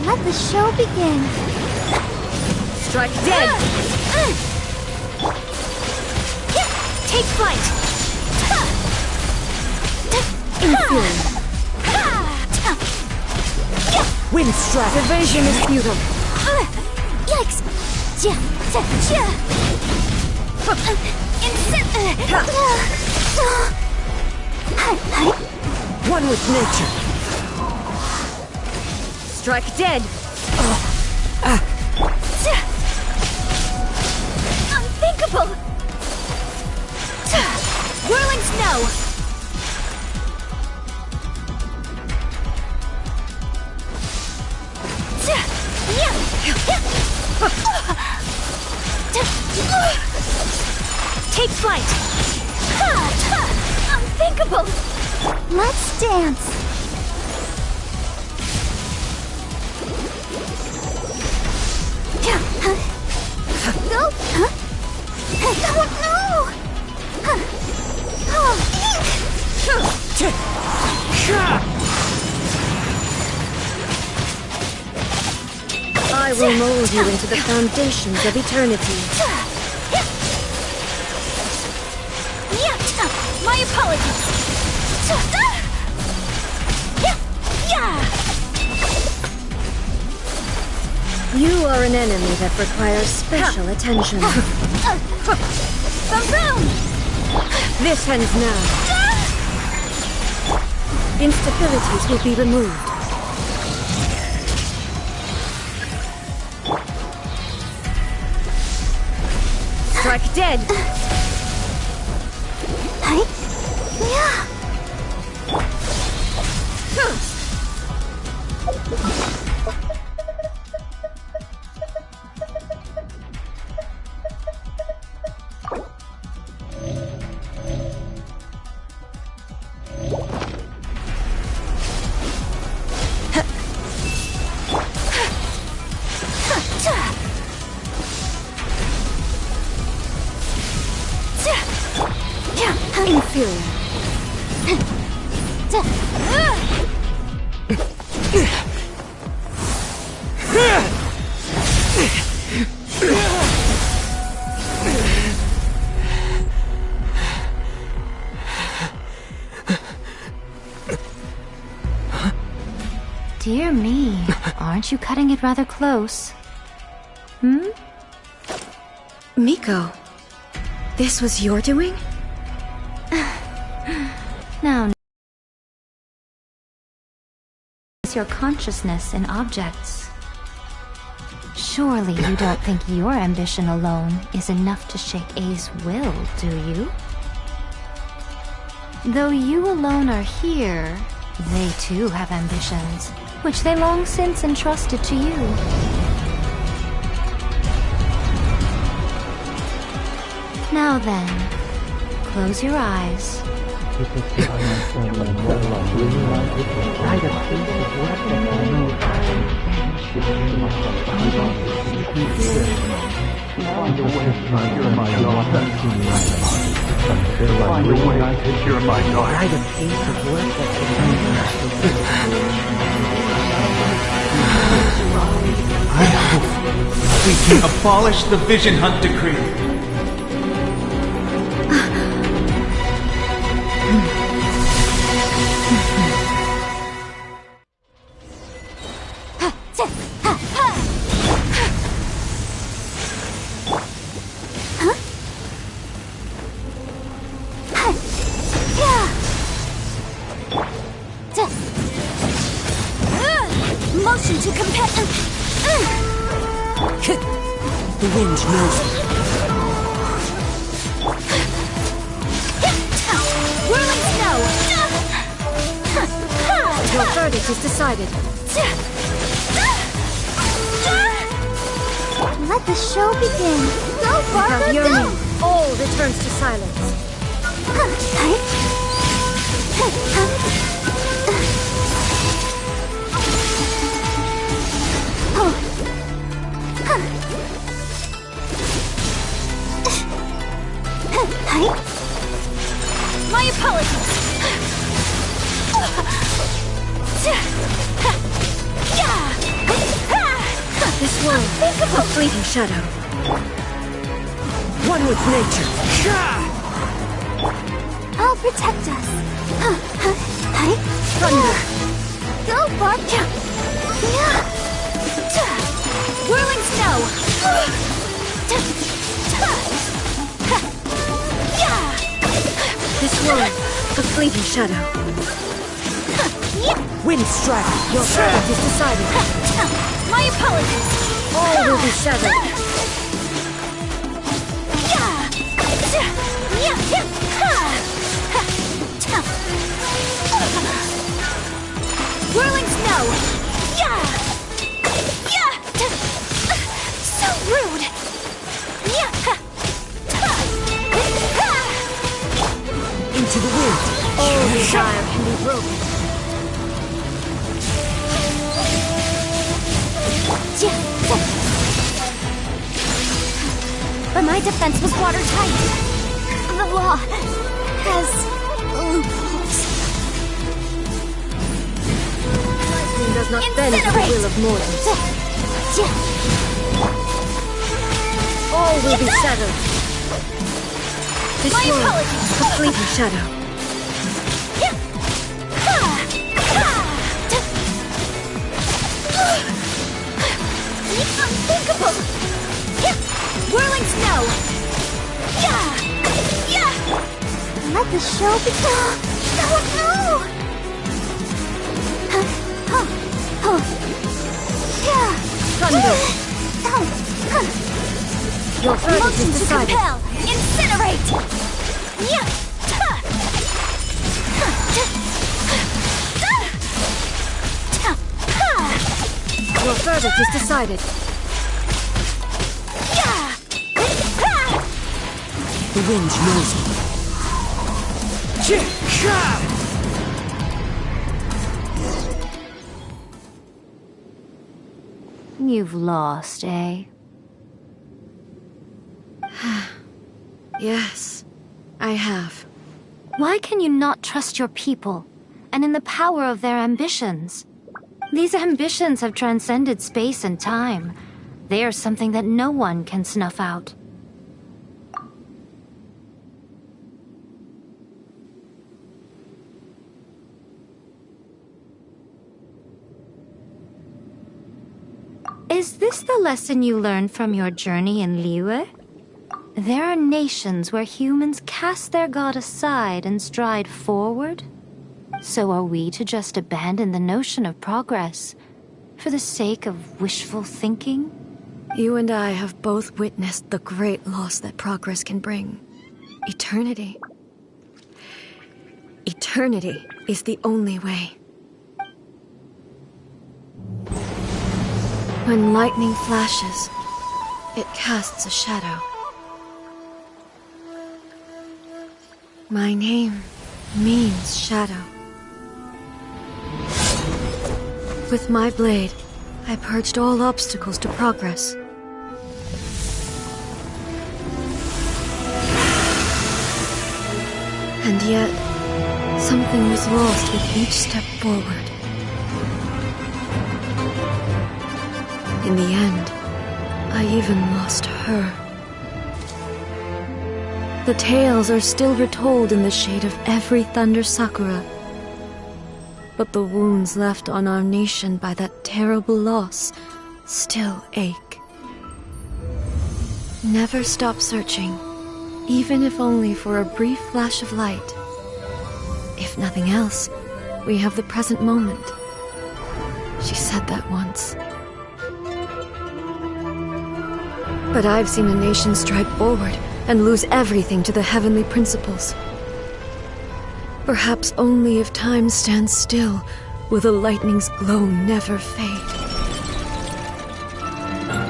Let the show begin. Strike dead. Take flight. Infuriate. Wind strike. Evasion is futile. Yikes! One with nature. Strike dead. Unthinkable! Whirling snow! Take flight! Unthinkable! Let's dance. Go! I will mold you into the foundations of eternity. My apologies! You are an enemy that requires special attention. Boom! This ends now. Instabilities will be removed. Strike dead! Dear me, aren't you cutting it rather close? Hmm? Miko, this was your doing? Now, your consciousness in objects. Surely you don't think your ambition alone is enough to shake A's will, do you? Though you alone are here, they too have ambitions, which they long since entrusted to you. Now then, close your eyes. I hope we can abolish the Vision Hunt Decree. Motion to compare. The wind knows me. Whirling snow. Your verdict is decided. Let the show begin. Go, Barbara, Without your go! name, all returns to silence. My apologies. This world, a fleeting shadow. One with nature. I'll protect us. Thunder. Go, Barbara. Swarm, the fleeting shadow. Wind strike. Your verdict is decided. My apologies. All will be severed. Whirling snow. So rude. Into the wind. All desire can be broken. But my defense was watertight. The law has loopholes. Lightning does not bend to the will of mortals. All will be settled. This My world, apologies. the fleeting shadow. Unthinkable! Whirling snow! Let the show begin. Oh no! Thunder. Your verdict Motion is to decided. compel! Incinerate! Your verdict is decided. The wind knows me. You've lost, eh? Yes, I have. Why can you not trust your people, and in the power of their ambitions? These ambitions have transcended space and time. They are something that no one can snuff out. Is this the lesson you learned from your journey in Liyue? There are nations where humans cast their god aside and stride forward. So are we to just abandon the notion of progress for the sake of wishful thinking? You and I have both witnessed the great loss that progress can bring. Eternity. Eternity is the only way. When lightning flashes, it casts a shadow. My name means shadow. With my blade, I purged all obstacles to progress. And yet, something was lost with each step forward. In the end, I even lost her. The tales are still retold in the shade of every Thunder Sakura. But the wounds left on our nation by that terrible loss still ache. Never stop searching, even if only for a brief flash of light. If nothing else, we have the present moment. She said that once. But I've seen a nation stride forward and lose everything to the heavenly principles. Perhaps only if time stands still will the lightning's glow never fade.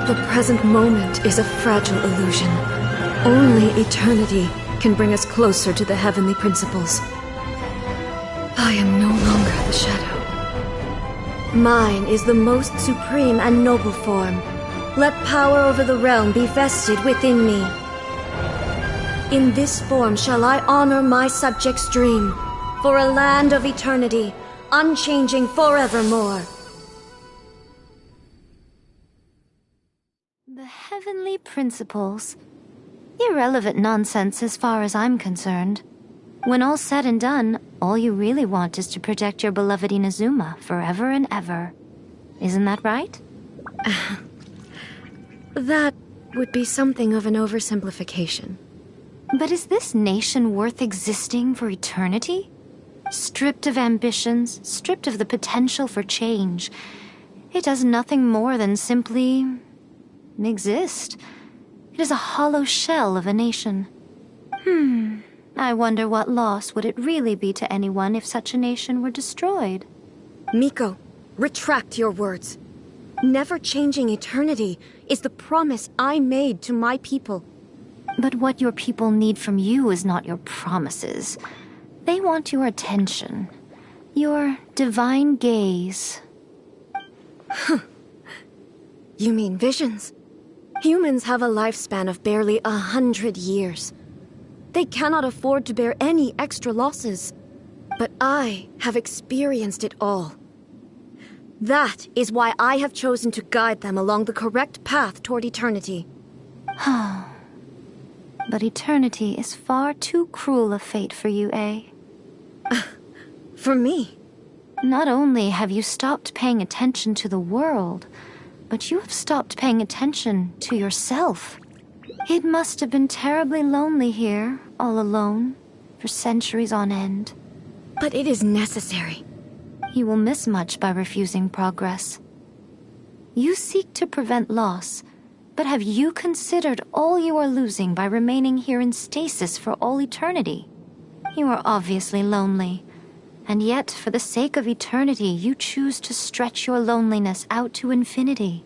The present moment is a fragile illusion. Only eternity can bring us closer to the heavenly principles. I am no longer the shadow. Mine is the most supreme and noble form. Let power over the realm be vested within me. In this form shall I honor my subjects' dream, for a land of eternity, unchanging forevermore. The heavenly principles. Irrelevant nonsense as far as I'm concerned. When all's said and done, all you really want is to protect your beloved Inazuma forever and ever. Isn't that right? That would be something of an oversimplification. But is this nation worth existing for eternity? Stripped of ambitions, stripped of the potential for change, it does nothing more than simply exist. It is a hollow shell of a nation. I wonder what loss would it really be to anyone if such a nation were destroyed? Miko, retract your words. Never changing eternity is the promise I made to my people. But what your people need from you is not your promises. They want your attention. Your divine gaze. You mean visions? Humans have a lifespan of barely 100 years. They cannot afford to bear any extra losses. But I have experienced it all. That is why I have chosen to guide them along the correct path toward eternity. But eternity is far too cruel a fate for you, eh? For me? Not only have you stopped paying attention to the world, but you have stopped paying attention to yourself. It must have been terribly lonely here, all alone, for centuries on end. But it is necessary. You will miss much by refusing progress. You seek to prevent loss, but have you considered all you are losing by remaining here in stasis for all eternity? You are obviously lonely, and yet for the sake of eternity you choose to stretch your loneliness out to infinity.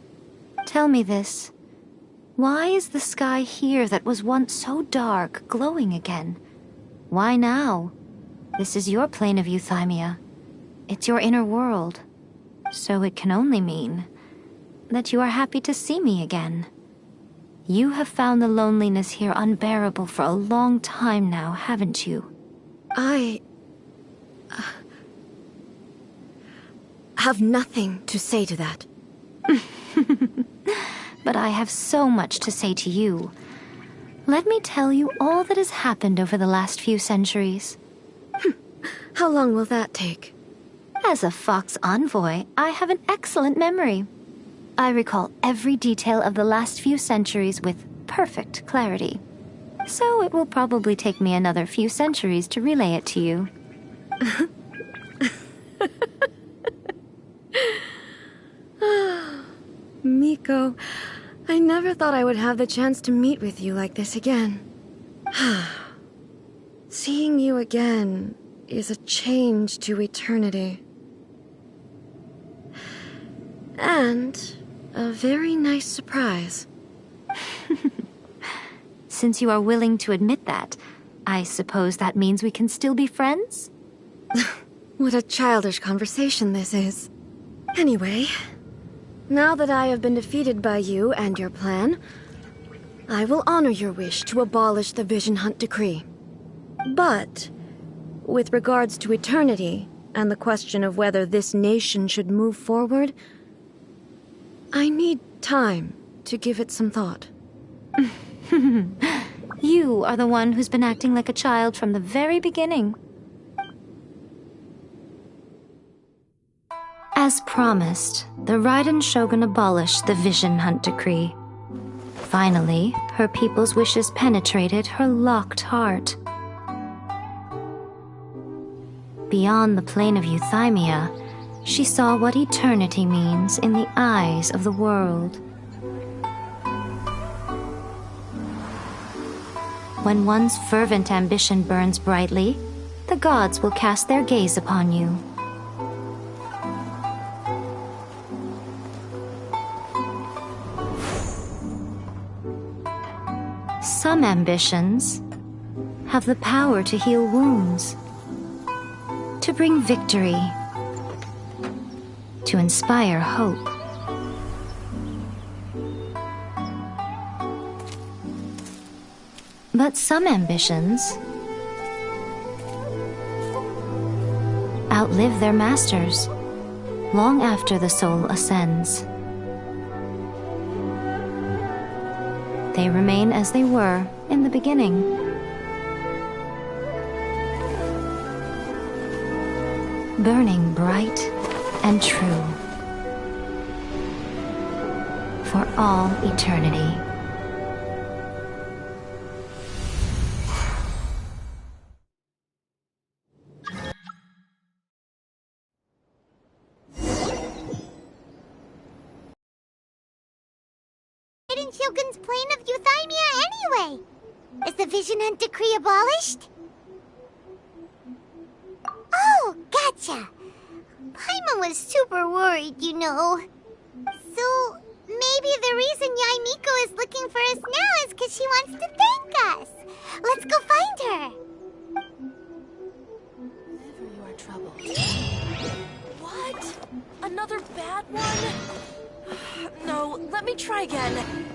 Tell me this. Why is the sky here that was once so dark glowing again? Why now? This is your plane of euthymia. It's your inner world. So it can only mean that you are happy to see me again. You have found the loneliness here unbearable for a long time now, haven't you? I have nothing to say to that. But I have so much to say to you. Let me tell you all that has happened over the last few centuries. How long will that take? As a Fox envoy, I have an excellent memory. I recall every detail of the last few centuries with perfect clarity. So it will probably take me another few centuries to relay it to you. Miko, I never thought I would have the chance to meet with you like this again. Seeing you again is a change to eternity. And a very nice surprise. Since you are willing to admit that, I suppose that means we can still be friends? What a childish conversation this is. Anyway, now that I have been defeated by you and your plan, I will honor your wish to abolish the Vision Hunt Decree. But, with regards to eternity and the question of whether this nation should move forward, I need time to give it some thought. You are the one who's been acting like a child from the very beginning. As promised, the Raiden Shogun abolished the Vision Hunt Decree. Finally, her people's wishes penetrated her locked heart. Beyond the plane of euthymia, she saw what eternity means in the eyes of the world. When one's fervent ambition burns brightly, the gods will cast their gaze upon you. Some ambitions have the power to heal wounds, to bring victory, to inspire hope. But some ambitions outlive their masters long after the soul ascends. They remain as they were in the beginning. Burning bright and true for all eternity. Grand Shogun's plan of euthymia anyway? Is the Vision Hunt decree abolished? Oh, gotcha. Paimon was super worried, you know. So, maybe the reason Yae Miko is looking for us now is because she wants to thank us. Let's go find her. Never you are troubled. What? Another bad one? No, let me try again.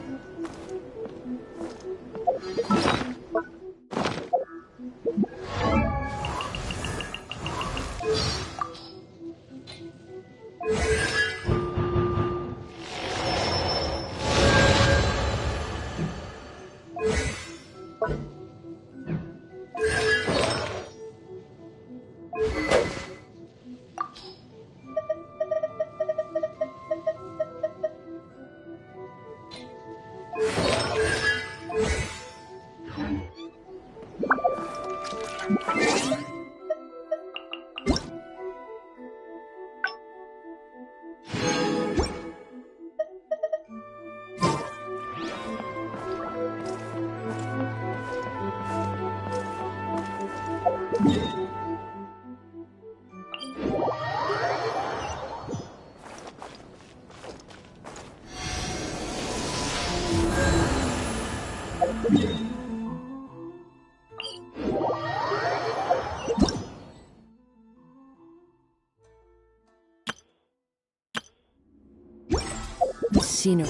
Scenery.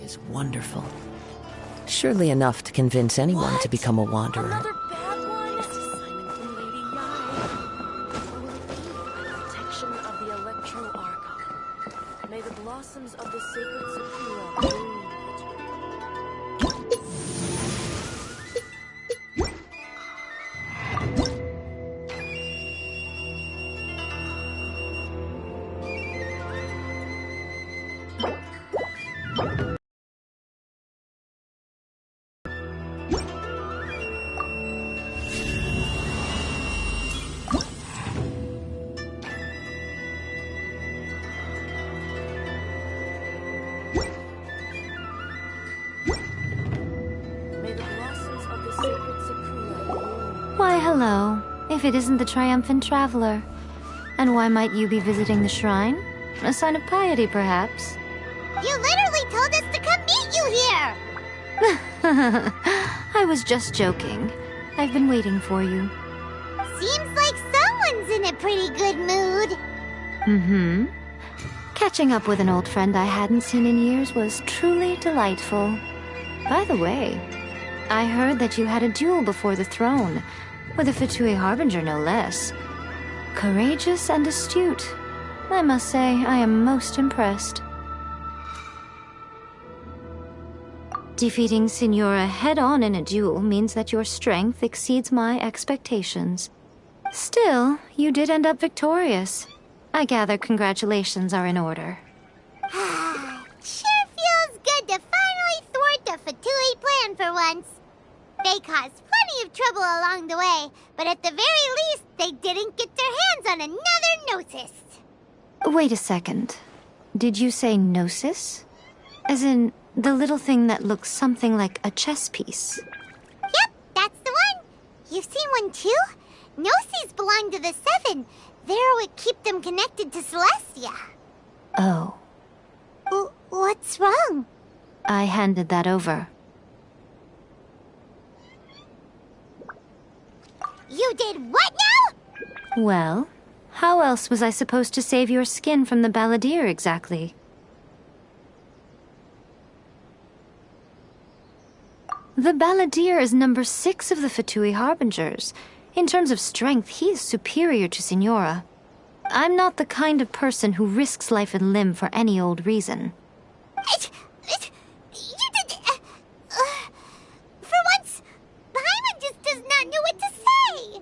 Is wonderful. Surely enough to convince anyone to become a wanderer. Another bad one? This is Simon from Lady Yae. Or will it be the protection of the Electro Archon? May the blossoms of the sacred Sakura bloom. Why, hello. If it isn't the triumphant traveler. And why might you be visiting the shrine? A sign of piety, perhaps? You literally told us to come meet you here! I was just joking. I've been waiting for you. Seems like someone's in a pretty good mood. Mm-hmm. Catching up with an old friend I hadn't seen in years was truly delightful. By the way, I heard that you had a duel before the throne, with a Fatui Harbinger no less. Courageous and astute. I must say, I am most impressed. Defeating Signora head-on in a duel means that your strength exceeds my expectations. Still, you did end up victorious. I gather congratulations are in order. Sure feels good to finally thwart the Fatui plan for once. They caused plenty of trouble along the way, but at the very least, they didn't get their hands on another Gnosis. Wait a second. Did you say Gnosis? As in, the little thing that looks something like a chess piece? Yep, that's the one. You've seen one too? Gnosis belong to the Seven. They're what keep them connected to Celestia. Oh. What's wrong? I handed that over. You did what now? Well, how else was I supposed to save your skin from the Balladeer exactly? The Balladeer is number 6 of the Fatui Harbingers. In terms of strength, he is superior to Signora. I'm not the kind of person who risks life and limb for any old reason. You did... for once, Paimon just does not know what to say.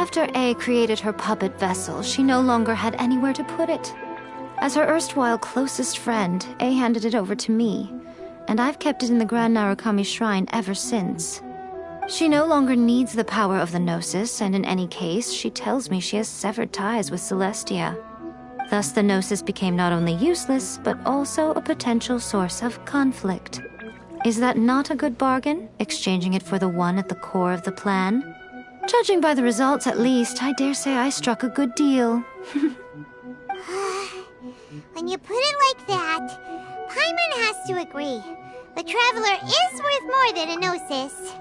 After A created her puppet vessel, she no longer had anywhere to put it. As her erstwhile closest friend, A handed it over to me, and I've kept it in the Grand Narukami Shrine ever since. She no longer needs the power of the Gnosis, and in any case, she tells me she has severed ties with Celestia. Thus, the Gnosis became not only useless, but also a potential source of conflict. Is that not a good bargain, exchanging it for the one at the core of the plan? Judging by the results, at least, I dare say I struck a good deal. When you put it like that, Paimon has to agree. The Traveler is worth more than a Gnosis.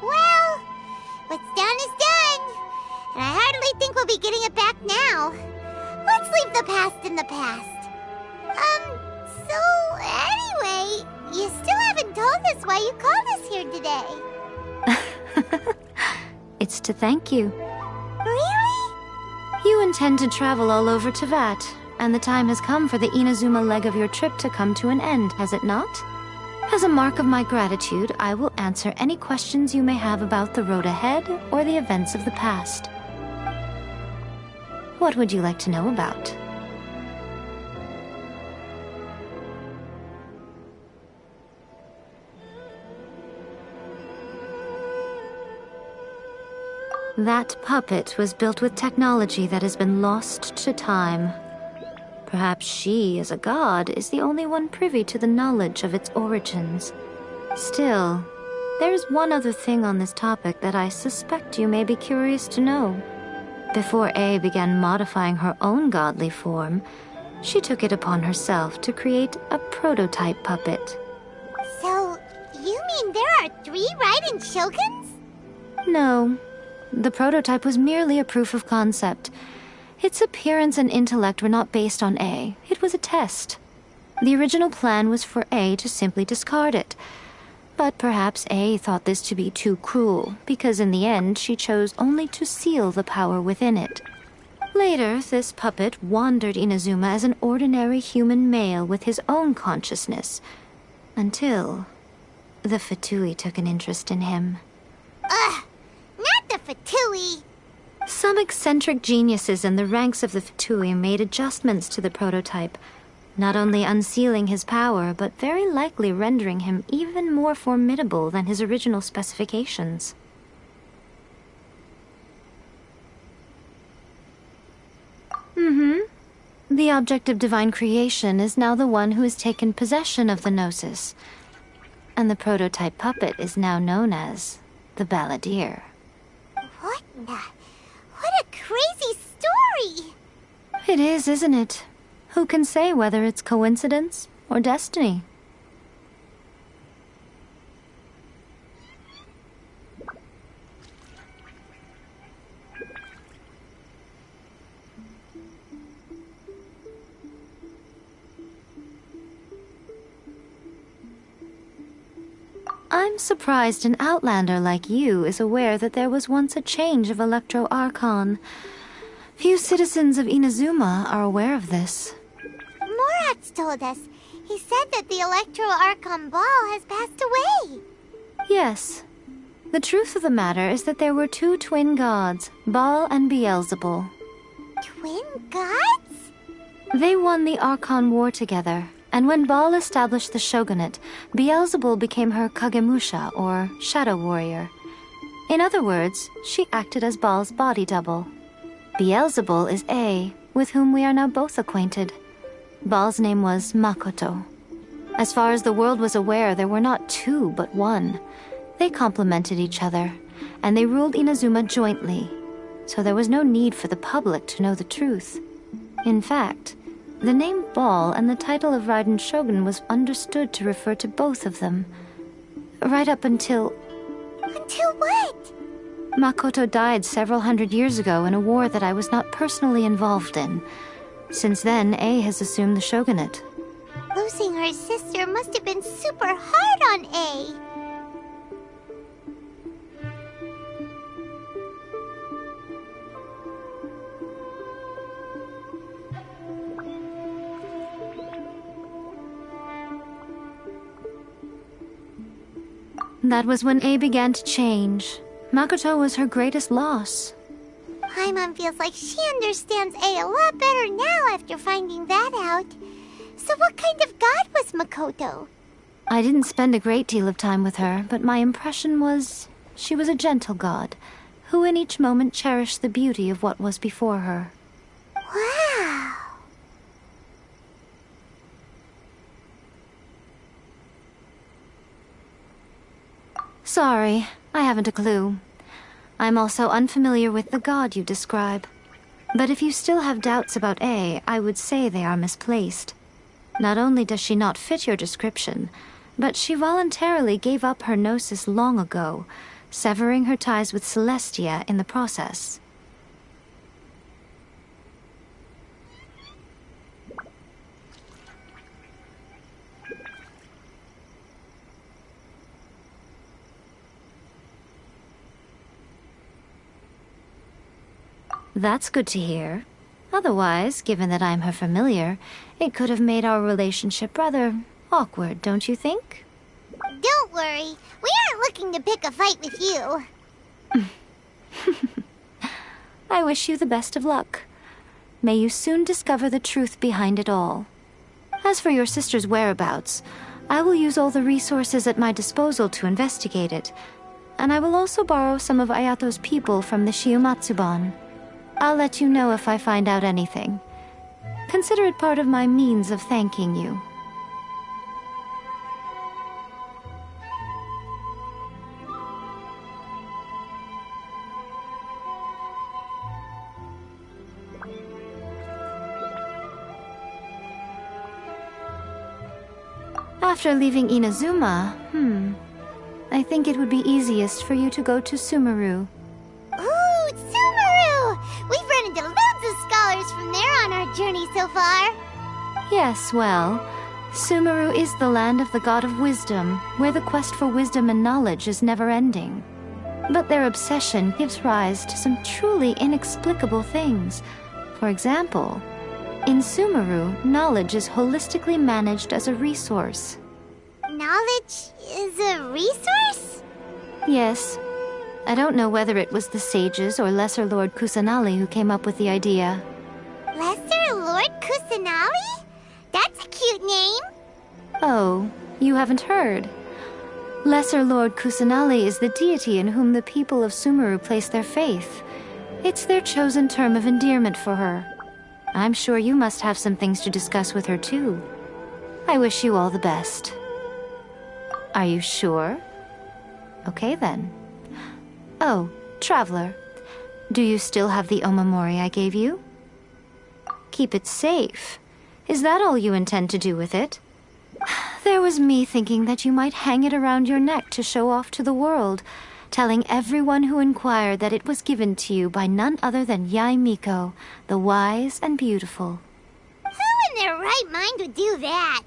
Well, what's done is done. And I hardly think we'll be getting it back now. Let's leave the past in the past. So anyway, you still haven't told us why you called us here today. It's to thank you. Really? You intend to travel all over Teyvat, and the time has come for the Inazuma leg of your trip to come to an end, has it not? As a mark of my gratitude, I will answer any questions you may have about the road ahead or the events of the past. What would you like to know about? That puppet was built with technology that has been lost to time. Perhaps she, as a god, is the only one privy to the knowledge of its origins. Still, there's one other thing on this topic that I suspect you may be curious to know. Before A began modifying her own godly form, she took it upon herself to create a prototype puppet. So, you mean there are 3 Raiden Shoguns? No. The prototype was merely a proof of concept. Its appearance and intellect were not based on A. It was a test. The original plan was for A to simply discard it. But perhaps A thought this to be too cruel, because in the end she chose only to seal the power within it. Later, this puppet wandered Inazuma as an ordinary human male with his own consciousness, until the Fatui took an interest in him. Ugh! Not the Fatui! Some eccentric geniuses in the ranks of the Fatui made adjustments to the prototype, not only unsealing his power, but very likely rendering him even more formidable than his original specifications. The object of divine creation is now the one who has taken possession of the Gnosis, and the prototype puppet is now known as the Balladeer. What a crazy story! It is, isn't it? Who can say whether it's coincidence or destiny? I'm surprised an outlander like you is aware that there was once a change of Electro Archon. Few citizens of Inazuma are aware of this. Morat Gods told us. He said that the Electro Archon Baal has passed away. Yes. The truth of the matter is that there were two twin gods, Baal and Beelzebul. Twin gods? They won the Archon War together, and when Baal established the shogunate, Beelzebul became her Kagemusha, or shadow warrior. In other words, she acted as Baal's body double. Beelzebul is A, with whom we are now both acquainted. Baal's name was Makoto. As far as the world was aware, there were not two, but one. They complemented each other, and they ruled Inazuma jointly, so there was no need for the public to know the truth. In fact, the name Baal and the title of Raiden Shogun was understood to refer to both of them. Right up until... Until what? Makoto died several hundred years ago in a war that I was not personally involved in. Since then, A has assumed the shogunate. Losing her sister must have been super hard on A. That was when A began to change. Makoto was her greatest loss. Paimon feels like she understands A a lot better now after finding that out. So what kind of god was Makoto? I didn't spend a great deal of time with her, but my impression was she was a gentle god, who in each moment cherished the beauty of what was before her. Wow! Sorry, I haven't a clue. I'm also unfamiliar with the god you describe. But if you still have doubts about A, I would say they are misplaced. Not only does she not fit your description, but she voluntarily gave up her gnosis long ago, severing her ties with Celestia in the process. That's good to hear. Otherwise, given that I'm her familiar, it could have made our relationship rather awkward, don't you think? Don't worry. We aren't looking to pick a fight with you. I wish you the best of luck. May you soon discover the truth behind it all. As for your sister's whereabouts, I will use all the resources at my disposal to investigate it, and I will also borrow some of Ayato's people from the Shiumatsuban. I'll let you know if I find out anything. Consider it part of my means of thanking you. After leaving Inazuma, I think it would be easiest for you to go to Sumeru. Ooh, Sumeru! We've run into loads of scholars from there on our journey so far. Yes, well, Sumeru is the land of the god of wisdom, where the quest for wisdom and knowledge is never-ending. But their obsession gives rise to some truly inexplicable things. For example, in Sumeru, knowledge is holistically managed as a resource. Knowledge is a resource? Yes. I don't know whether it was the sages or Lesser Lord Kusanali who came up with the idea. Lesser Lord Kusanali? That's a cute name. Oh, you haven't heard. Lesser Lord Kusanali is the deity in whom the people of Sumeru place their faith. It's their chosen term of endearment for her. I'm sure you must have some things to discuss with her too. I wish you all the best. Are you sure? Okay then. Oh, Traveler, do you still have the omamori I gave you? Keep it safe. Is that all you intend to do with it? There was me thinking that you might hang it around your neck to show off to the world, telling everyone who inquired that it was given to you by none other than Yae Miko, the wise and beautiful. Who in their right mind would do that?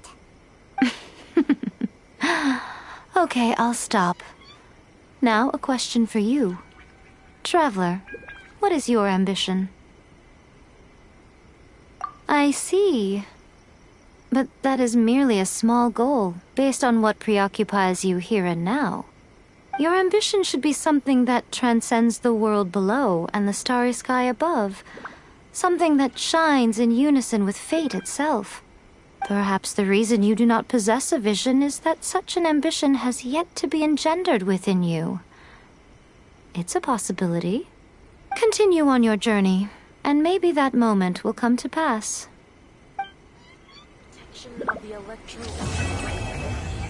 Okay, I'll stop. Now, a question for you. Traveler, what is your ambition? I see. But that is merely a small goal, based on what preoccupies you here and now. Your ambition should be something that transcends the world below and the starry sky above. Something that shines in unison with fate itself. Perhaps the reason you do not possess a vision is that such an ambition has yet to be engendered within you. It's a possibility. Continue on your journey, and maybe that moment will come to pass. Protection of the Electro Arc.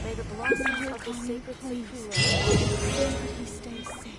May the blossoms of the sacred Sakura he stay safe.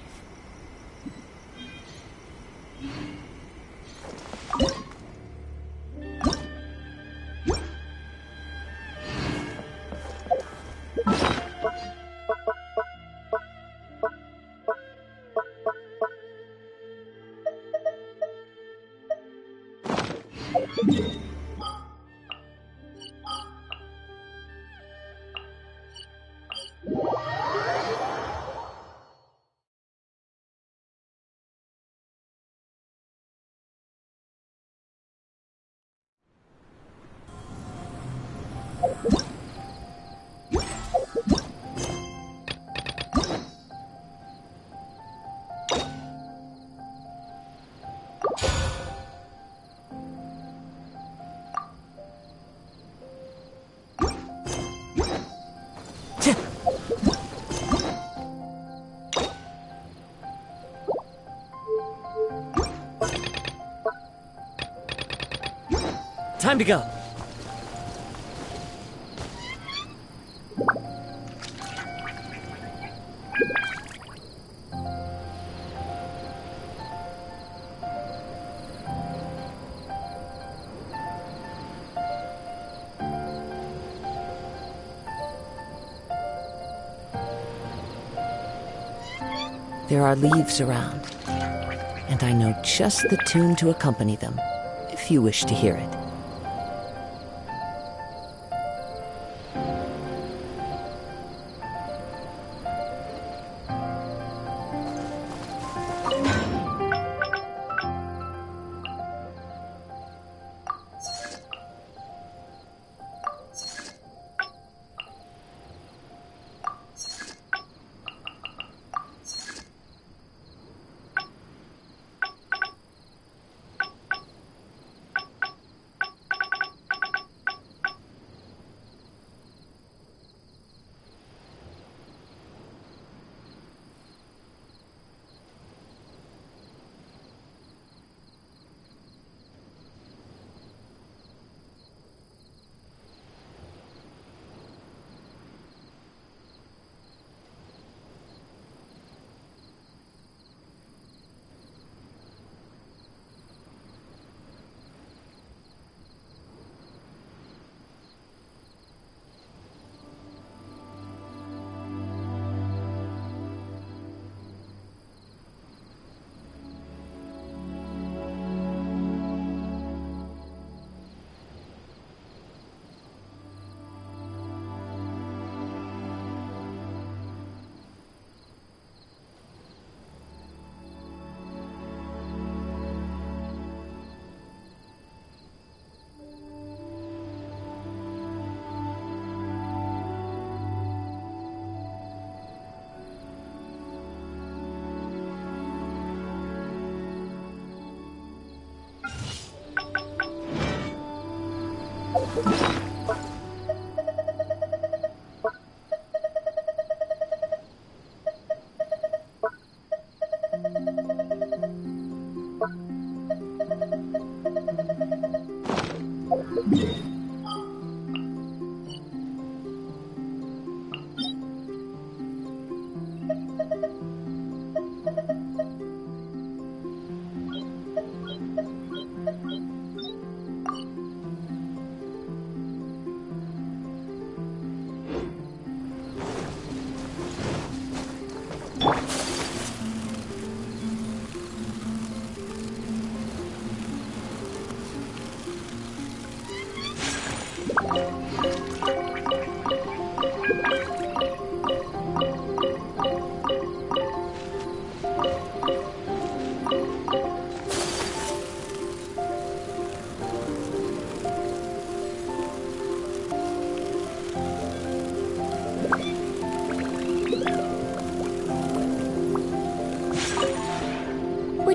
Time to go. There are leaves around, and I know just the tune to accompany them, if you wish to hear it.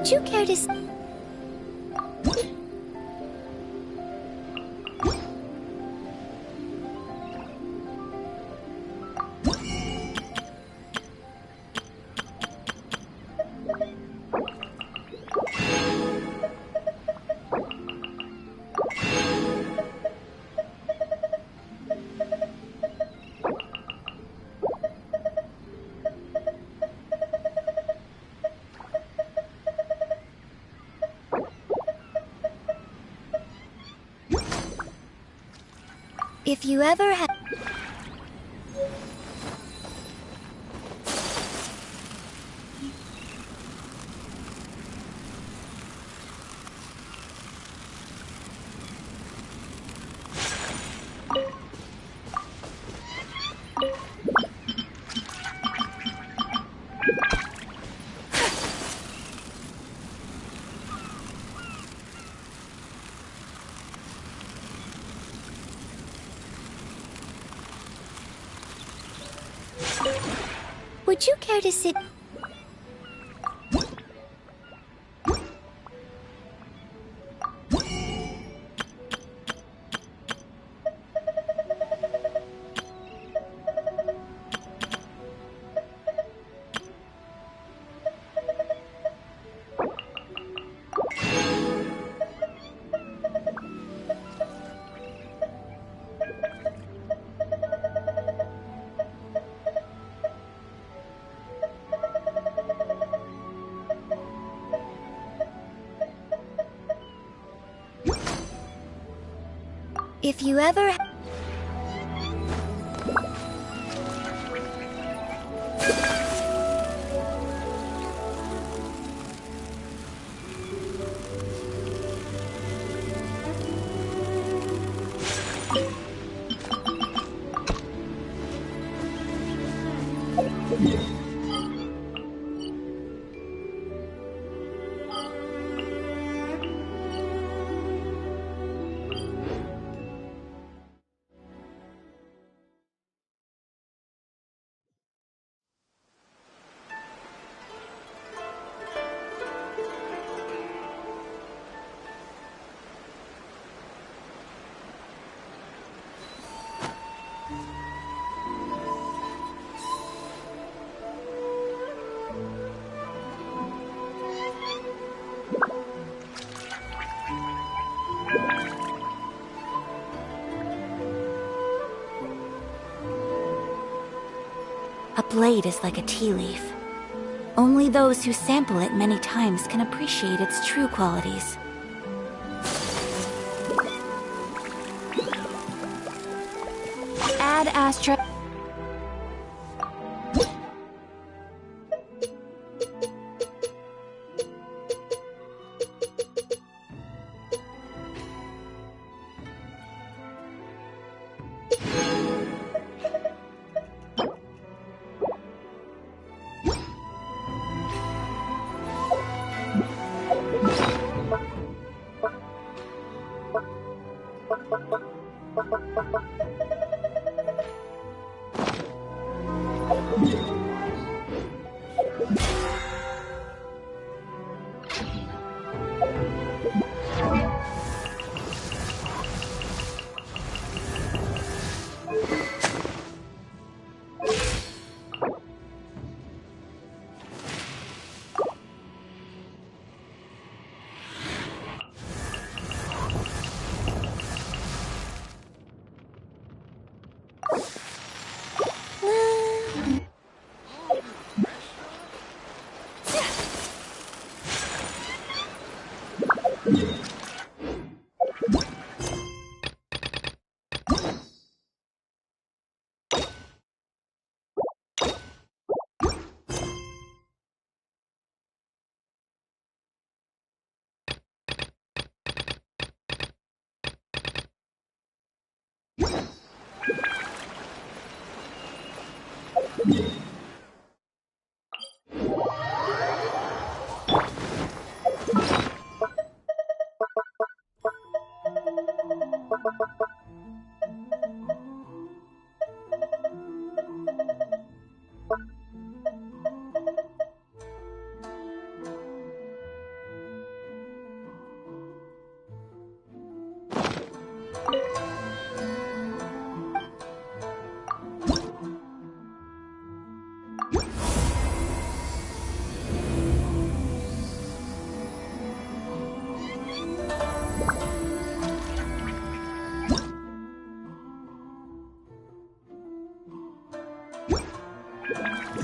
Would you care to... If you ever had... Would you care to sit... If you ever... A blade is like a tea leaf. Only those who sample it many times can appreciate its true qualities. Ad Astra... You